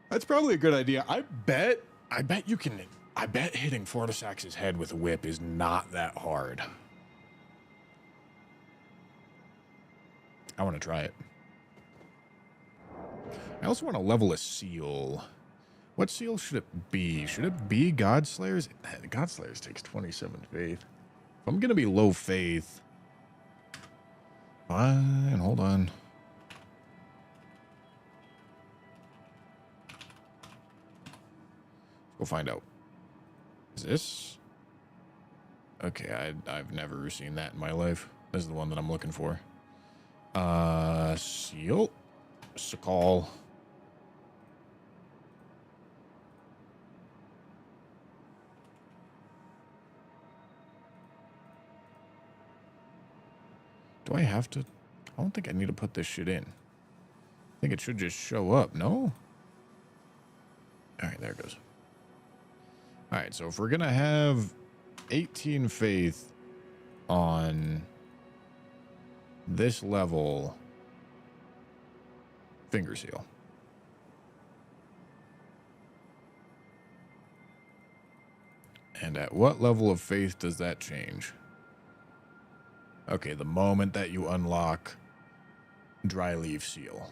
That's probably a good idea. I bet you can. I bet hitting Fortisax's head with a whip is not that hard. I want to try it. I also want to level a seal. What seal should it be? Should it be Godslayer's? Godslayer's takes 27 faith. If I'm going to be low faith. Fine, hold on. We'll find out. Is this? Okay, I've never seen that in my life. This is the one that I'm looking for. Seal. Sakal. Do I have to? I don't think I need to put this shit in. I think it should just show up, no? All right, there it goes. All right, so if we're going to have 18 faith on this level, finger seal. And at what level of faith does that change? Okay, the moment that you unlock dry leaf seal.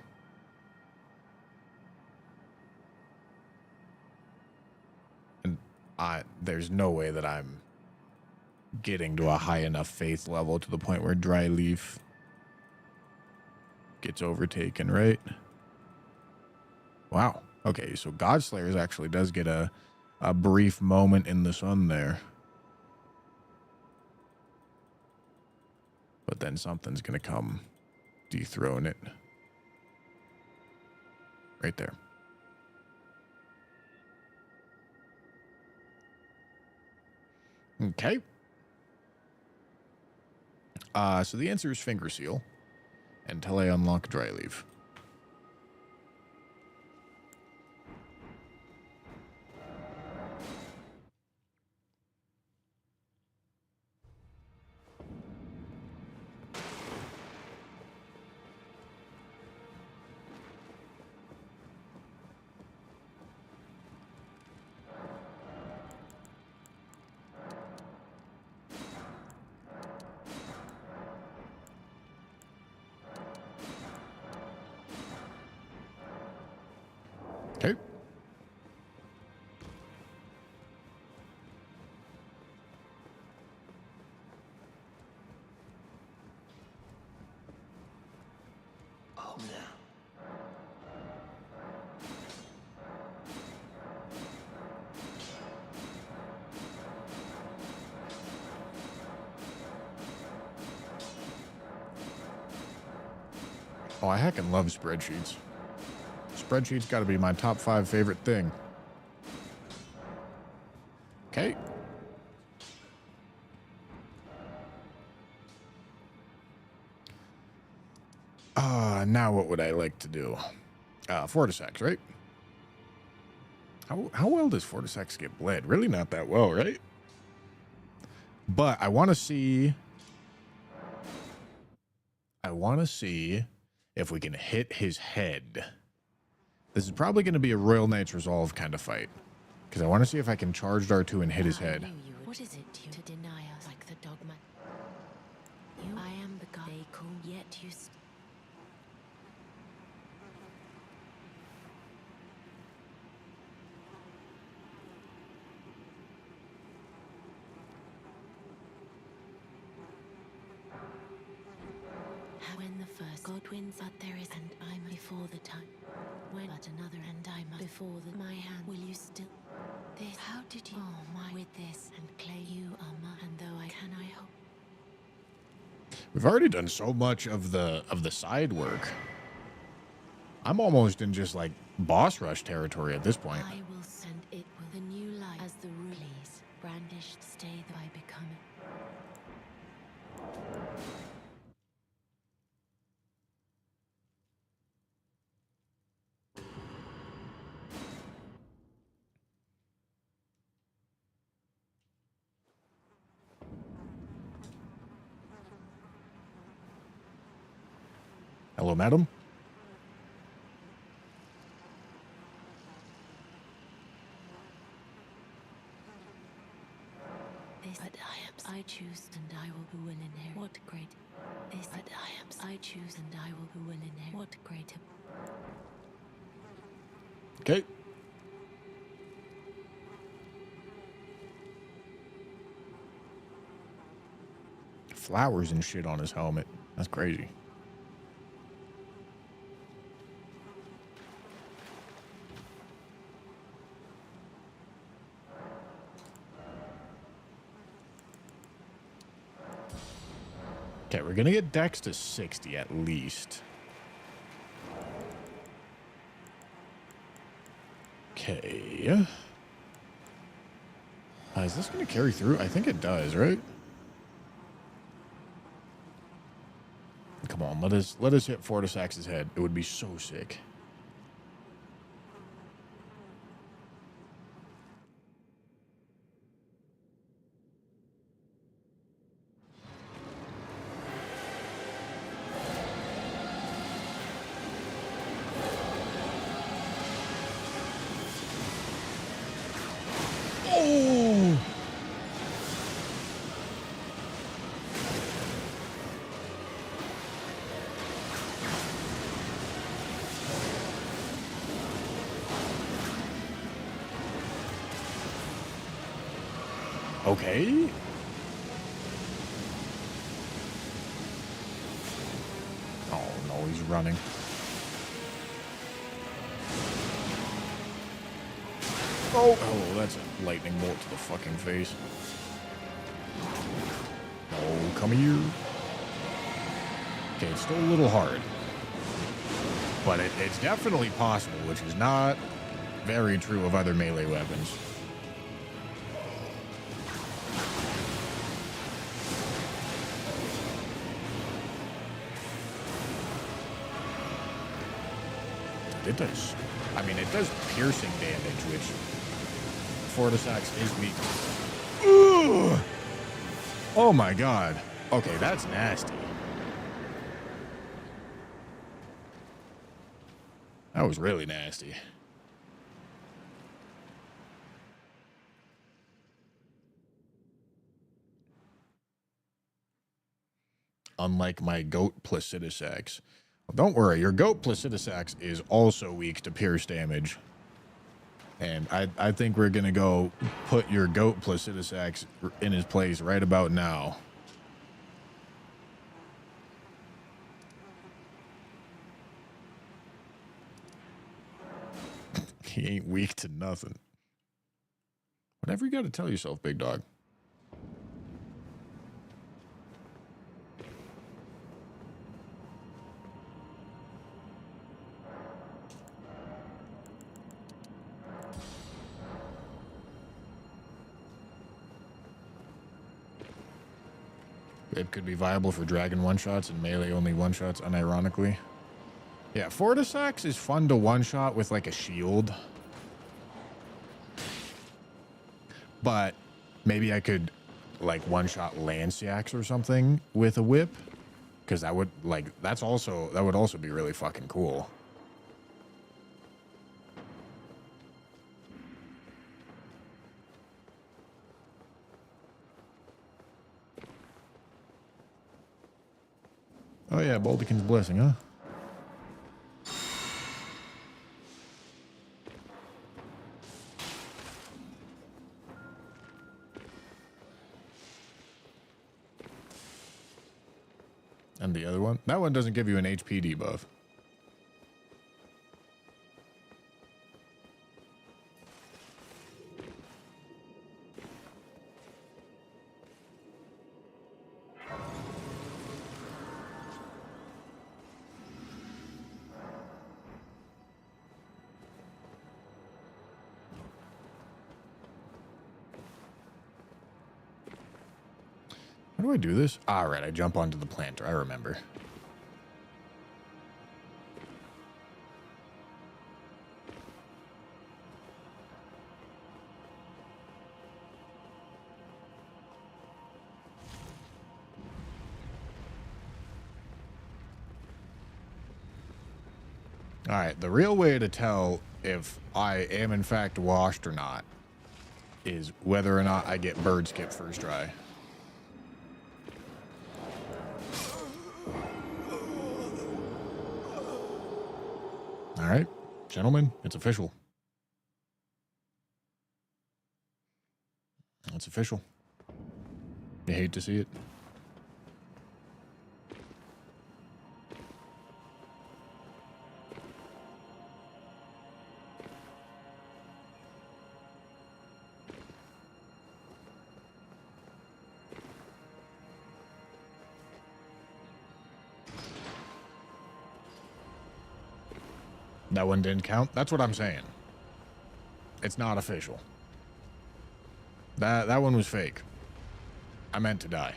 And there's no way that I'm getting to a high enough faith level to the point where dry leaf gets overtaken, right? Wow. Okay, so Godslayers actually does get a brief moment in the sun there. But then something's going to come dethrone it. Right there. Okay. So the answer is Finger Seal. Until I unlock Dry Leaf. Okay. Oh, there. Oh, I heckin' love spreadsheets. Spreadsheets got to be my top 5 favorite thing. Okay. Now what would I like to do? Fortisex, right? How well does Fortisex get bled? Really not that well, right? But I want to see if we can hit his head. This is probably going to be a Royal Knight's Resolve kind of fight. Because I want to see if I can charge R2 and hit his head. What is it to deny us like the dogma? I am the god they call, yet you when the first god wins, but there is, and I'm before the time. When but another, and I'm before the my hand. Will you still? This? How did you? Oh my! With this and clay, you are mine. And though I can, I hope. We've already done so much of the side work. I'm almost in just like boss rush territory at this point. I will send it with a new light as the release brandished. Stay that I become it. Hello, madam. This, but I choose, and I will who will inherit. What great! This, but I choose, and I will who will inherit. What greater! Okay. Flowers and shit on his helmet. That's crazy. Okay, we're gonna get Dex to 60 at least. Okay. Is this gonna carry through? I think it does, right? Come on, let us hit Fortisex's head. It would be so sick. Oh! Okay. Oh no, he's running. Oh, that's a lightning bolt to the fucking face. Oh, come here. Okay, it's still a little hard. But it's definitely possible, which is not very true of other melee weapons. it does. I mean, it does piercing damage, which Fortisax is weak. Ooh! Oh my god. Okay, that's nasty. That was really nasty. Unlike my goat Placidusax. Well, don't worry, your goat Placidusax is also weak to pierce damage. And I think we're going to go put your goat Placidusax in his place right about now. He ain't weak to nothing. Whatever you got to tell yourself, big dog. It could be viable for dragon one-shots and melee only one-shots, unironically. Yeah, Fortisax is fun to one-shot with like a shield. But maybe I could like one-shot Lanciax or something with a whip. Because that would that would also be really fucking cool. Oh yeah, Baldekin's Blessing, huh? And the other one? That one doesn't give you an HP debuff. How do I do this? All right, I jump onto the planter. I remember. All right, the real way to tell if I am in fact washed or not is whether or not I get bird skip first try. All right, gentlemen, it's official. It's official. You hate to see it. That one didn't count? That's what I'm saying. It's not official. That one was fake. I meant to die.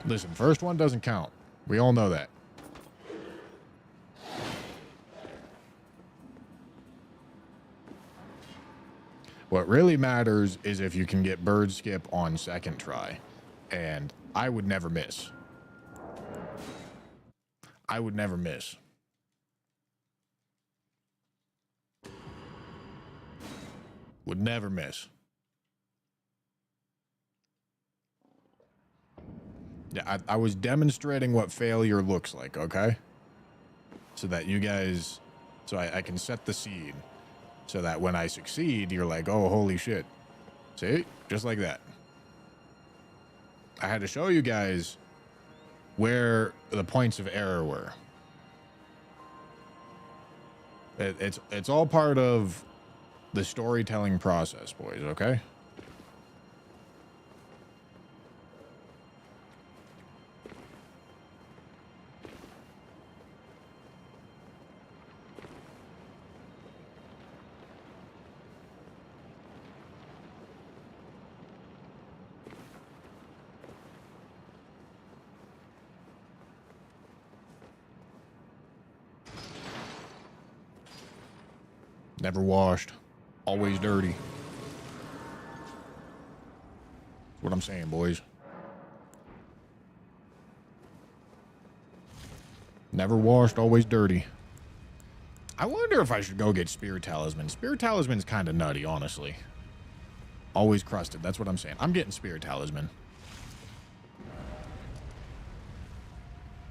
Listen, first one doesn't count. We all know that. What really matters is if you can get bird skip on second try. And I would never miss. I would never miss. Would never miss. Yeah, I was demonstrating what failure looks like, okay? So that you guys... So I can set the scene. So that when I succeed, you're like, oh, holy shit. See? Just like that. I had to show you guys where the points of error were. It's all part of the storytelling process, boys, okay? Never washed. Always dirty. That's what I'm saying, boys. Never washed, always dirty. I wonder if I should go get Spirit Talisman. Spirit Talisman's kind of nutty, honestly. Always crusted. That's what I'm saying. I'm getting Spirit Talisman.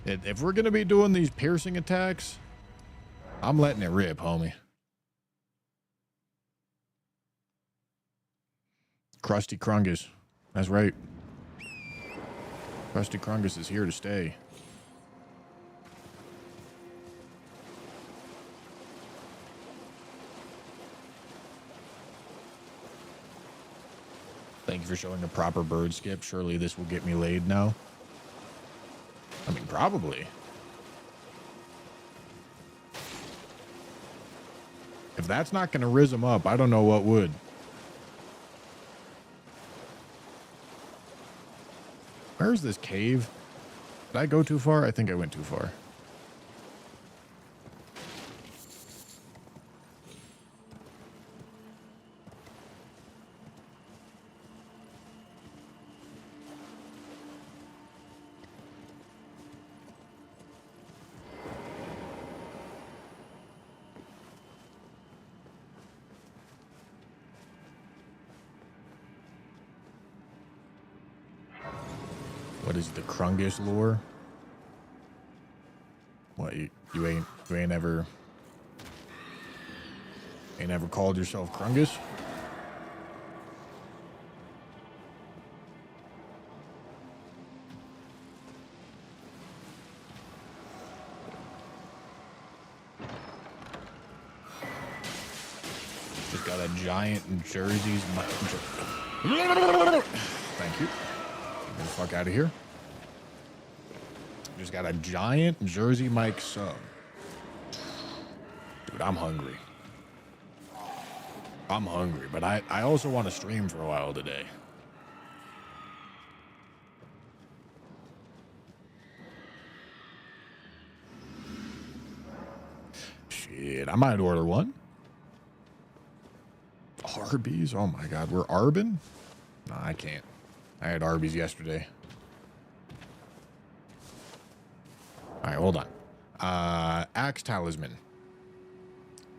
If we're going to be doing these piercing attacks, I'm letting it rip, homie. Krusty Krungus. That's right. Krusty Krungus is here to stay. Thank you for showing a proper bird skip. Surely this will get me laid now. I mean, probably. If that's not going to rizz him up, I don't know what would. Where's this cave? Did I go too far? I think I went too far. What is the Krungus lore? What you ain't ever called yourself Krungus? Just got a giant jerseys. Thank you. Get the fuck out of here. Just got a giant Jersey Mike sub. Dude, I'm hungry. I'm hungry, but I also want to stream for a while today. Shit, I might order one. Arby's? Oh my god, we're Arbin? No, I can't. I had Arby's yesterday. All right, hold on. Axe Talisman.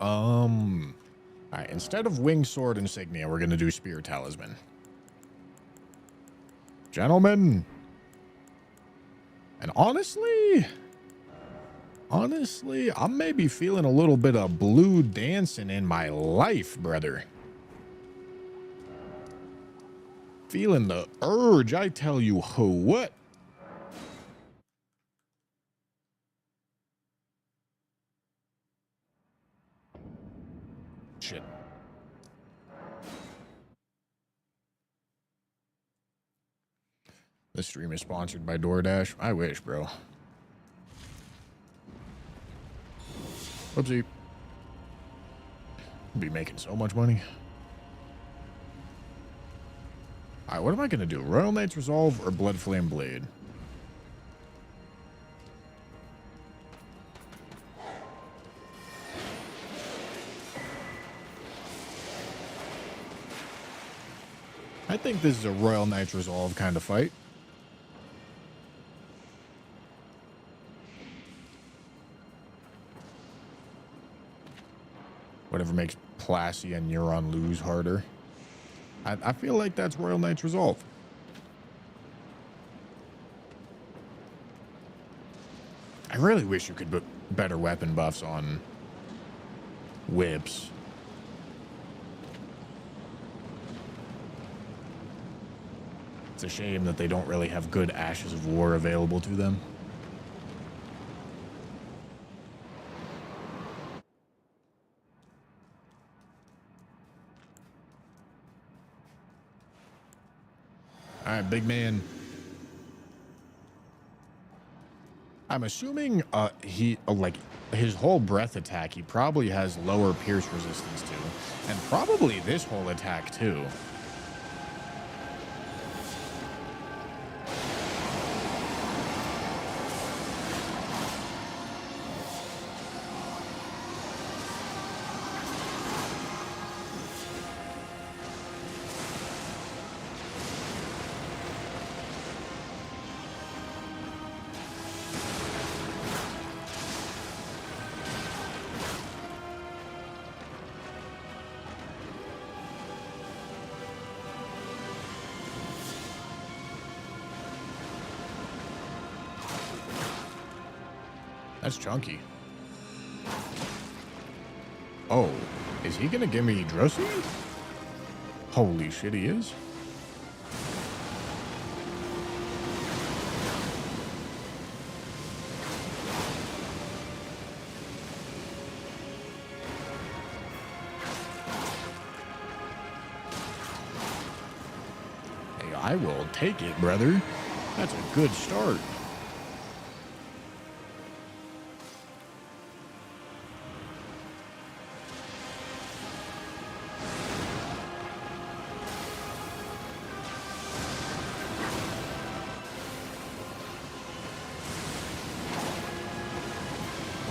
All right, instead of Winged Sword Insignia, we're going to do Spear Talisman. Gentlemen. And honestly, I'm maybe feeling a little bit of blue dancing in my life, brother. Feeling the urge, I tell you what. Shit. This stream is sponsored by DoorDash. I wish, bro. Whoopsie. Be making so much money. All right, what am I going to do? Royal Knight's Resolve or Blood Flame Blade? I think this is a Royal Knight's Resolve kind of fight. Whatever makes Plassey and Neuron lose harder. I feel like that's Royal Knight's Resolve. I really wish you could put better weapon buffs on whips. It's a shame that they don't really have good Ashes of War available to them. All right, big man. I'm assuming he like his whole breath attack, he probably has lower pierce resistance to, and probably this whole attack too. That's chunky. Oh, is he gonna give me Drosy? Holy shit, he is. Hey, I will take it, brother. That's a good start.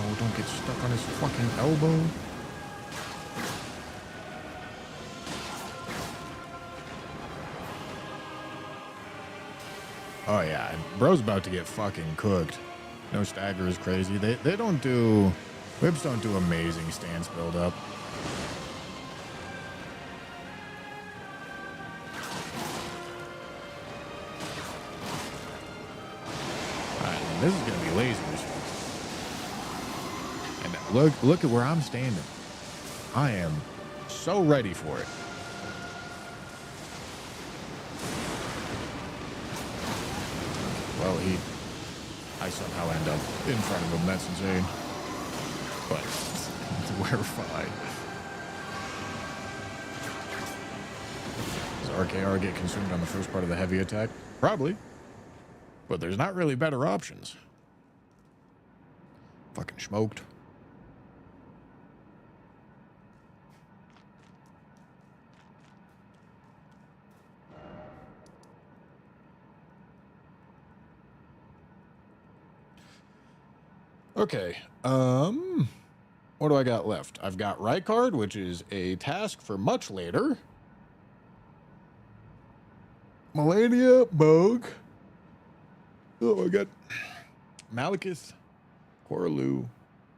Oh, don't get stuck on his fucking elbow. Oh yeah, bro's about to get fucking cooked. No stagger is crazy. They don't do, whips don't do amazing stance build up. Alright, this is gonna be lasers. And look at where I'm standing. I am so ready for it. Well, I somehow end up in front of him. That's insane. But we're fine. Does RKR get consumed on the first part of the heavy attack? Probably. But there's not really better options. Fucking smoked. Okay, what do I got left? I've got Rykard, which is a task for much later. Melania, Bug. Oh my god. Malekith, Coraloo,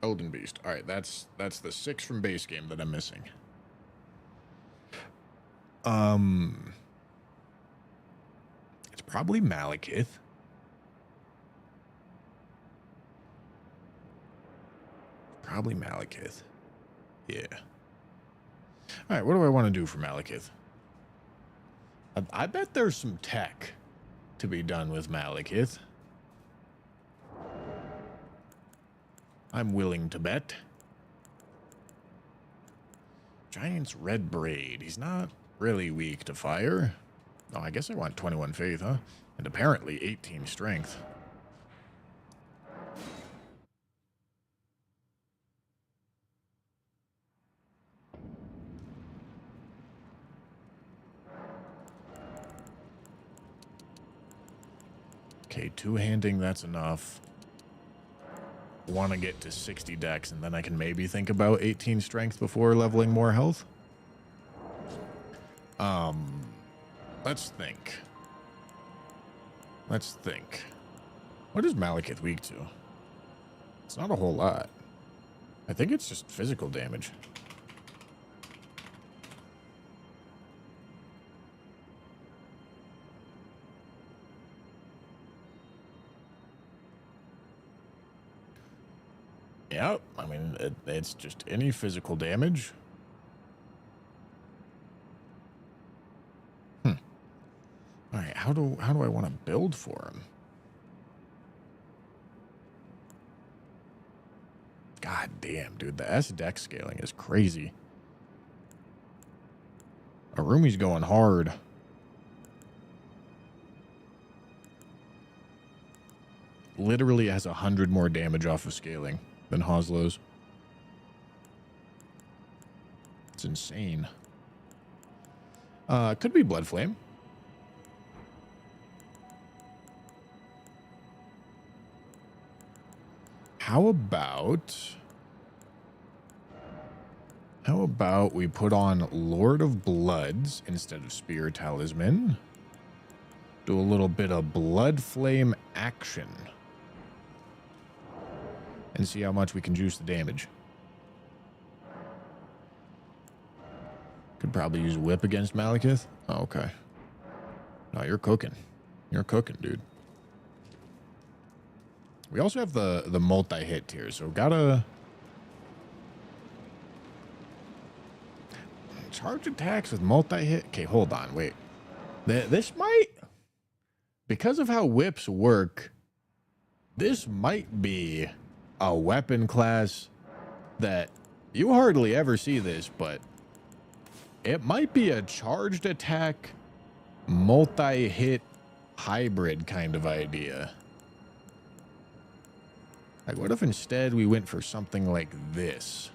Elden Beast. Alright, that's the 6 from base game that I'm missing. It's probably Malekith. Probably Malekith. Yeah. All right, what do I want to do for Malekith? I bet there's some tech to be done with Malekith. I'm willing to bet. Giant's Red Braid. He's not really weak to fire. Oh, I guess I want 21 faith, huh? And apparently 18 strength. Okay, two-handing, that's enough. Want to get to 60 dex, and then I can maybe think about 18 strength before leveling more health. Let's think. Let's think. What is Malekith weak to? It's not a whole lot. I think it's just physical damage. Yeah, I mean, it's just any physical damage. All right, how do I want to build for him? God damn, dude, the S dex scaling is crazy. Arumi's going hard. Literally has 100 more damage off of scaling than Hoslow's. It's insane. Could be Blood Flame. How about we put on Lord of Bloods instead of Spear Talisman? Do a little bit of Blood Flame action. And see how much we can juice the damage. Could probably use Whip against Malekith. Oh, okay. No, you're cooking. You're cooking, dude. We also have the multi-hit tier, so gotta charge attacks with multi-hit. Okay, hold on, wait. This might, because of how whips work, this might be a weapon class that you hardly ever see this, but it might be a charged attack multi-hit hybrid kind of idea. Like, what if instead we went for something like this?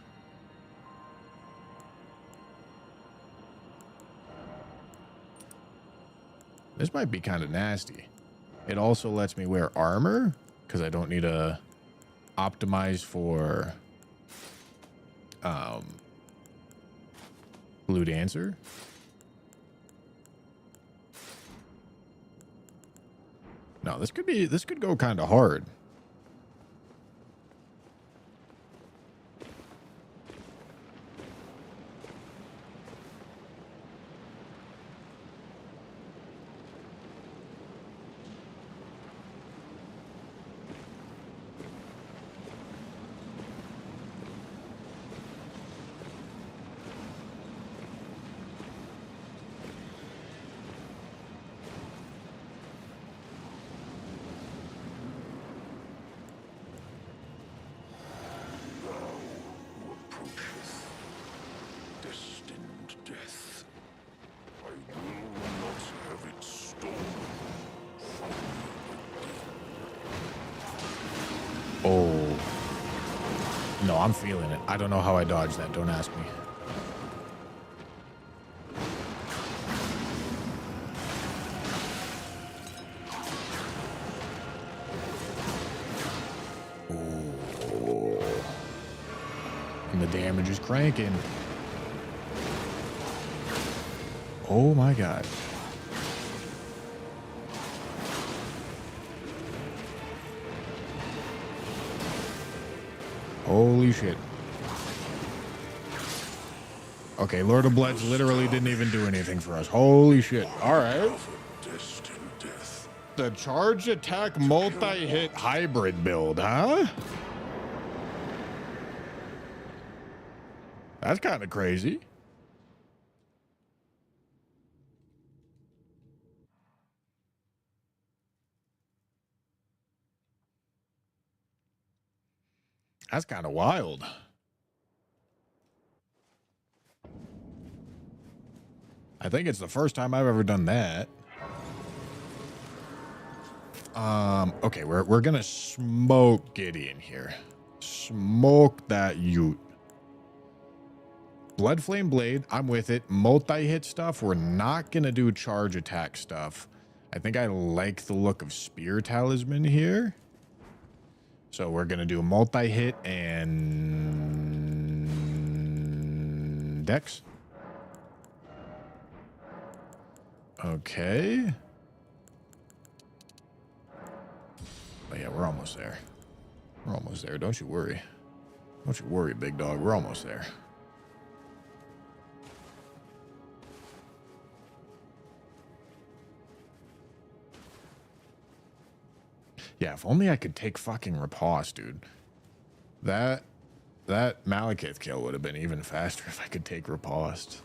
This might be kind of nasty. It also lets me wear armor because I don't need to optimize for Blue Dancer. No, this could go kind of hard. Oh. No, I'm feeling it. I don't know how I dodged that. Don't ask me. Oh. And the damage is cranking. Oh my God. Holy shit. Okay, Lord of Bloods literally didn't even do anything for us. Holy shit. All right. The charged attack multi-hit hybrid build, huh? That's kind of crazy. That's kind of wild. I think it's the first time I've ever done that. Okay, we're gonna smoke Gideon here. Smoke that Ute. Blood Flame Blade, I'm with it. Multi-hit stuff, we're not gonna do charge attack stuff. I think I like the look of Spear Talisman here. So we're going to do multi-hit and Dex. Okay. Oh yeah, we're almost there. We're almost there. Don't you worry. Don't you worry, big dog. We're almost there. Yeah, if only I could take fucking riposte, dude. That Malekith kill would have been even faster if I could take riposte.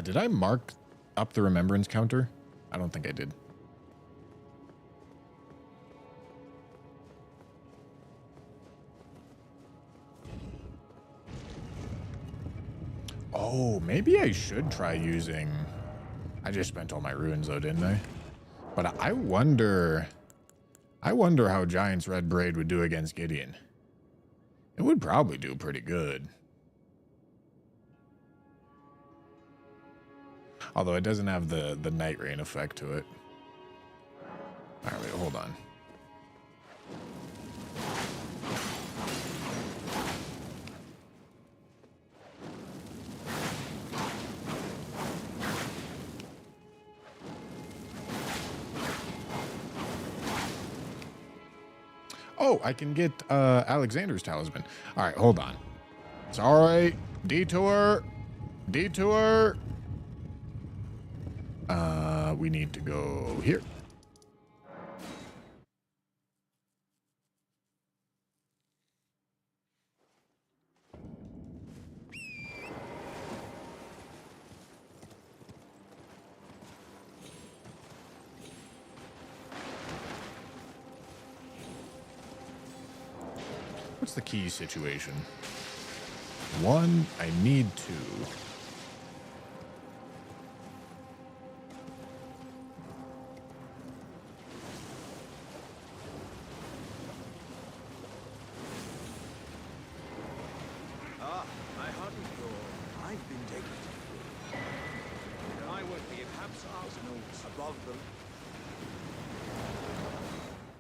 Did I mark up the remembrance counter? I don't think I did. Oh, maybe I should try using... I just spent all my runes though, didn't I? But I wonder how Giant's Red Braid would do against Gideon. It would probably do pretty good. Although it doesn't have the Night Rain effect to it. Alright, wait, hold on. Oh, I can get Alexander's talisman. All right, hold on. It's all right. Detour. Detour. We need to go here. What's the key situation? One, I need two. Ah, I hardly know. I've been taken. I would be perhaps asked notes above them.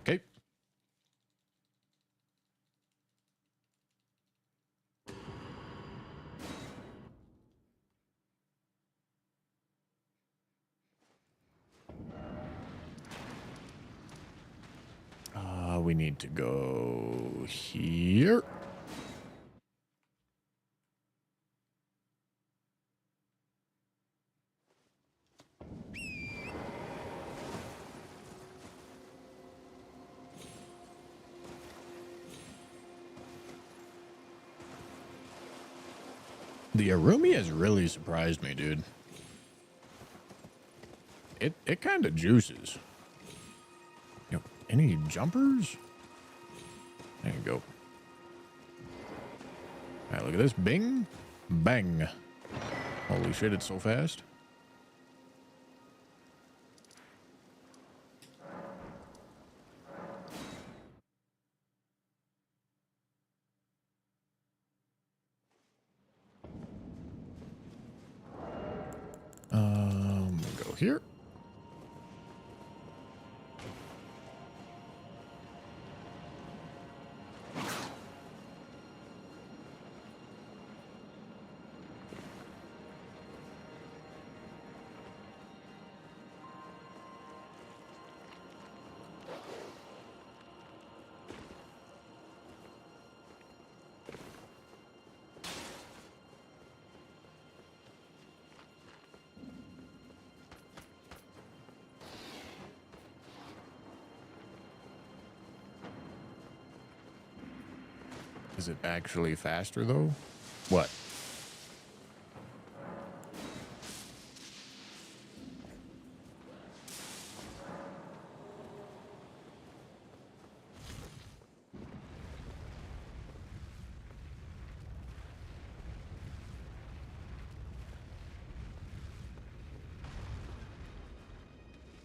Okay. We need to go here. The Arumi has really surprised me, dude. It kind of juices. You know, any jumpers? There you go. All right, look at this. Bing, bang. Holy shit, it's so fast. We'll go here. Is it actually faster, though? What?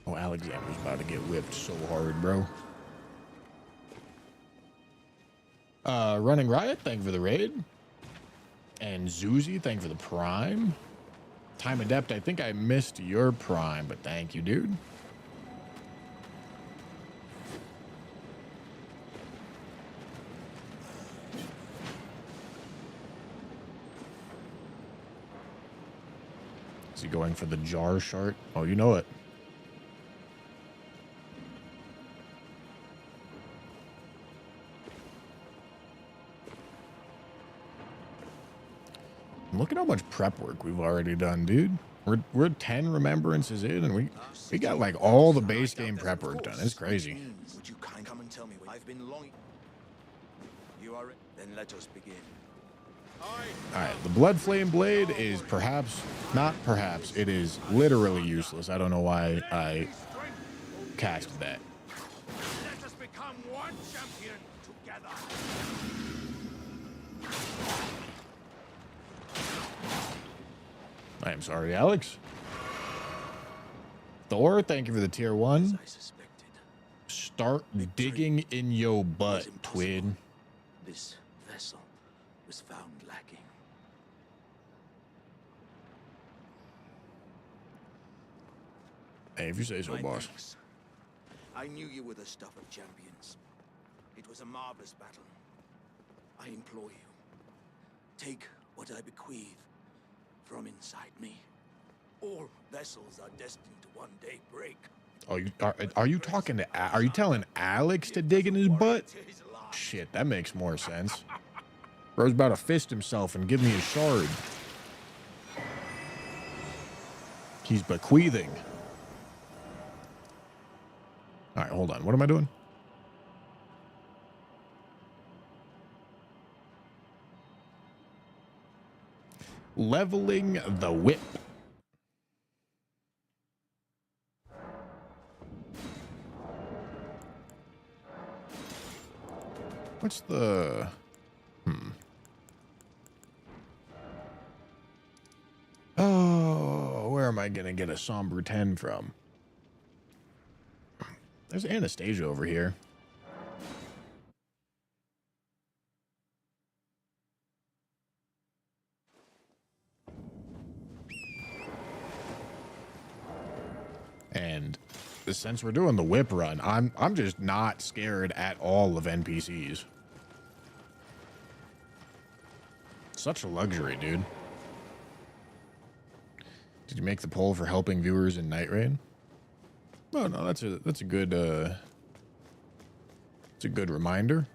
Oh, Alexander's about to get whipped so hard, bro. Running Riot, thank you for the raid. And Zuzi, thank you for the prime. Time Adept, I think I missed your prime, but thank you, dude. Is he going for the jar shard? Oh, you know it. Look at how much prep work we've already done, dude. We're 10 remembrances in, and we got like all the base game prep work done. It's crazy. Would you kind come and tell me? I've been long. You are. Then let us begin. All right, the Blood Flame Blade is it is literally useless. I don't know why I casted that. Let us become one champion together. I am sorry, Alex. Thor, thank you for the tier 1. I suspected. Start digging in your butt, twin. This vessel was found lacking. Hey, if you say so, My boss. thanks. I knew you were the stuff of champions. It was a marvelous battle. I implore you, take what I bequeath from inside me. All vessels are destined to one day break. Oh, are you talking to? Are you telling Alex to dig in his butt? It is Shit, that makes more sense. Bro's about to fist himself and give me a shard. He's bequeathing. All right, hold on. What am I doing? Leveling the whip. What's the... Oh, where am I going to get a somber 10 from? There's Anastasia over here. And since we're doing the whip run, I'm just not scared at all of NPCs. Such a luxury, dude. Did you make the poll for helping viewers in Night Rain? Oh no, that's a good it's a good reminder.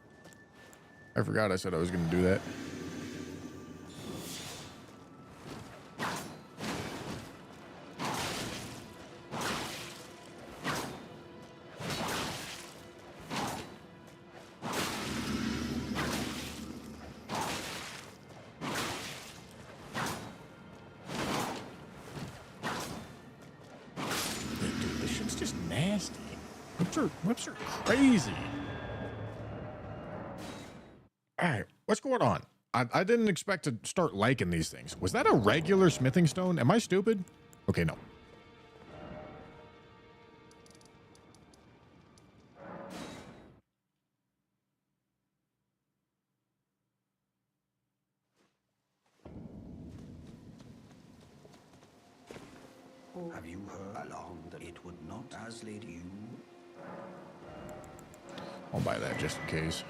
I forgot I said I was gonna do that. Whips are crazy. All right, what's going on? I didn't expect to start liking these things. Was that a regular smithing stone? Am I stupid? Okay, no. Have you heard along that it would not as lady you? I'll buy that just in case.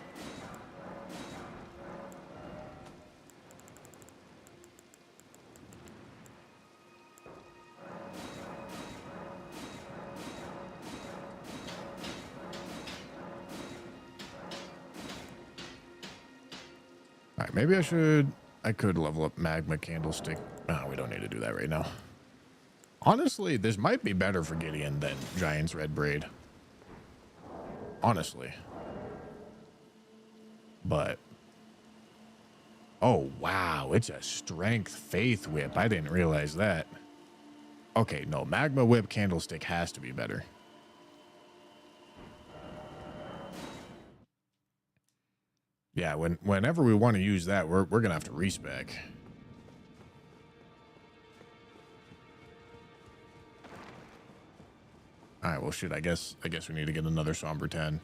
All right, maybe I could level up magma candlestick. Oh, we don't need to do that right now. Honestly, this might be better for Gideon than Giant's Red Braid. Honestly. But... oh, wow. It's a strength faith whip. I didn't realize that. Okay, no. Magma whip candlestick has to be better. Yeah, whenever we want to use that, we're going to have to respec. All right, well, shit, I guess we need to get another Somber 10.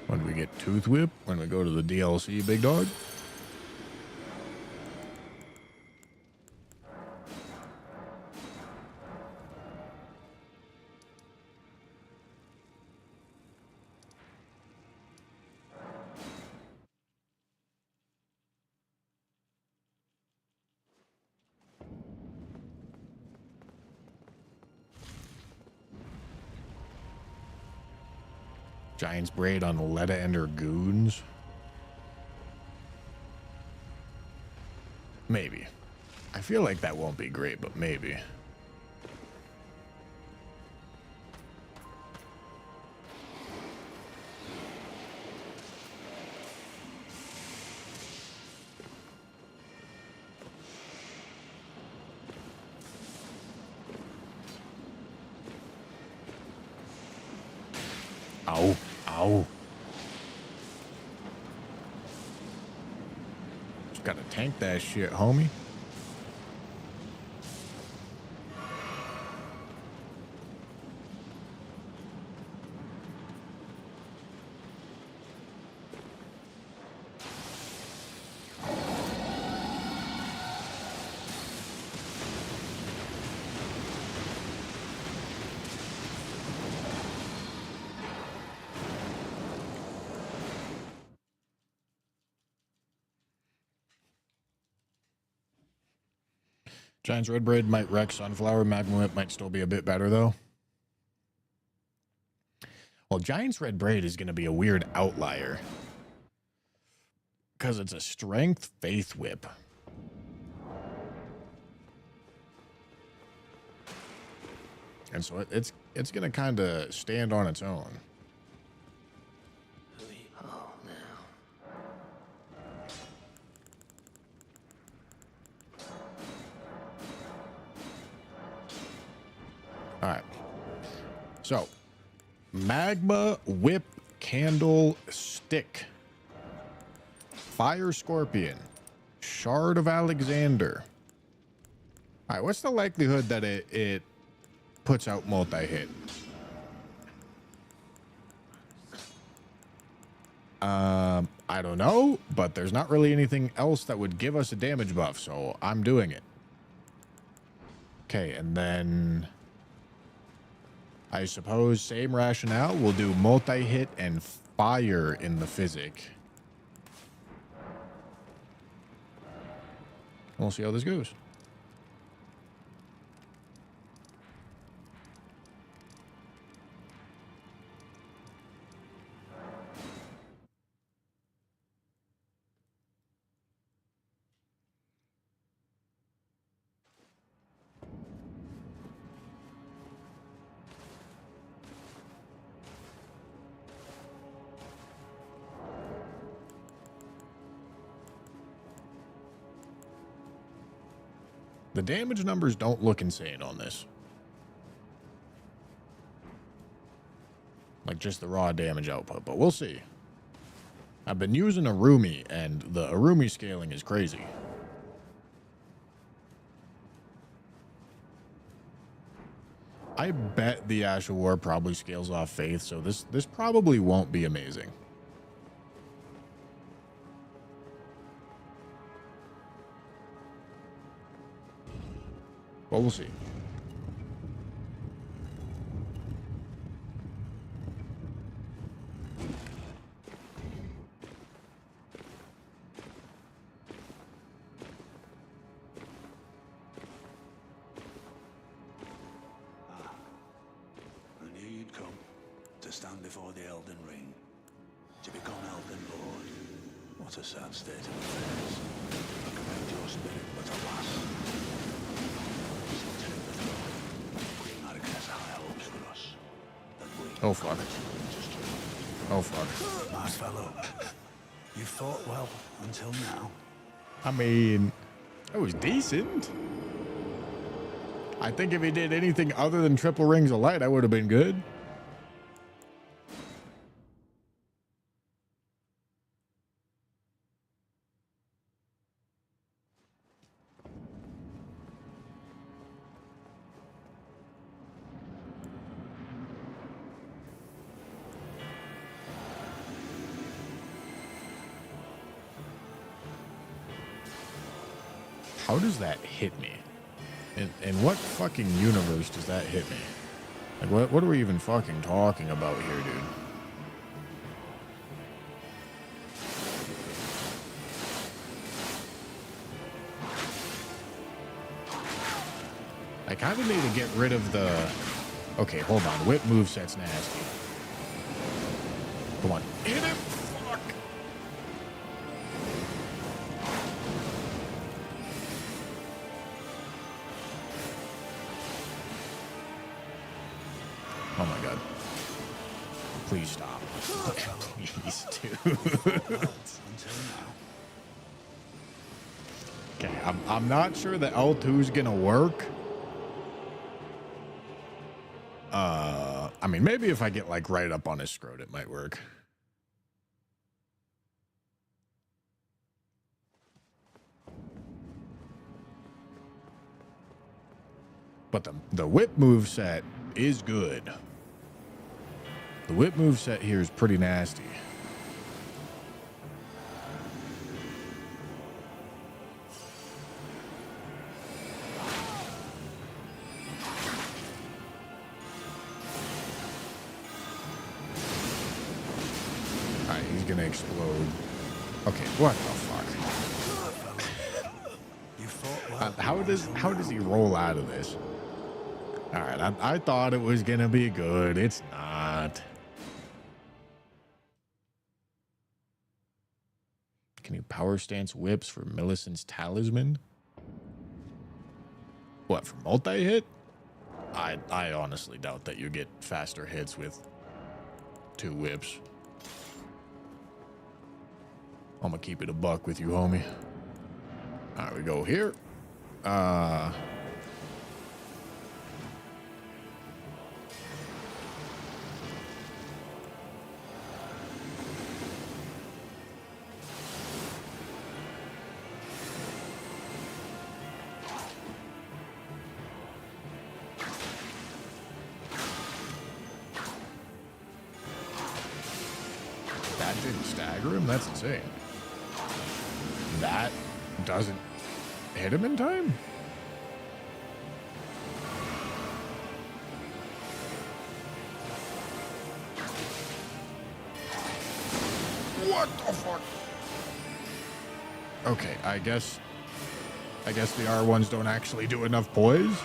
When do we get Tooth Whip? When we go to the DLC, big dog? Giant's Braid on Letta Ender Goons? Maybe. I feel like that won't be great, but maybe. Ow. Ow. Just gotta tank that shit, homie. Giant's Red Braid might wreck Sunflower. Magma Whip might still be a bit better, though. Well, Giant's Red Braid is going to be a weird outlier. Because it's a Strength Faith Whip. And so it's going to kind of stand on its own. All right. So, Magma Whip Candle Stick. Fire Scorpion. Shard of Alexander. All right, what's the likelihood that it puts out multi-hit? I don't know, but there's not really anything else that would give us a damage buff, so I'm doing it. Okay, and then I suppose same rationale. We'll do multi-hit and fire in the physic. We'll see how this goes. The damage numbers don't look insane on this. Like just the raw damage output, but we'll see. I've been using Arumi, and the Arumi scaling is crazy. I bet the Ash of War probably scales off Faith, so this probably won't be amazing. But we'll see. I knew you'd come to stand before the Elden Ring, to become Elden Lord. What a sad state of affairs. I commend your spirit, but alas, oh fuck. Oh fuck. My fellow, you fought well until now. I mean, it was decent. I think if he did anything other than triple rings of light, I would have been good. How does that hit me? In what fucking universe does that hit me? Like, what are we even fucking talking about here, dude? I kind of need to get rid of the... Okay, hold on. Whip moveset's nasty. Come on. Hit him! Fuck! Oh my god. Please stop. Please, dude. Okay, I'm not sure that L2's gonna work. I mean, maybe if I get like right up on his scrot, it might work. But the whip moveset is good. The whip moveset here is pretty nasty. Alright, he's gonna explode. Okay, what the fuck? You How does he roll out of this? All right, I thought it was gonna be good. It's not. Can you power stance whips for Millicent's talisman? What, for multi-hit? I honestly doubt that you get faster hits with 2 whips. I'm gonna keep it a buck with you, homie. All right, we go here. That didn't stagger him? That's insane. That doesn't hit him in time? What the fuck? Okay, I guess the R1s don't actually do enough poise.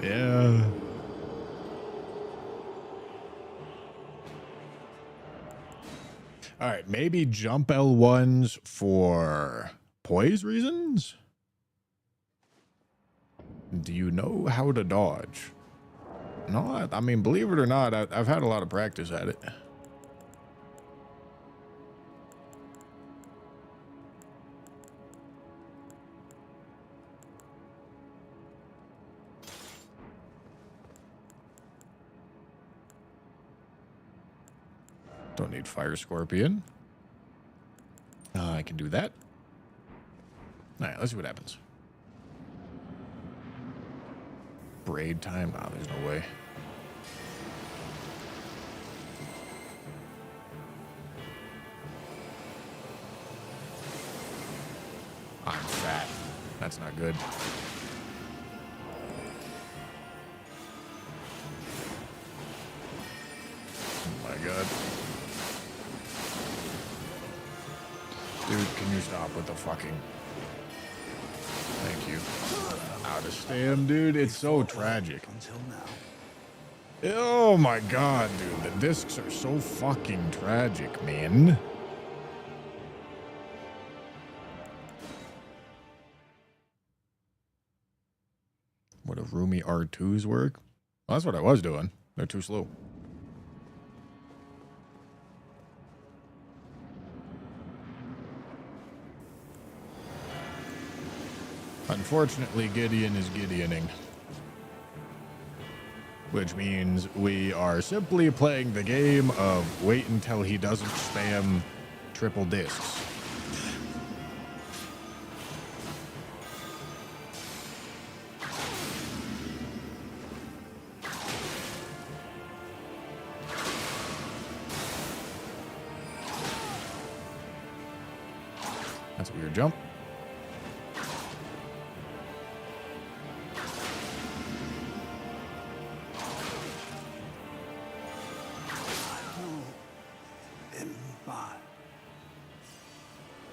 Yeah. All right, maybe jump L1s for poise reasons? Do you know how to dodge? No, I mean, believe it or not, I've had a lot of practice at it. Don't need Fire Scorpion. I can do that. All right, let's see what happens. Braid time? Nah, there's no way. I'm fat. That's not good. Oh my god. Dude, can you stop with the fucking... Thank you. Out of stam, dude. It's so tragic. Until now. Oh my god, dude. The discs are so fucking tragic, man. What do roomy R2s work? Well, that's what I was doing. They're too slow. Unfortunately, Gideon is Gideoning. Which means we are simply playing the game of wait until he doesn't spam triple discs. That's a weird jump.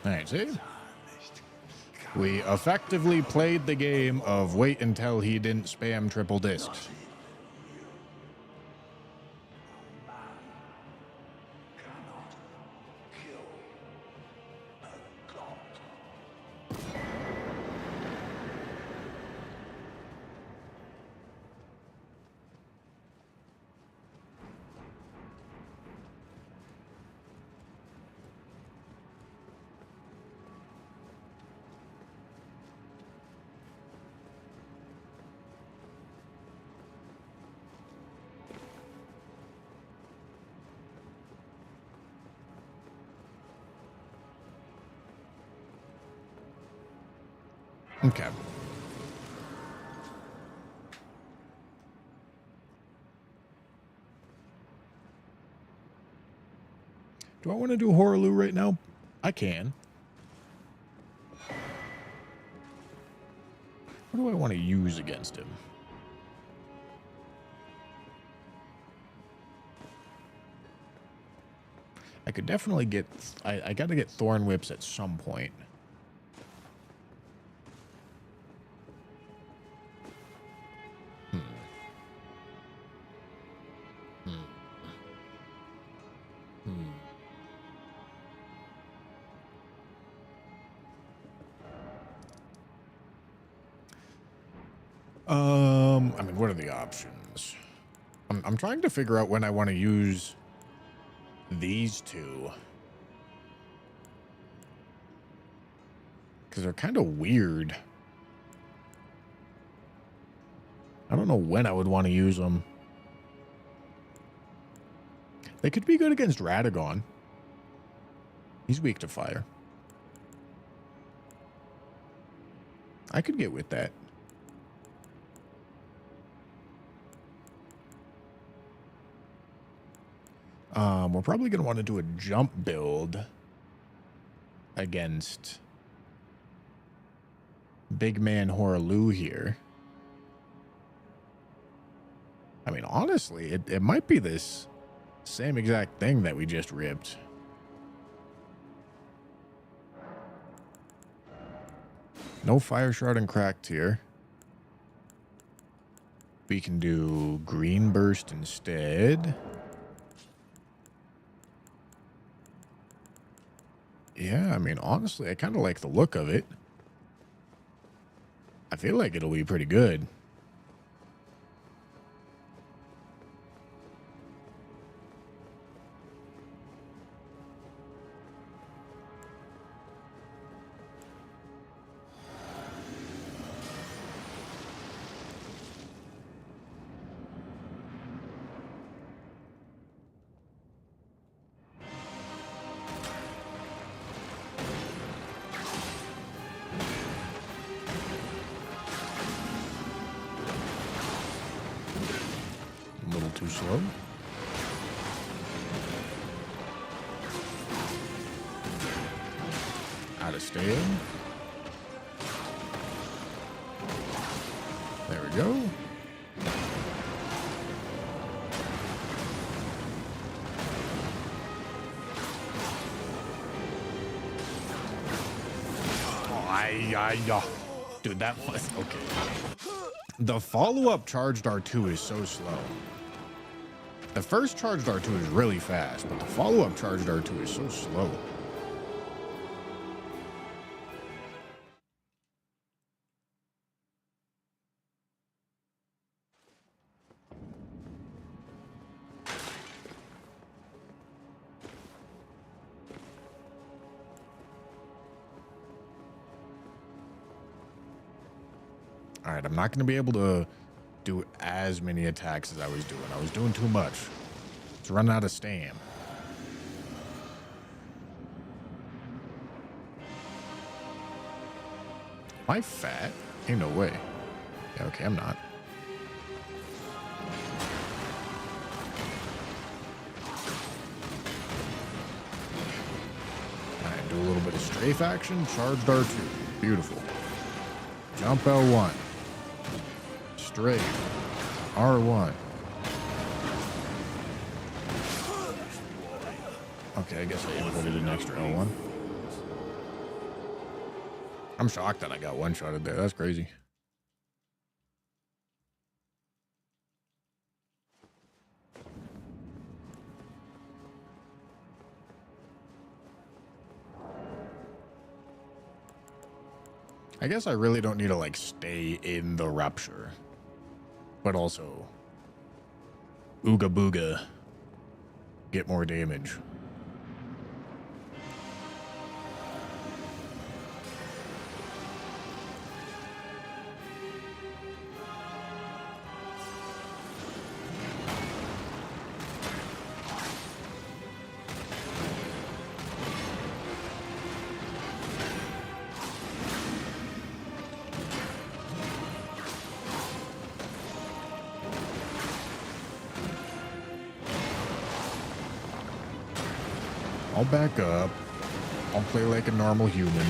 Alright, see? We effectively played the game of wait until he didn't spam triple discs. Okay. Do I want to do Horaloo right now? I can. What do I want to use against him? I could definitely get... I got to get Thorn Whips at some point. I mean, what are the options? I'm trying to figure out when I want to use these two. Because they're kind of weird. I don't know when I would want to use them. They could be good against Radagon. He's weak to fire. I could get with that. We're probably going to want to do a jump build against Big Man Horaloo here. I mean, honestly, it might be this same exact thing that we just ripped. No Fire Shroud and Cracked here. We can do Green Burst instead. Yeah, I mean, honestly, I kind of like the look of it. I feel like it'll be pretty good. A little too slow. Out of stand. There we go. Dude, that was okay. The follow-up charged R2 is so slow. The first charged R2 is really fast, but the follow-up charged R2 is so slow. All right, I'm not going to be able to do as many attacks as I was doing. I was doing too much. It's running out of stam. Am I fat? Ain't no way. Yeah, okay, I'm not. All right, do a little bit of strafe action. Charged R2. Beautiful. Jump L1. Straight. R1. Okay, I guess I inputted an extra L1. I'm shocked that I got one-shotted there. That's crazy. I guess I really don't need to, like, stay in the Rupture. But also, Ooga Booga, get more damage. I'll back up. I'll play like a normal human.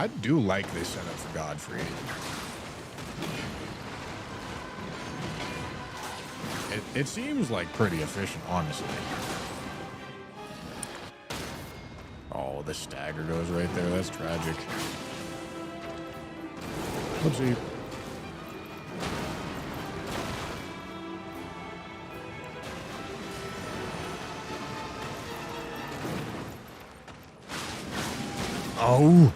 I do like this setup for Godfrey. It seems like pretty efficient, honestly. Oh, the stagger goes right there. That's tragic. Whoopsie. Oh.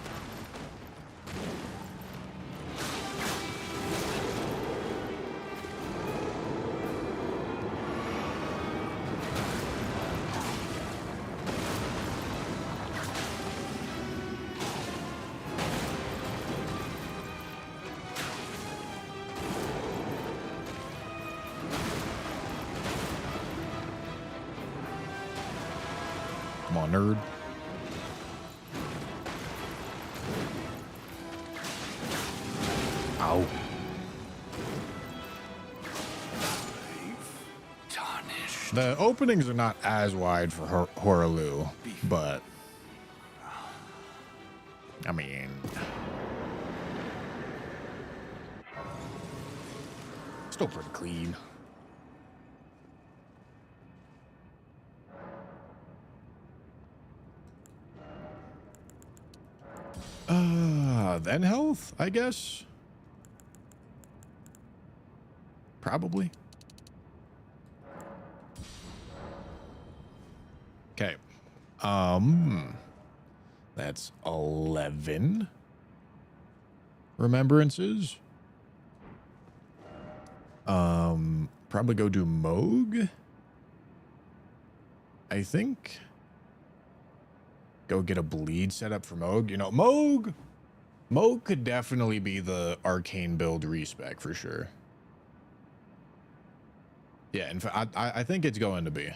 Come on, nerd. Ow. The openings are not as wide for Horaloo, but I mean, still pretty clean. Then health, I guess. Probably. Okay. That's 11 remembrances. Probably go do Moog. I think. Go get a bleed set up for Moog. You know, Moog could definitely be the arcane build respec for sure. Yeah, in fact, I think it's going to be.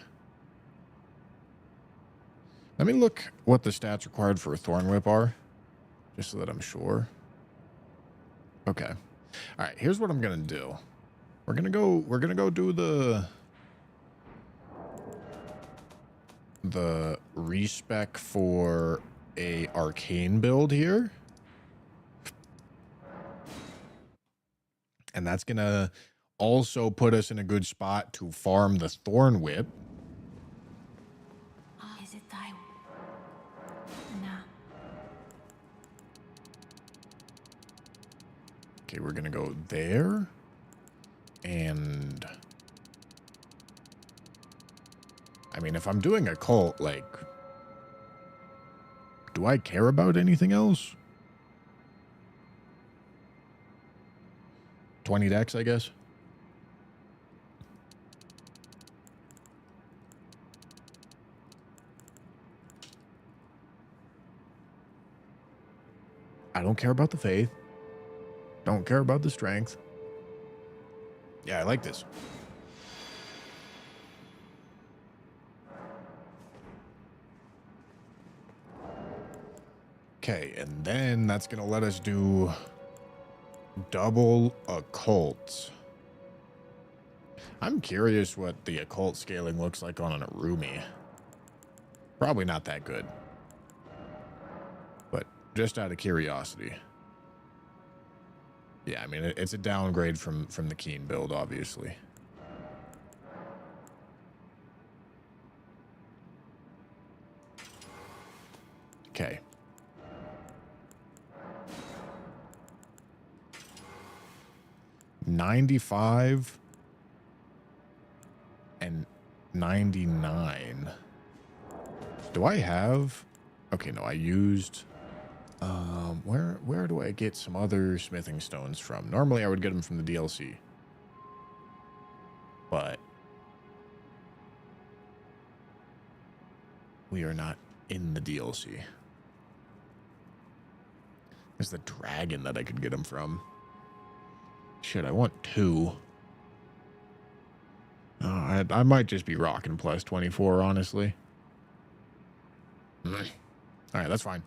Let me look what the stats required for a Thorn Whip are, just so that I'm sure. Okay. All right, here's what I'm gonna do. We're gonna go do the respec for a arcane build here. And that's gonna also put us in a good spot to farm the Thorn Whip. Is it thy? Nah. Okay, we're gonna go there. And I mean, if I'm doing a cult, like, do I care about anything else? 20 decks, I guess. I don't care about the faith. Don't care about the strength. Yeah, I like this. Okay, and then that's going to let us do double occult. I'm curious what the occult scaling looks like on an Arumi. Probably not that good. But just out of curiosity. Yeah, I mean, it's a downgrade from the Keen build, obviously. Okay. $95 and 99. Do I have? Okay, no, I used. Where do I get some other smithing stones from? Normally, I would get them from the DLC, but we are not in the DLC. There's the dragon that I could get them from. Shit, I want 2. I might just be rocking plus 24, honestly. All right, that's fine.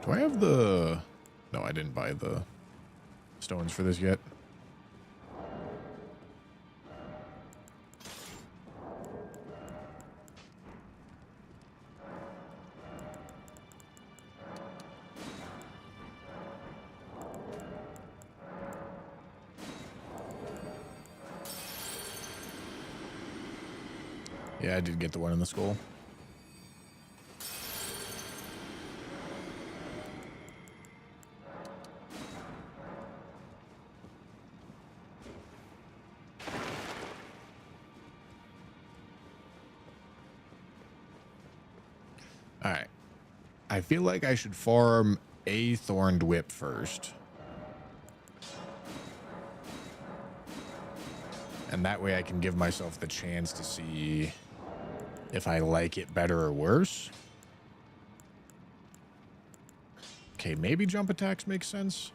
Do I have the... No, I didn't buy the stones for this yet. Yeah, I did get the one in the skull. All right. I feel like I should farm a Thorned Whip first. And that way I can give myself the chance to see if I like it better or worse. Okay, maybe jump attacks make sense.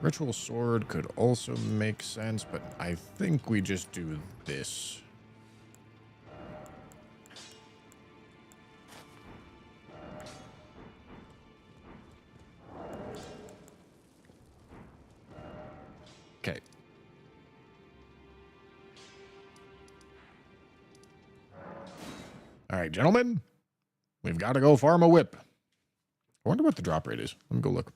Ritual Sword could also make sense, but I think we just do this. Okay. All right, gentlemen. We've got to go farm a whip. I wonder what the drop rate is. Let me go look.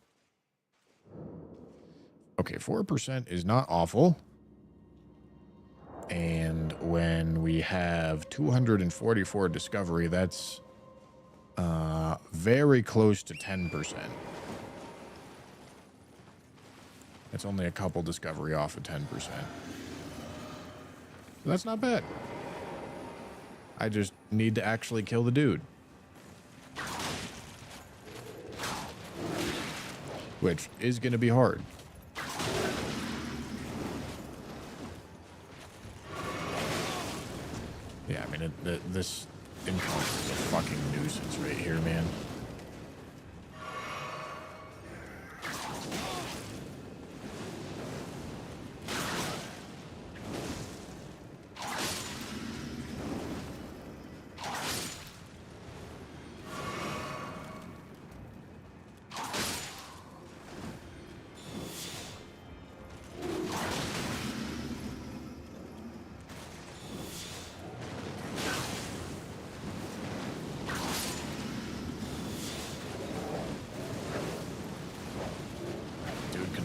Okay, 4% is not awful. And when we have 244 discovery, that's very close to 10%. That's only a couple discovery off of 10%. So that's not bad. I just need to actually kill the dude. Which is going to be hard. Yeah, I mean, this encounter is a fucking nuisance right here, man.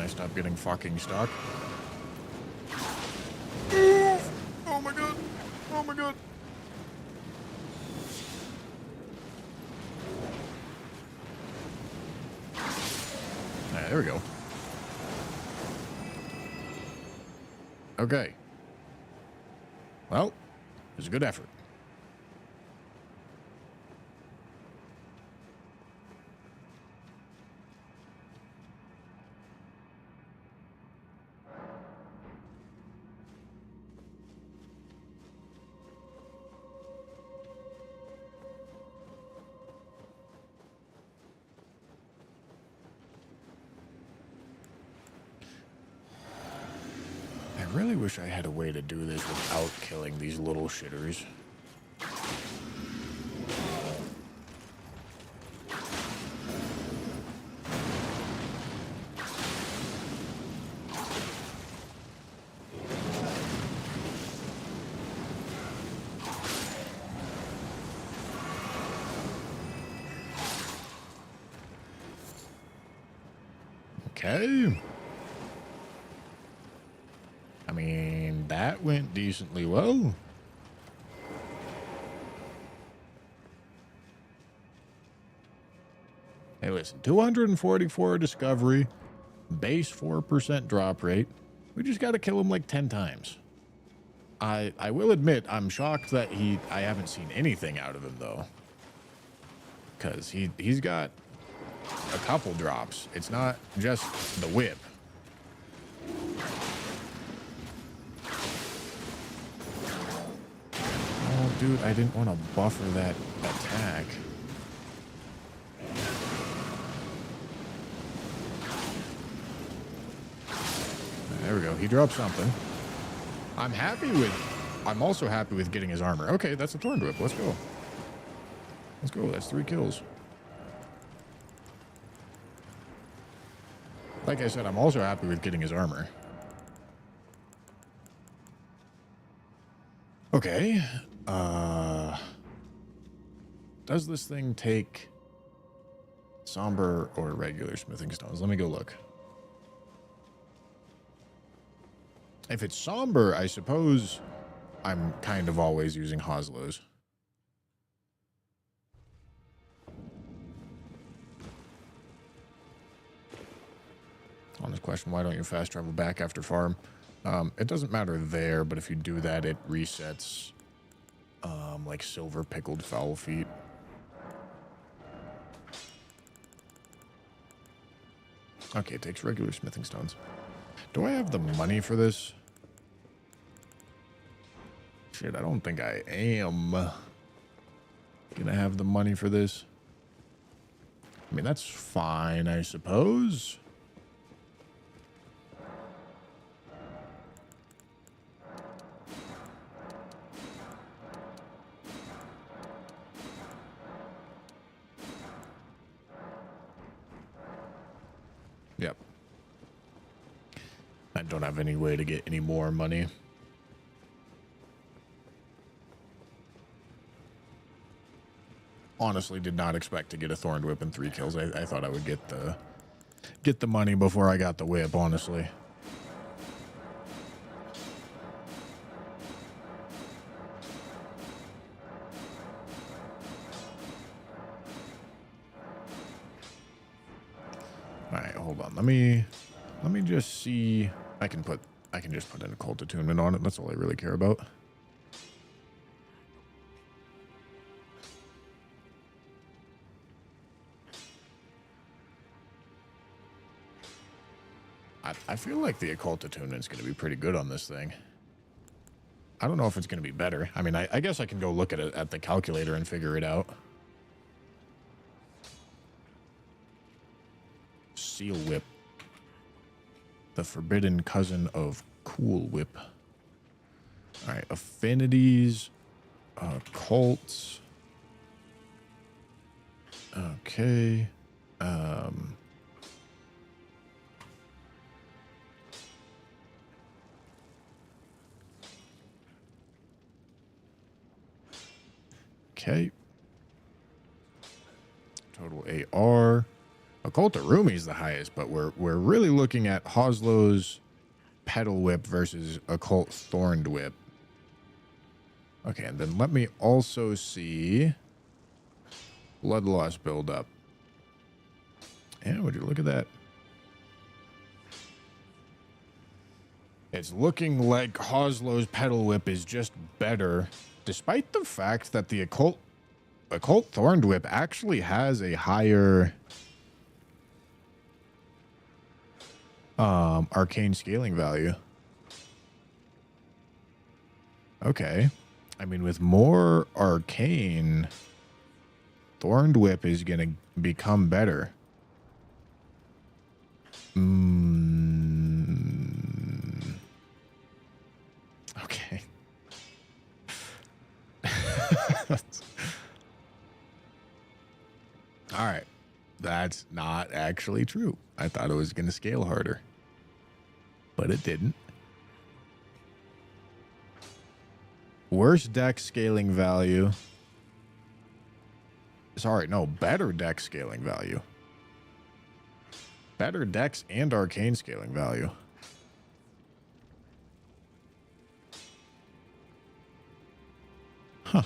Stop getting fucking stuck. Oh my god. Oh my god. Alright, there we go. Okay. Well, it was a good effort. I really wish I had a way to do this without killing these little shitters. Okay. I mean, that went decently well. Hey, listen, 244 discovery, base 4% drop rate. We just got to kill him like 10 times. I will admit, I'm shocked that I haven't seen anything out of him, though. Because he's got a couple drops. It's not just the whip. Oh, dude, I didn't want to buffer that attack. There we go. He dropped something. I'm also happy with getting his armor. Okay, that's a Thorn Whip. Let's go. Let's go. That's 3 kills. Like I said, I'm also happy with getting his armor. Okay. Does this thing take somber or regular smithing stones? Let me go look. If it's somber, I suppose I'm kind of always using Hoslo's. On this question, why don't you fast travel back after farm? It doesn't matter there, but if you do that, it resets like silver pickled fowl feet. Okay, it takes regular smithing stones. Do I have the money for this? Shit, I don't think I am gonna have the money for this. I mean, that's fine, I suppose. Yep. I don't have any way to get any more money. Honestly, did not expect to get a thorned whip and 3 kills. I thought I would get the money before I got the whip, honestly. All right, hold on. Let me just see. I can just put an occult attunement on it. That's all I really care about. I feel like the occult attunement is going to be pretty good on this thing. I don't know if it's going to be better. I mean, I guess I can go look at it at the calculator and figure it out. Seal Whip. The forbidden cousin of Cool Whip. All right, affinities, cults. Okay. Okay. Total AR. Occult Arumi is the highest, but we're really looking at Hoslo's Petal Whip versus Occult Thorned Whip. Okay, and then let me also see Blood Loss buildup. And would you look at that? It's looking like Hoslo's Petal Whip is just better, despite the fact that the Occult Thorned Whip actually has a higher arcane scaling value. Okay. I mean, with more arcane, Thorned Whip is going to become better. Okay. All right. That's not actually true. I thought it was going to scale harder, but it didn't. Worse deck scaling value. Sorry, no, better deck scaling value. Better dex and arcane scaling value. Huh.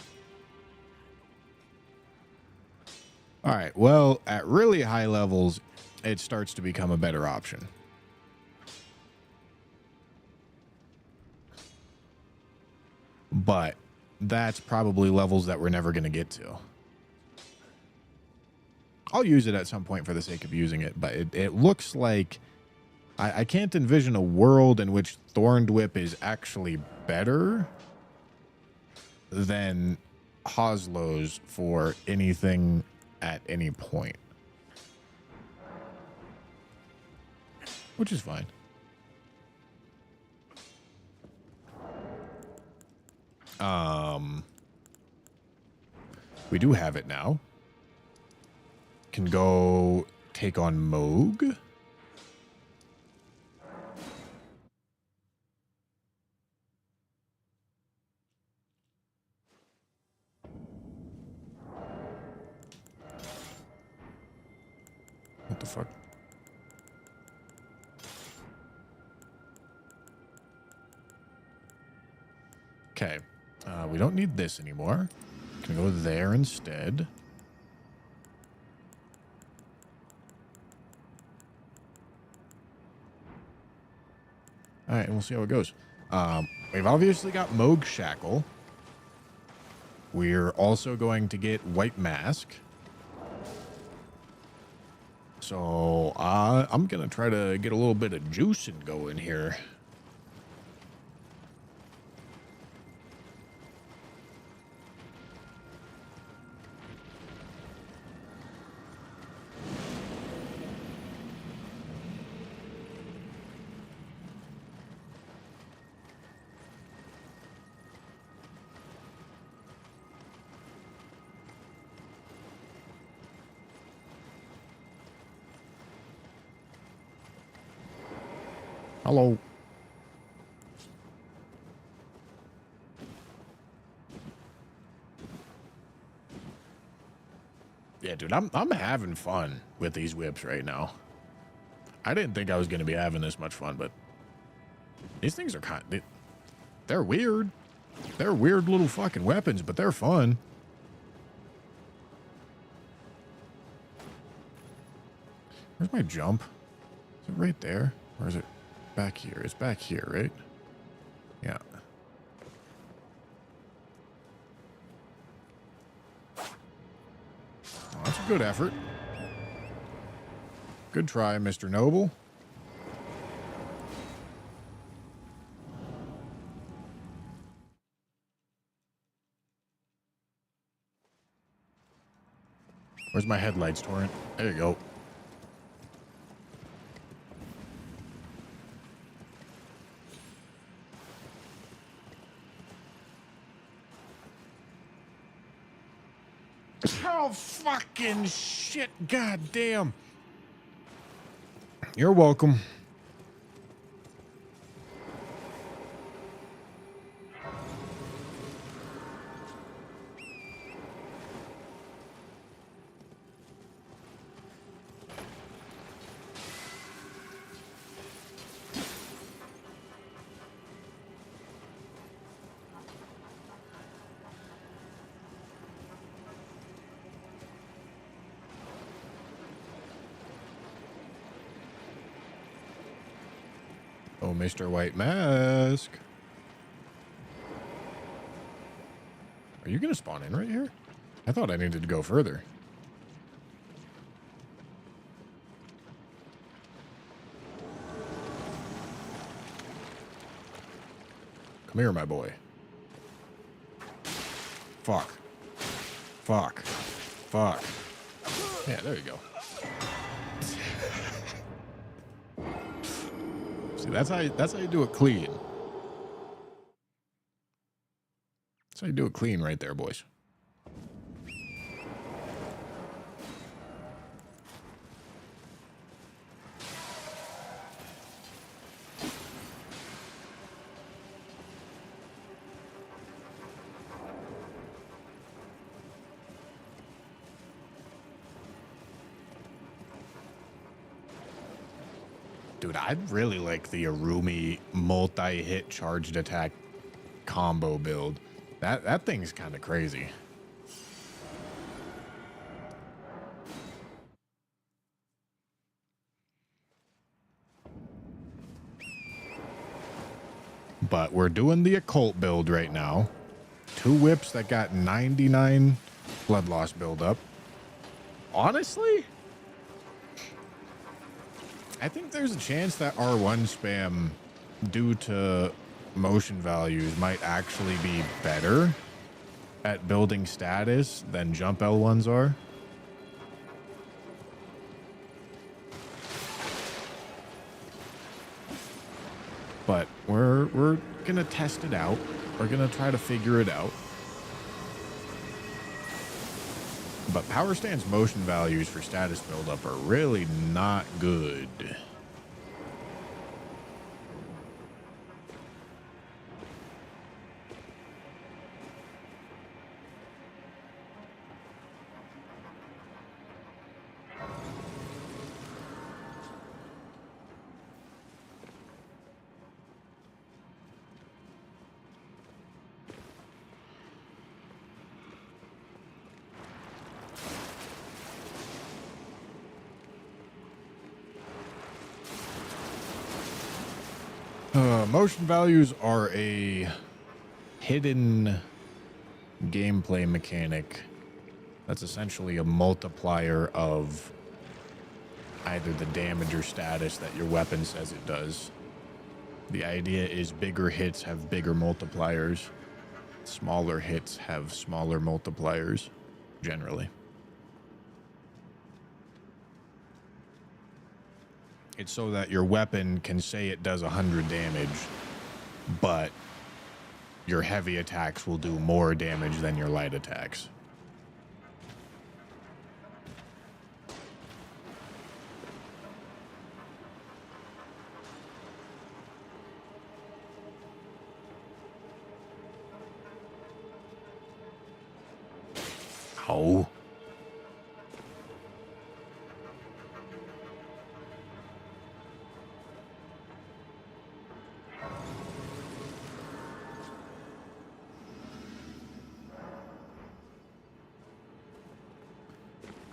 All right, well, at really high levels, it starts to become a better option. But that's probably levels that we're never going to get to. I'll use it at some point for the sake of using it, but it looks like I can't envision a world in which Thorned Whip is actually better than Hoslo's for anything at any point. Which is fine. We do have it now. Can go take on Moog. What the fuck? Okay. We don't need this anymore. Can go there instead. All right, and we'll see how it goes. We've obviously got Moog Shackle. We're also going to get White Mask. So I'm going to try to get a little bit of juicing going here. Hello. Yeah, dude, I'm having fun with these whips right now. I didn't think I was going to be having this much fun, but these things are they're weird. They're weird little fucking weapons, but they're fun. Where's my jump? Is it right there? Or is it back here? It's back here, right? Yeah. Well, that's a good effort. Good try, Mr. Noble. Where's my headlights, Torrent? There you go. Oh, fucking shit. God damn. You're welcome. Oh, Mr. White Mask. Are you going to spawn in right here? I thought I needed to go further. Come here, my boy. Fuck. Fuck. Fuck. Yeah, there you go. See, that's how you do it clean. That's how you do it clean right there, boys. Dude, I really like the Arumi multi-hit charged attack combo build. That thing's kind of crazy. But we're doing the occult build right now. 2 whips that got 99 blood loss buildup. Honestly, I think there's a chance that R1 spam, due to motion values, might actually be better at building status than jump L1s are. But we're gonna test it out. We're gonna try to figure it out. But Power Stance motion values for status buildup are really not good. Motion values are a hidden gameplay mechanic that's essentially a multiplier of either the damage or status that your weapon says it does. The idea is bigger hits have bigger multipliers. Smaller hits have smaller multipliers, generally. It's so that your weapon can say it does 100 damage, but your heavy attacks will do more damage than your light attacks. Ow.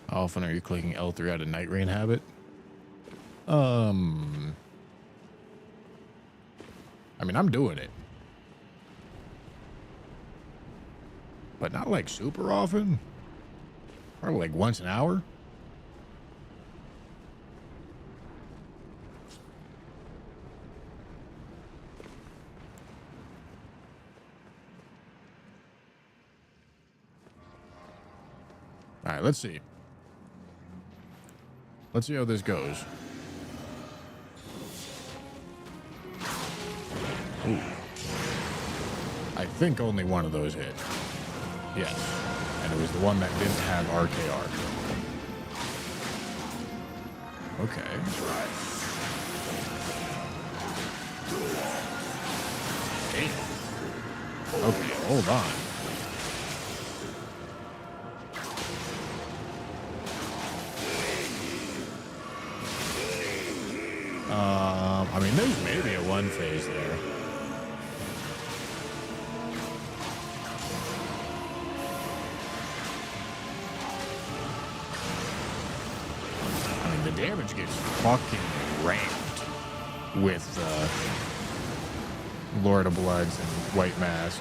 How often are you clicking L3 out of Night Rain habit? I mean, I'm doing it. But not like super often. Probably like once an hour. All right, let's see. Let's see how this goes. Ooh. I think only one of those hit. Yes. And it was the one that didn't have RKR. Okay. Damn. Okay, hold on. I mean, there's maybe a one phase there. I mean, the damage gets fucking ramped with Lord of Bloods and White Mask.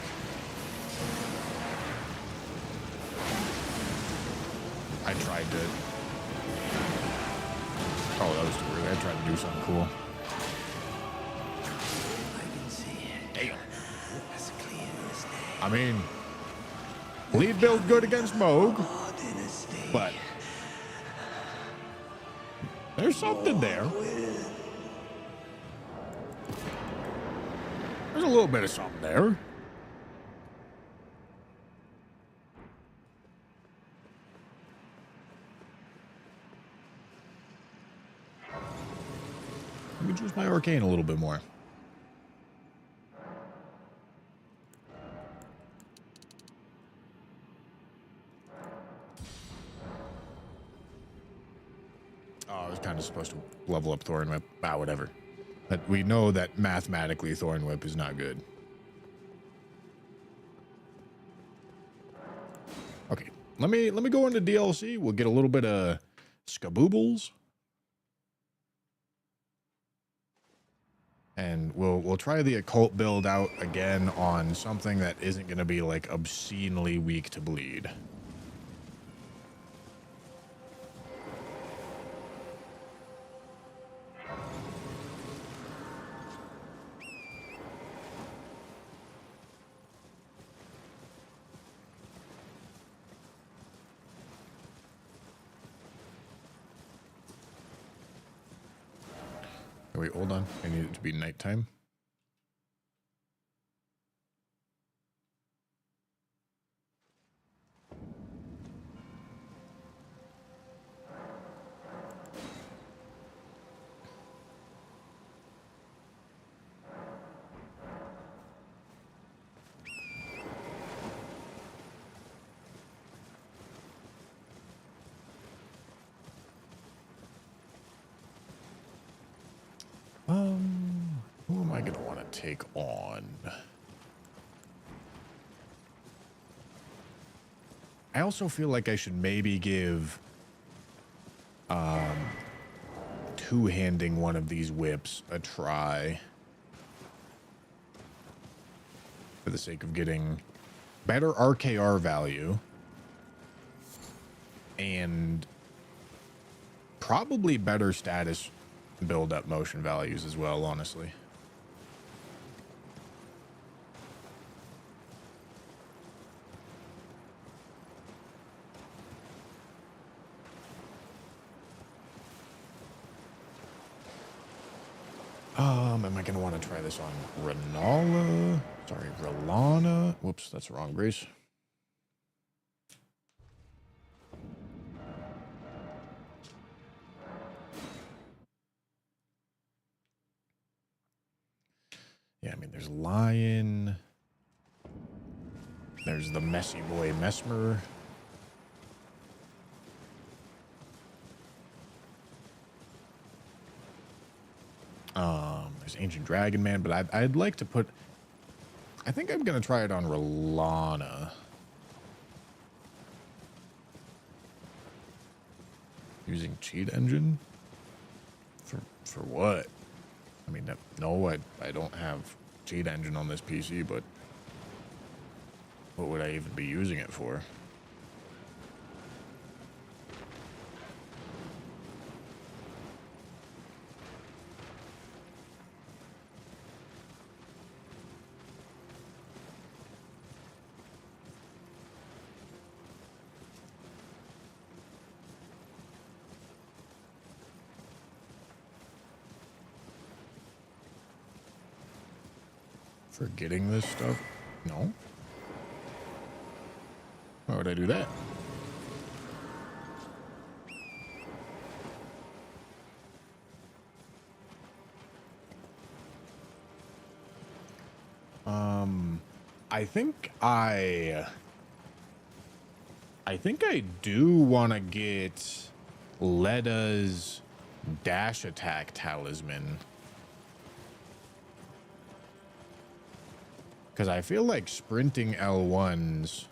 I tried to... Oh, that was too early. I tried to do something cool. Damn. I mean, lead build good against Moog, but there's something there. There's a little bit of something there. Let me choose my arcane a little bit more. Oh, I was kind of supposed to level up Thorn Whip. Ah, whatever. But we know that mathematically Thorn Whip is not good. Okay, let me go into DLC. We'll get a little bit of skaboobles. And we'll try the occult build out again on something that isn't going to be like obscenely weak to bleed. Wait, hold on. I need it to be nighttime. Who am I going to want to take on? I also feel like I should maybe give two-handing one of these whips a try. for the sake of getting better RKR value and probably better status build-up motion values as well, honestly. Am I gonna want to try this on Renala? Sorry, Relana. Whoops, that's the wrong brace. Yeah, I mean, there's Lion. There's the messy boy Mesmer. There's Ancient Dragon Man, but I'd like to put... I think I'm going to try it on Relana. Using cheat engine? For what? I mean, no, I don't have cheat engine on this PC, but what would I even be using it for? For getting this stuff? No. Why would I do that? I think I do want to get Leda's dash attack talisman. Because I feel like sprinting L1s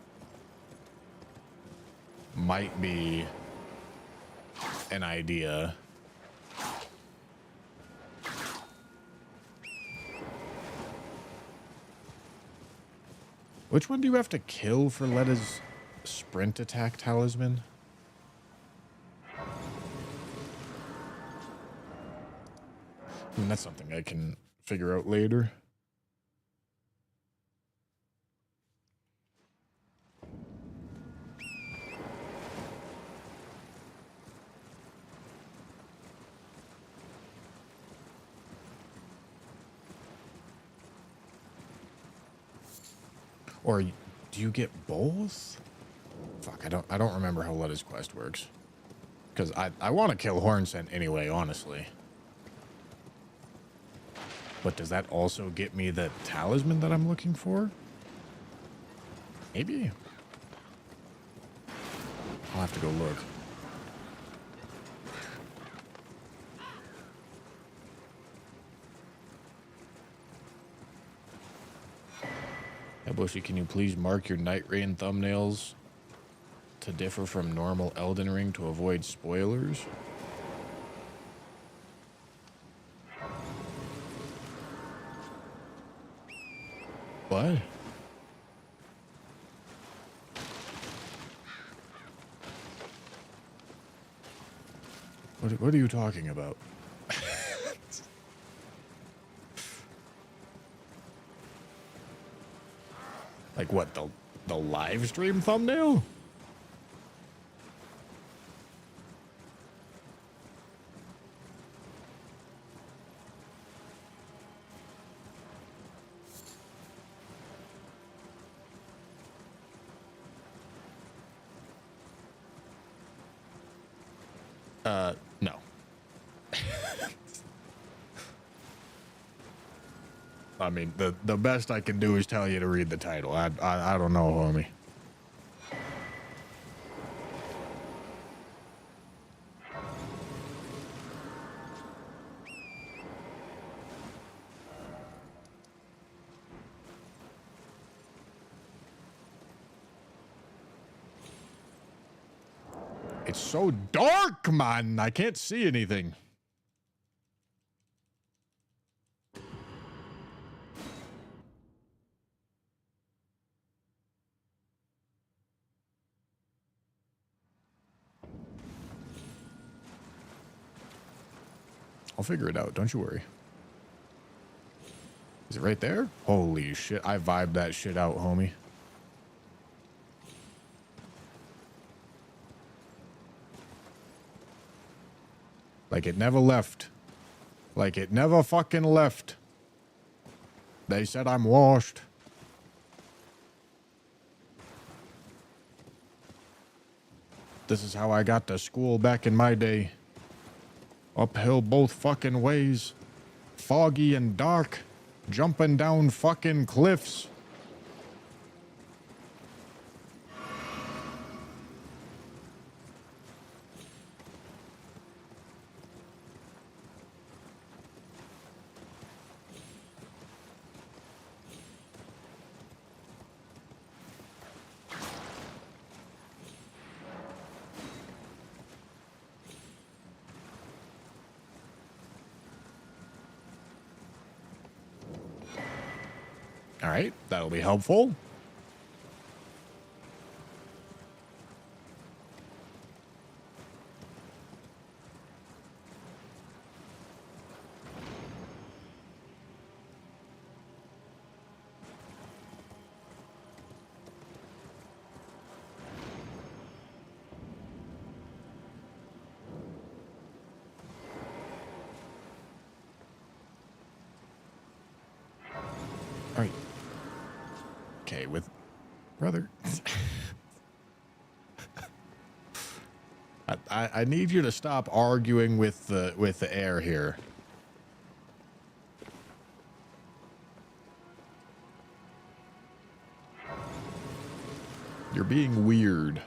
might be an idea. Which one do you have to kill for Leda's sprint attack talisman? I mean, that's something I can figure out later. Or do you get both? Fuck, I don't remember how Leda's quest works. Because I want to kill Hornsent anyway, honestly. But does that also get me the talisman that I'm looking for? Maybe. I'll have to go look. Bushy, can you please mark your Night Rain thumbnails to differ from normal Elden Ring to avoid spoilers? What? What are you talking about? Like what, the live stream thumbnail? No. I mean, the best I can do is tell you to read the title. I don't know, homie. It's so dark, man. I can't see anything. I'll figure it out. Don't you worry. Is it right there? Holy shit. I vibed that shit out, homie. Like it never left. Like it never fucking left. They said I'm washed. This is how I got to school back in my day. Uphill both fucking ways. Foggy and dark. Jumping down fucking cliffs. All right, that'll be helpful. All right. Okay, with brother. I need you to stop arguing with the air here. You're being weird.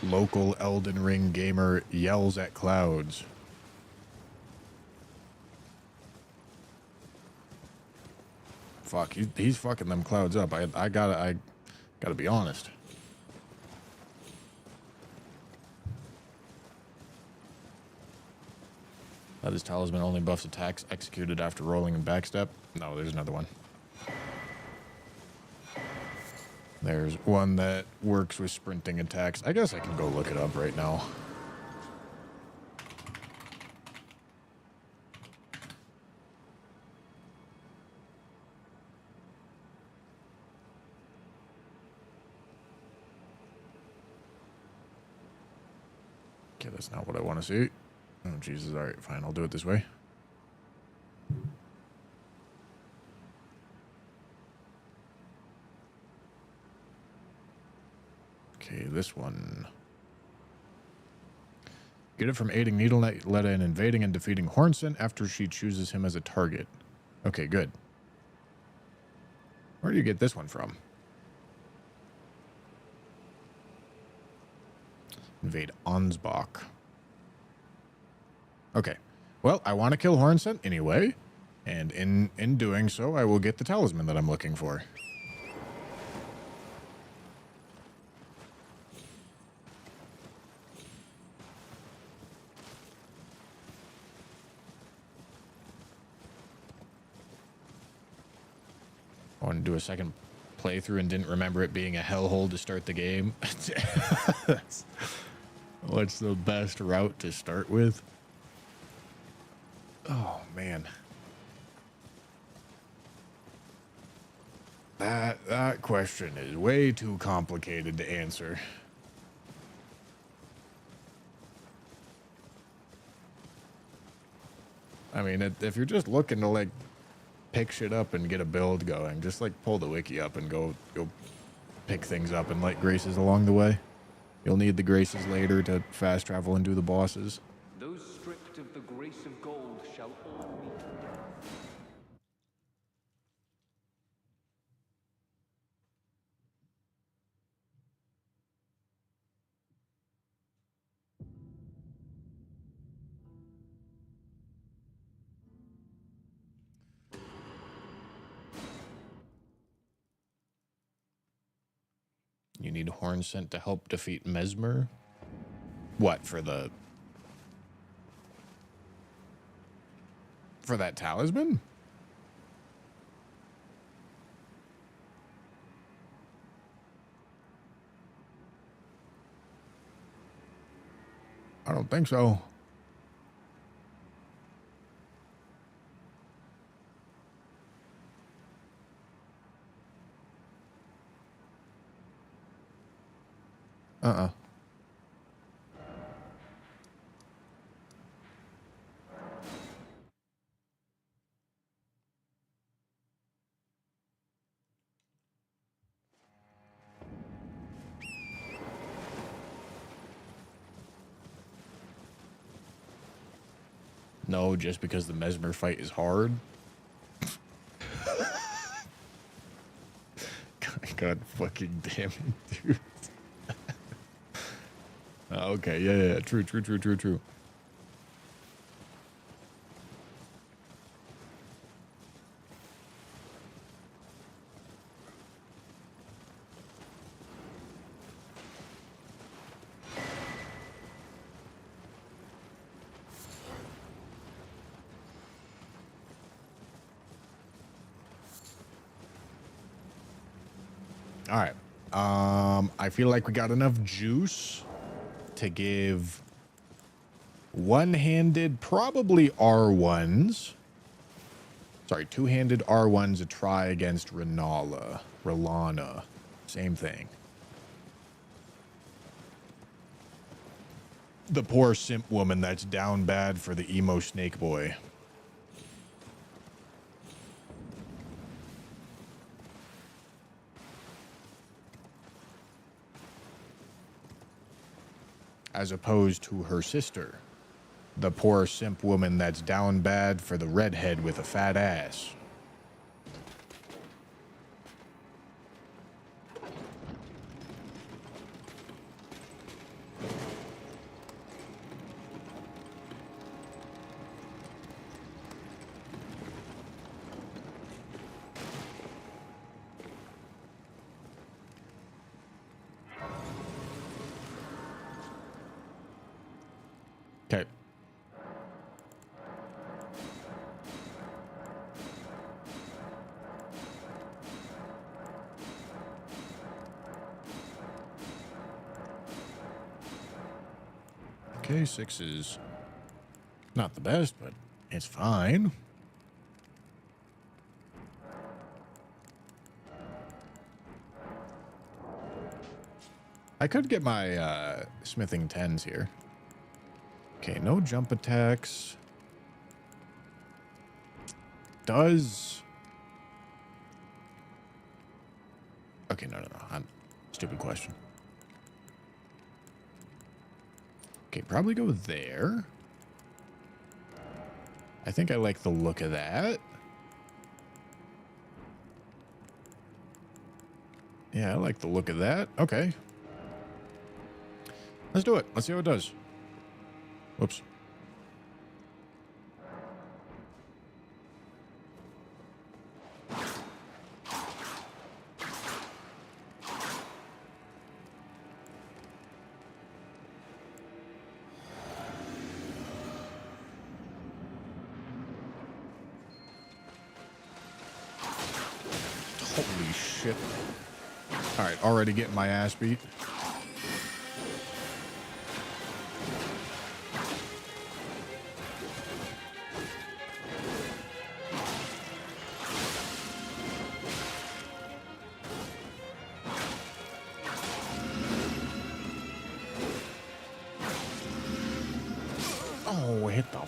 Local Elden Ring gamer yells at clouds. Fuck, he's fucking them clouds up. I gotta be honest. That his talisman only buffs attacks executed after rolling and backstep. No, there's another one. There's one that works with sprinting attacks. I guess I can go look it up right now. Okay, that's not what I want to see. Oh, Jesus. All right, fine. I'll do it this way. Okay, this one. Get it from aiding Needleletta in invading and defeating Hornson after she chooses him as a target. Okay, good. Where do you get this one from? Invade Ansbach. Okay. Well, I want to kill Hornson anyway. And in doing so, I will get the talisman that I'm looking for. I want to do a second playthrough and didn't remember it being a hellhole to start the game. What's the best route to start with? Oh, man. That question is way too complicated to answer. I mean, if you're just looking to like pick shit up and get a build going, just like pull the wiki up and go pick things up and light graces along the way. You'll need the graces later to fast travel and do the bosses. Those stripped of the grace of gold shall all meet death. You need horn scent to help defeat Mesmer. What, for that talisman? I don't think so. Uh-uh. No, just because the Mesmer fight is hard. God fucking damn it, dude. Okay, yeah. True. All right. I feel like we got enough juice to give one-handed, probably R1s. Sorry, two-handed R1s a try against Rellana. Same thing. The poor simp woman that's down bad for the emo snake boy. As opposed to her sister, the poor simp woman that's down bad for the redhead with a fat ass. Okay. Okay, 6 is not the best, but it's fine. I could get my smithing 10s here. Okay, no jump attacks. Does... Okay, no. Stupid question. Okay, probably go there. I think I like the look of that. Yeah, I like the look of that. Okay. Let's do it. Let's see how it does. Whoops. Holy shit. All right, already getting my ass beat.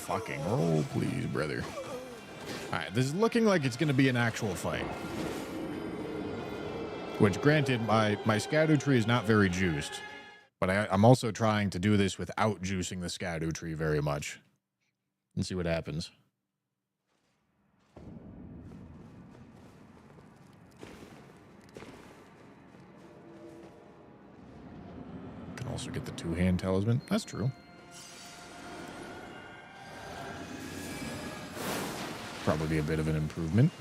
fucking roll, please, brother. All right, this is looking like it's going to be an actual fight. Which, granted, my scatter tree is not very juiced. But I'm also trying to do this without juicing the scatter tree very much. And see what happens. Can also get the two-hand talisman. That's true. Probably be a bit of an improvement.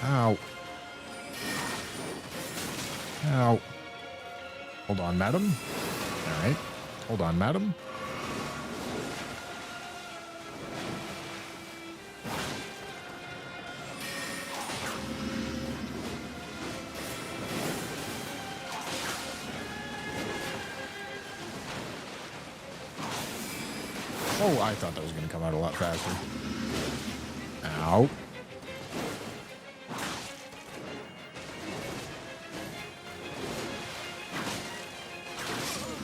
Ow. Ow. Hold on, madam. All right. Hold on, madam. Oh, I thought that was going to come out a lot faster. Ow.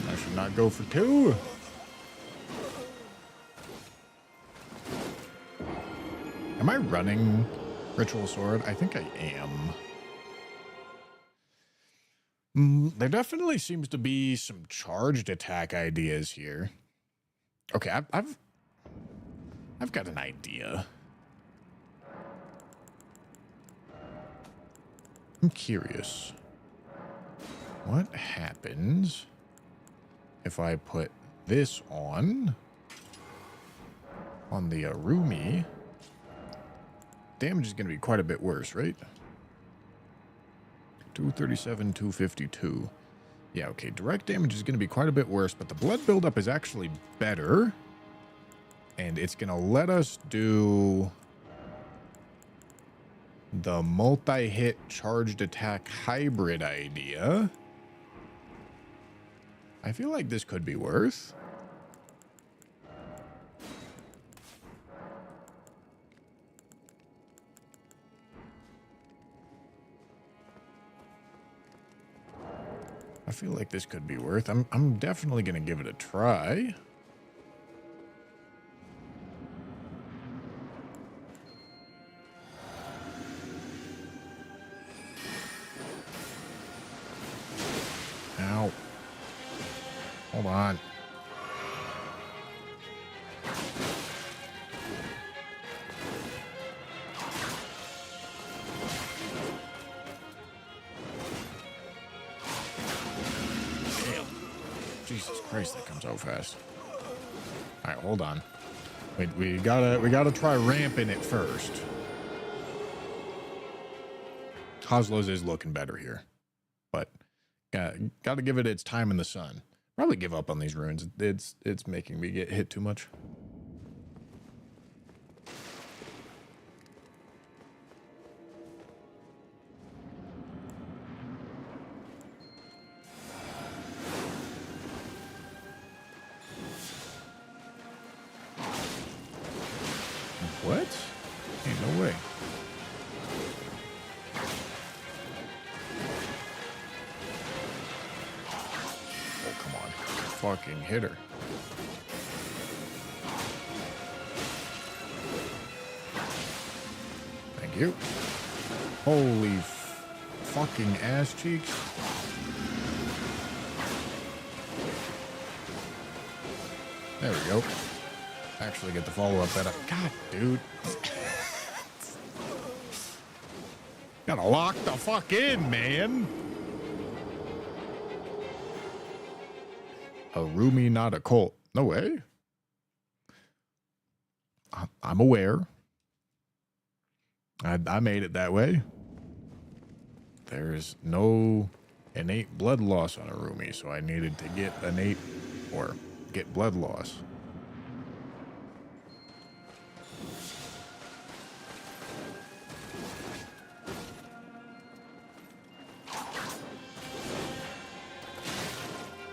I should not go for two. Am I running Ritual Sword? I think I am. There definitely seems to be some charged attack ideas here. Okay, I've got an idea. I'm curious. What happens if I put this on the Arumi? Damage is going to be quite a bit worse, right? 237, 252. Yeah, okay, direct damage is going to be quite a bit worse, but the blood buildup is actually better. And it's going to let us do the multi-hit charged attack hybrid idea. I feel like this could be worth. I feel like this could be worth. I'm definitely going to give it a try. Ow. Hold on. Jesus Christ, that comes out fast. All right, hold on. Wait, we gotta try ramping it first. Hoslo's is looking better here, but gotta give it its time in the sun. Probably give up on these runes. It's making me get hit too much. What? Ain't no way. Oh, come on. Fucking hit her. Thank you. Holy fucking ass cheeks. There we go. Actually get the follow-up that God, dude. Gotta lock the fuck in, man. Arumi, not a cult. No way. I'm aware. I made it that way. There's no innate blood loss on Arumi, so I needed to get innate or get blood loss.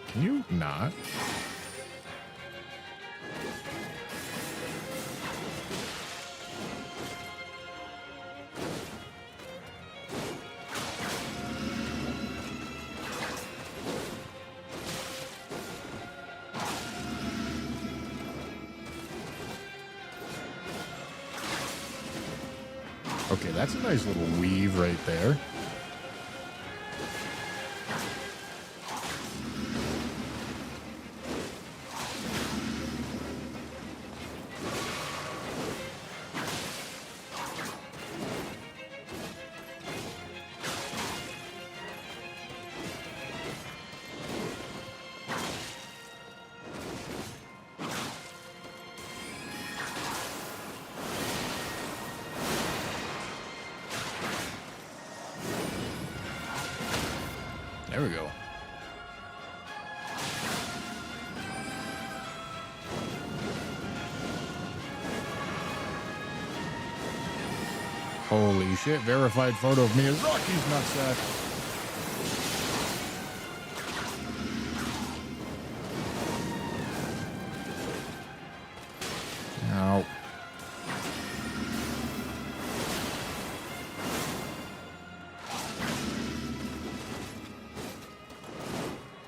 Can you not? Okay, that's a nice little weave right there. There we go. Holy shit, verified photo of Miyazaki's nutsack. Ow.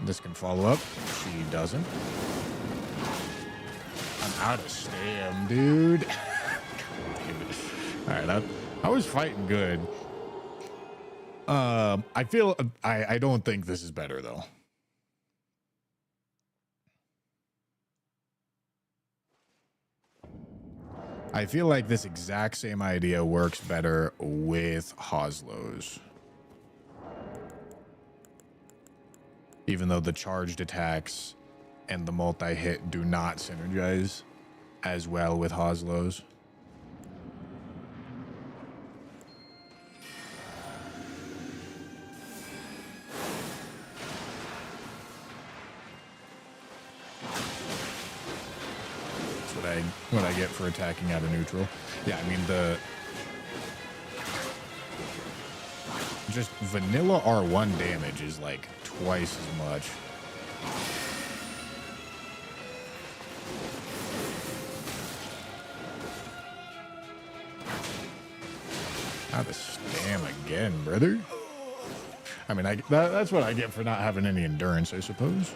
This can follow up. She doesn't. I'm out of stam, dude. All right, I was fighting good. I feel I don't think this is better though. I feel like this exact same idea works better with Hoslo's. Even though the charged attacks and the multi-hit do not synergize as well with Hoslo's. That's what I get for attacking out of neutral. Yeah, I mean just vanilla R1 damage is like twice as much. Out of stam again, brother. I mean, that's what I get for not having any endurance, I suppose.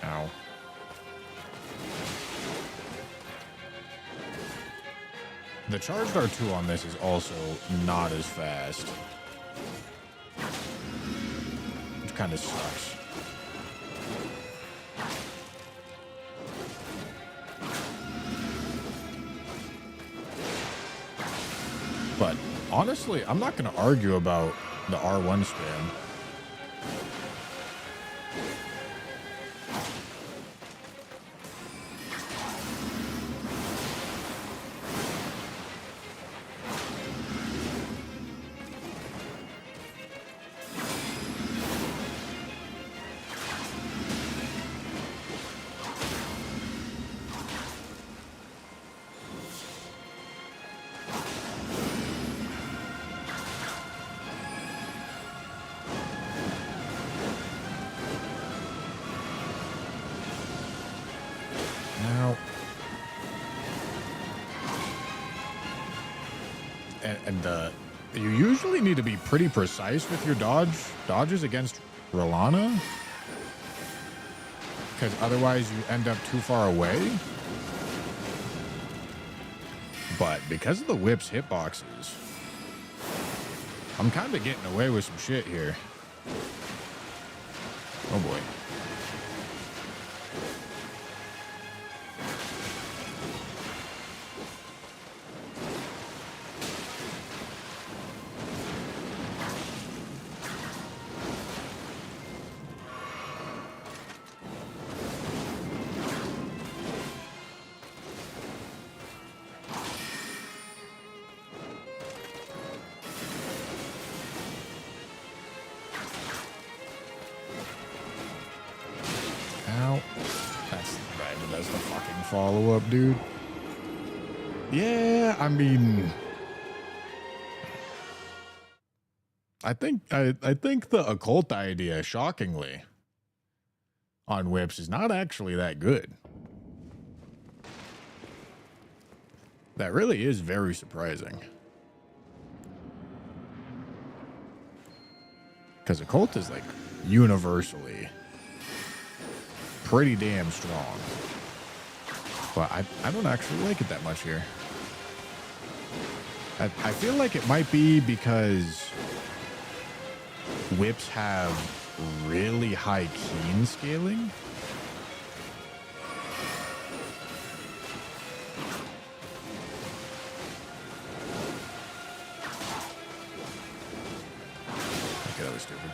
Ow. The charged R2 on this is also not as fast. Which kind of sucks. But honestly, I'm not going to argue about the R1 spam. Now, and you usually need to be pretty precise with your dodges against Rolana, because otherwise you end up too far away. But because of the whip's hitboxes, I'm kind of getting away with some shit here. Oh boy. Ow. That's right. That's the fucking follow-up, dude. Yeah, I mean, I think the occult idea, shockingly, on whips is not actually that good. That really is very surprising. Because occult is like universally pretty damn strong. But I don't actually like it that much here. I feel like it might be because whips have really high keen scaling. Okay, that was stupid.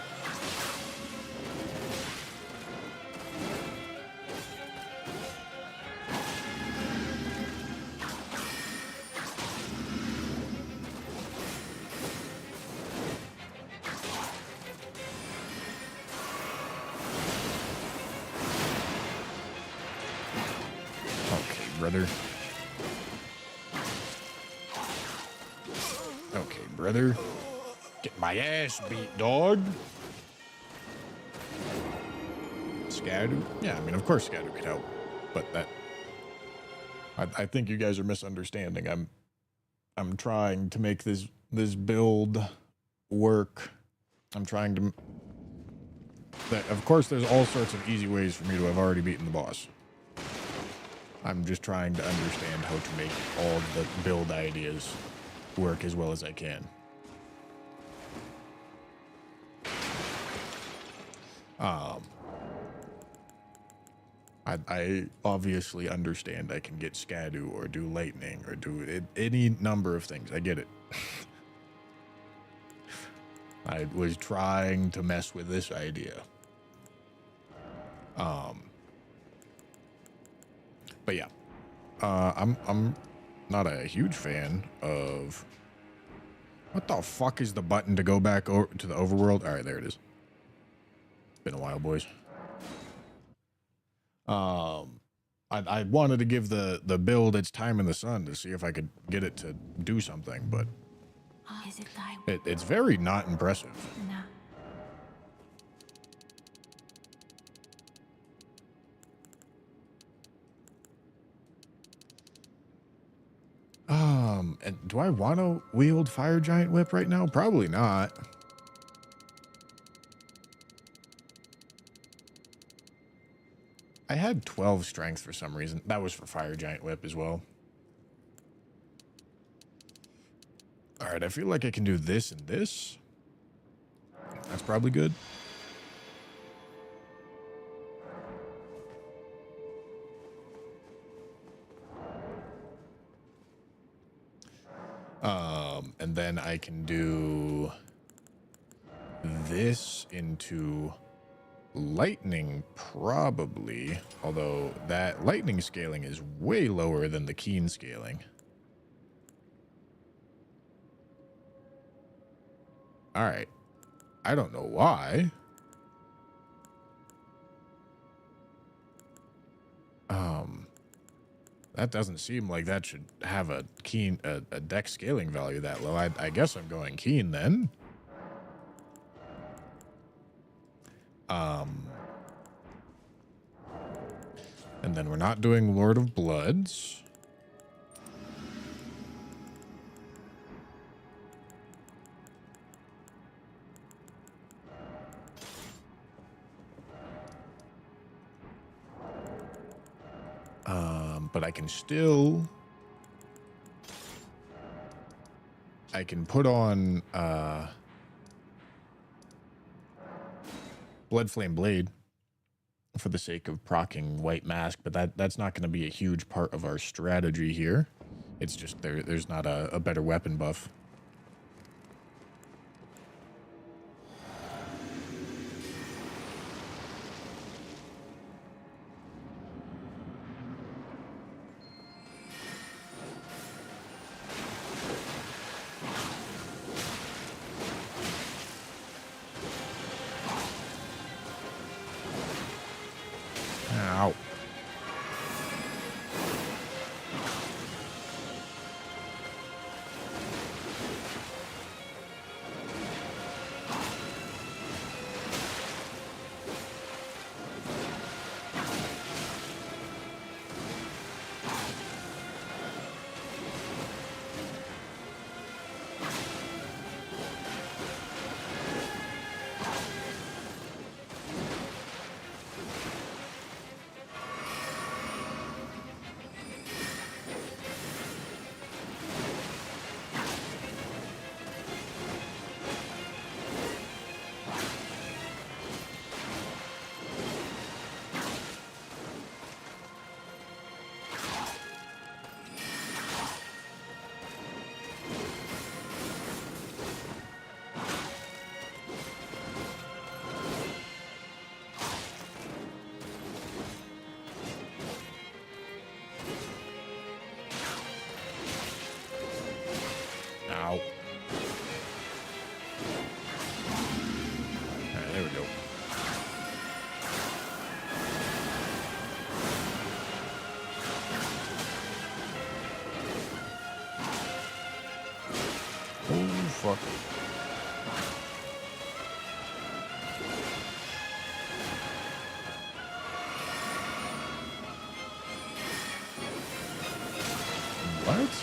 Okay, brother. Okay, brother. Get my ass beat, dog. Scadu? Yeah, I mean, of course Scadu could help. But that... I think you guys are misunderstanding. I'm trying to make this build work. I'm trying to... Of course, there's all sorts of easy ways for me to have already beaten the boss. I'm just trying to understand how to make all the build ideas work as well as I can. I obviously understand I can get Scadu or do lightning or do any number of things. I get it. I was trying to mess with this idea. But yeah, I'm not a huge fan of... What the fuck is the button to go back over to the overworld? All right, there it is. It's been a while, boys. I wanted to give the build its time in the sun to see if I could get it to do something, but Is it thy it's very not impressive. no. And do I want to wield Fire Giant Whip right now? Probably not. I had 12 strength for some reason. That was for Fire Giant Whip as well. All right, I feel like I can do this and this. That's probably good. And then I can do this into lightning, probably. Although that lightning scaling is way lower than the keen scaling. All right. I don't know why. That doesn't seem like that should have a keen, a deck scaling value that low. I guess I'm going keen then. And then we're not doing Lord of Bloods. But I can still... I can put on Bloodflame Blade for the sake of proccing White Mask, but that's not going to be a huge part of our strategy here. It's just there's not a better weapon buff. Ow.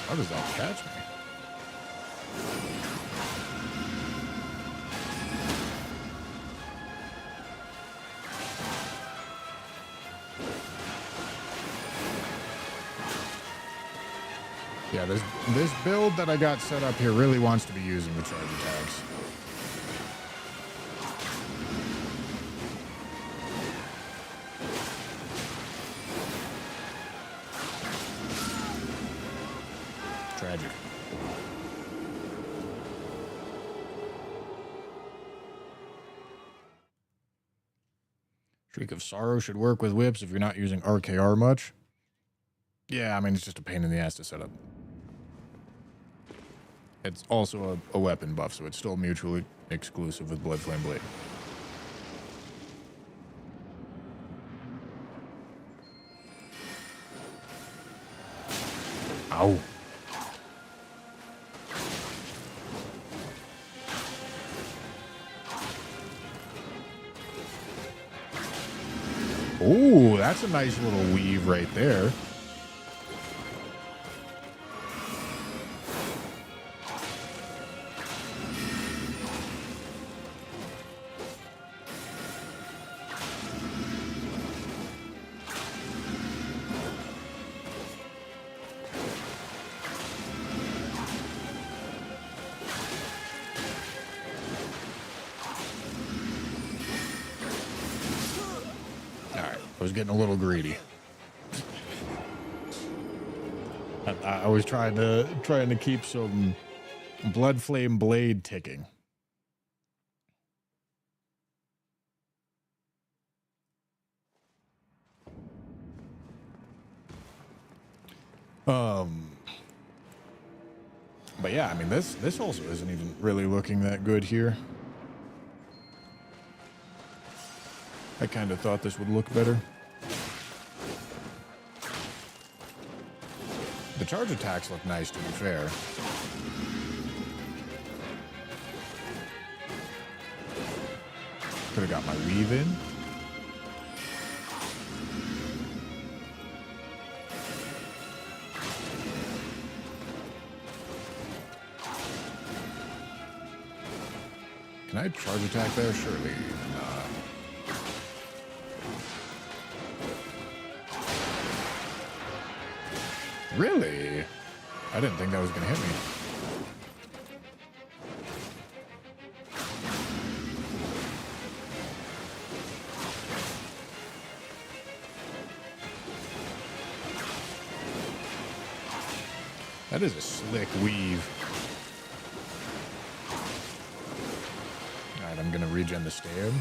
How does that catch me? Yeah, this build that I got set up here really wants to be using the charge attacks. Tragic. Shriek of Sorrow should work with whips if you're not using RKR much. Yeah, I mean, it's just a pain in the ass to set up. It's also a weapon buff, so it's still mutually exclusive with Bloodflame Blade. Ow. Ooh, that's a nice little weave right there. I was getting a little greedy. I was trying to keep some Bloodflame Blade ticking. But yeah, I mean this also isn't even really looking that good here. I kind of thought this would look better. The charge attacks look nice, to be fair. Could have got my weave in. Can I charge attack there? Surely not. Really? I didn't think that was going to hit me. That is a slick weave. All right, I'm going to regen the stab.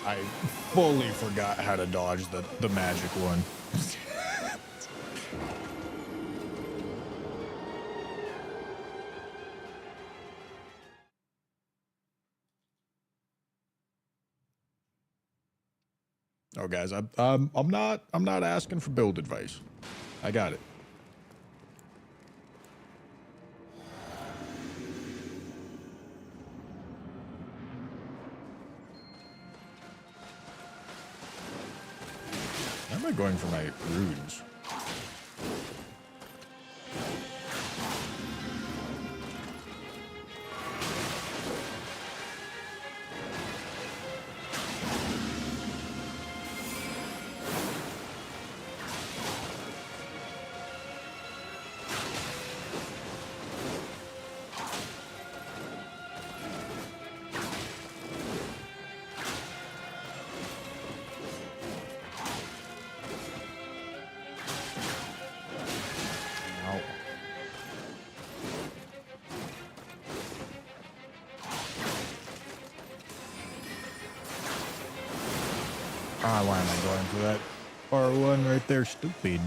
I fully forgot how to dodge the magic one. Oh, guys, I'm not asking for build advice. I got it. Why am I going for my runes? Ah, why am I going for that R1 right there? Stupid.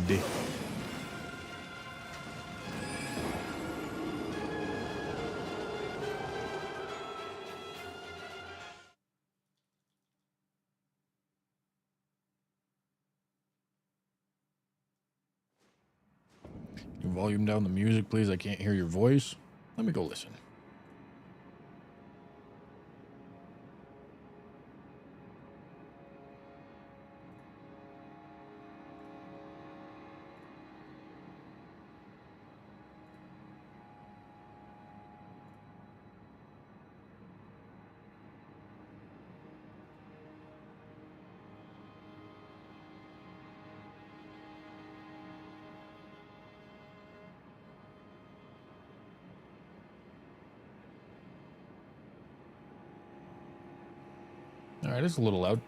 Volume down the music, please. I can't hear your voice. Let me go listen. All right, it's a little loud.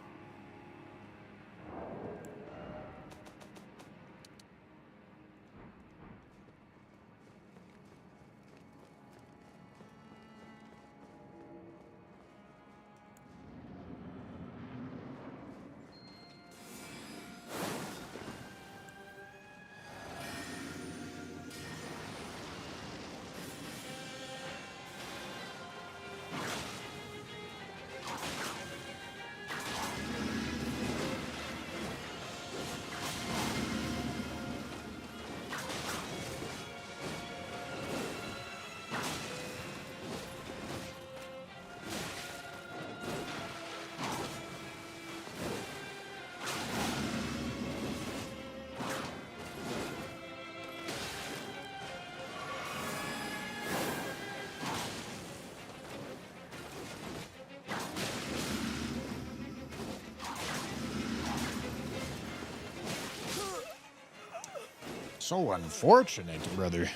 So unfortunate, brother.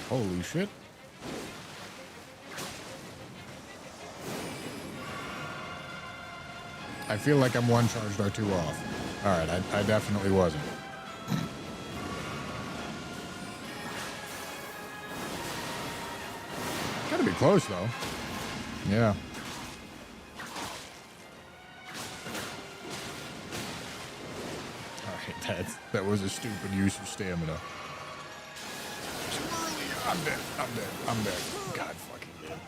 Holy shit. I feel like I'm one charged or two off. All right, I definitely wasn't. Gotta be close, though. Yeah. All right, that was a stupid use of stamina. I'm dead. I'm dead. I'm dead. God fucking dead.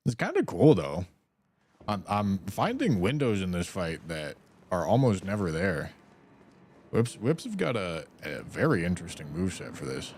It's kind of cool though. I'm finding windows in this fight that are almost never there. Whips have got a very interesting moveset for this.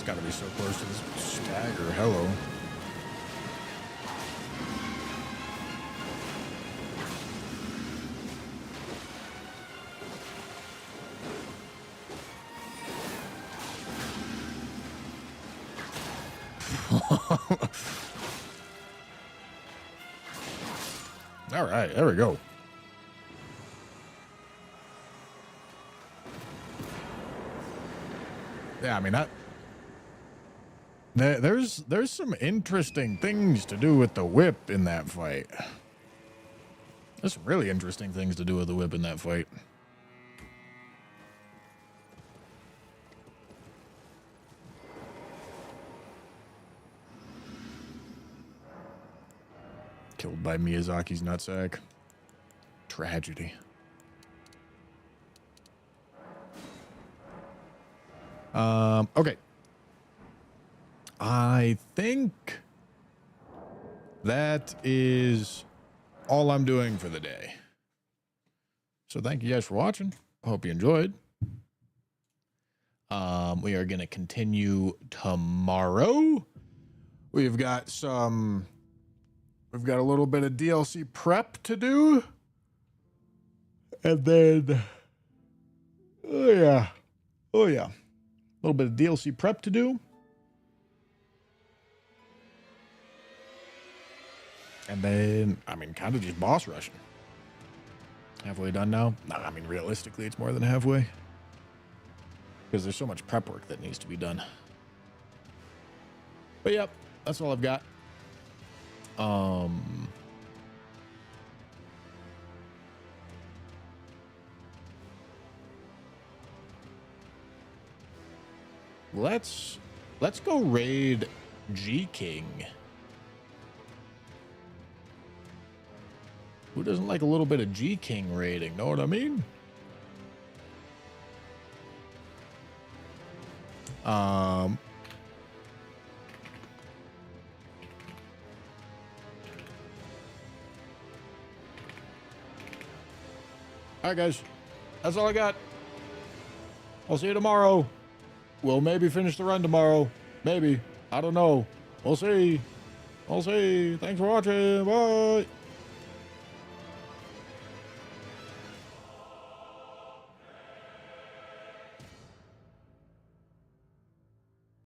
Got to be so close to this stagger. Hello. All right, there we go. Yeah, I mean that. There's some interesting things to do with the whip in that fight. There's some really interesting things to do with the whip in that fight. Killed by Miyazaki's nutsack. Tragedy. Okay. I think that is all I'm doing for the day. So thank you guys for watching. I hope you enjoyed. We are going to continue tomorrow. We've got a little bit of DLC prep to do. And then, oh yeah. A little bit of DLC prep to do. And then, I mean, kind of just boss rushing. Halfway done now? Nah, I mean, realistically, it's more than halfway. Because there's so much prep work that needs to be done. But yep, that's all I've got. Let's go raid G King. Who doesn't like a little bit of G King raiding? Know what I mean? All right, guys. That's all I got. I'll see you tomorrow. We'll maybe finish the run tomorrow. Maybe. I don't know. We'll see. Thanks for watching. Bye.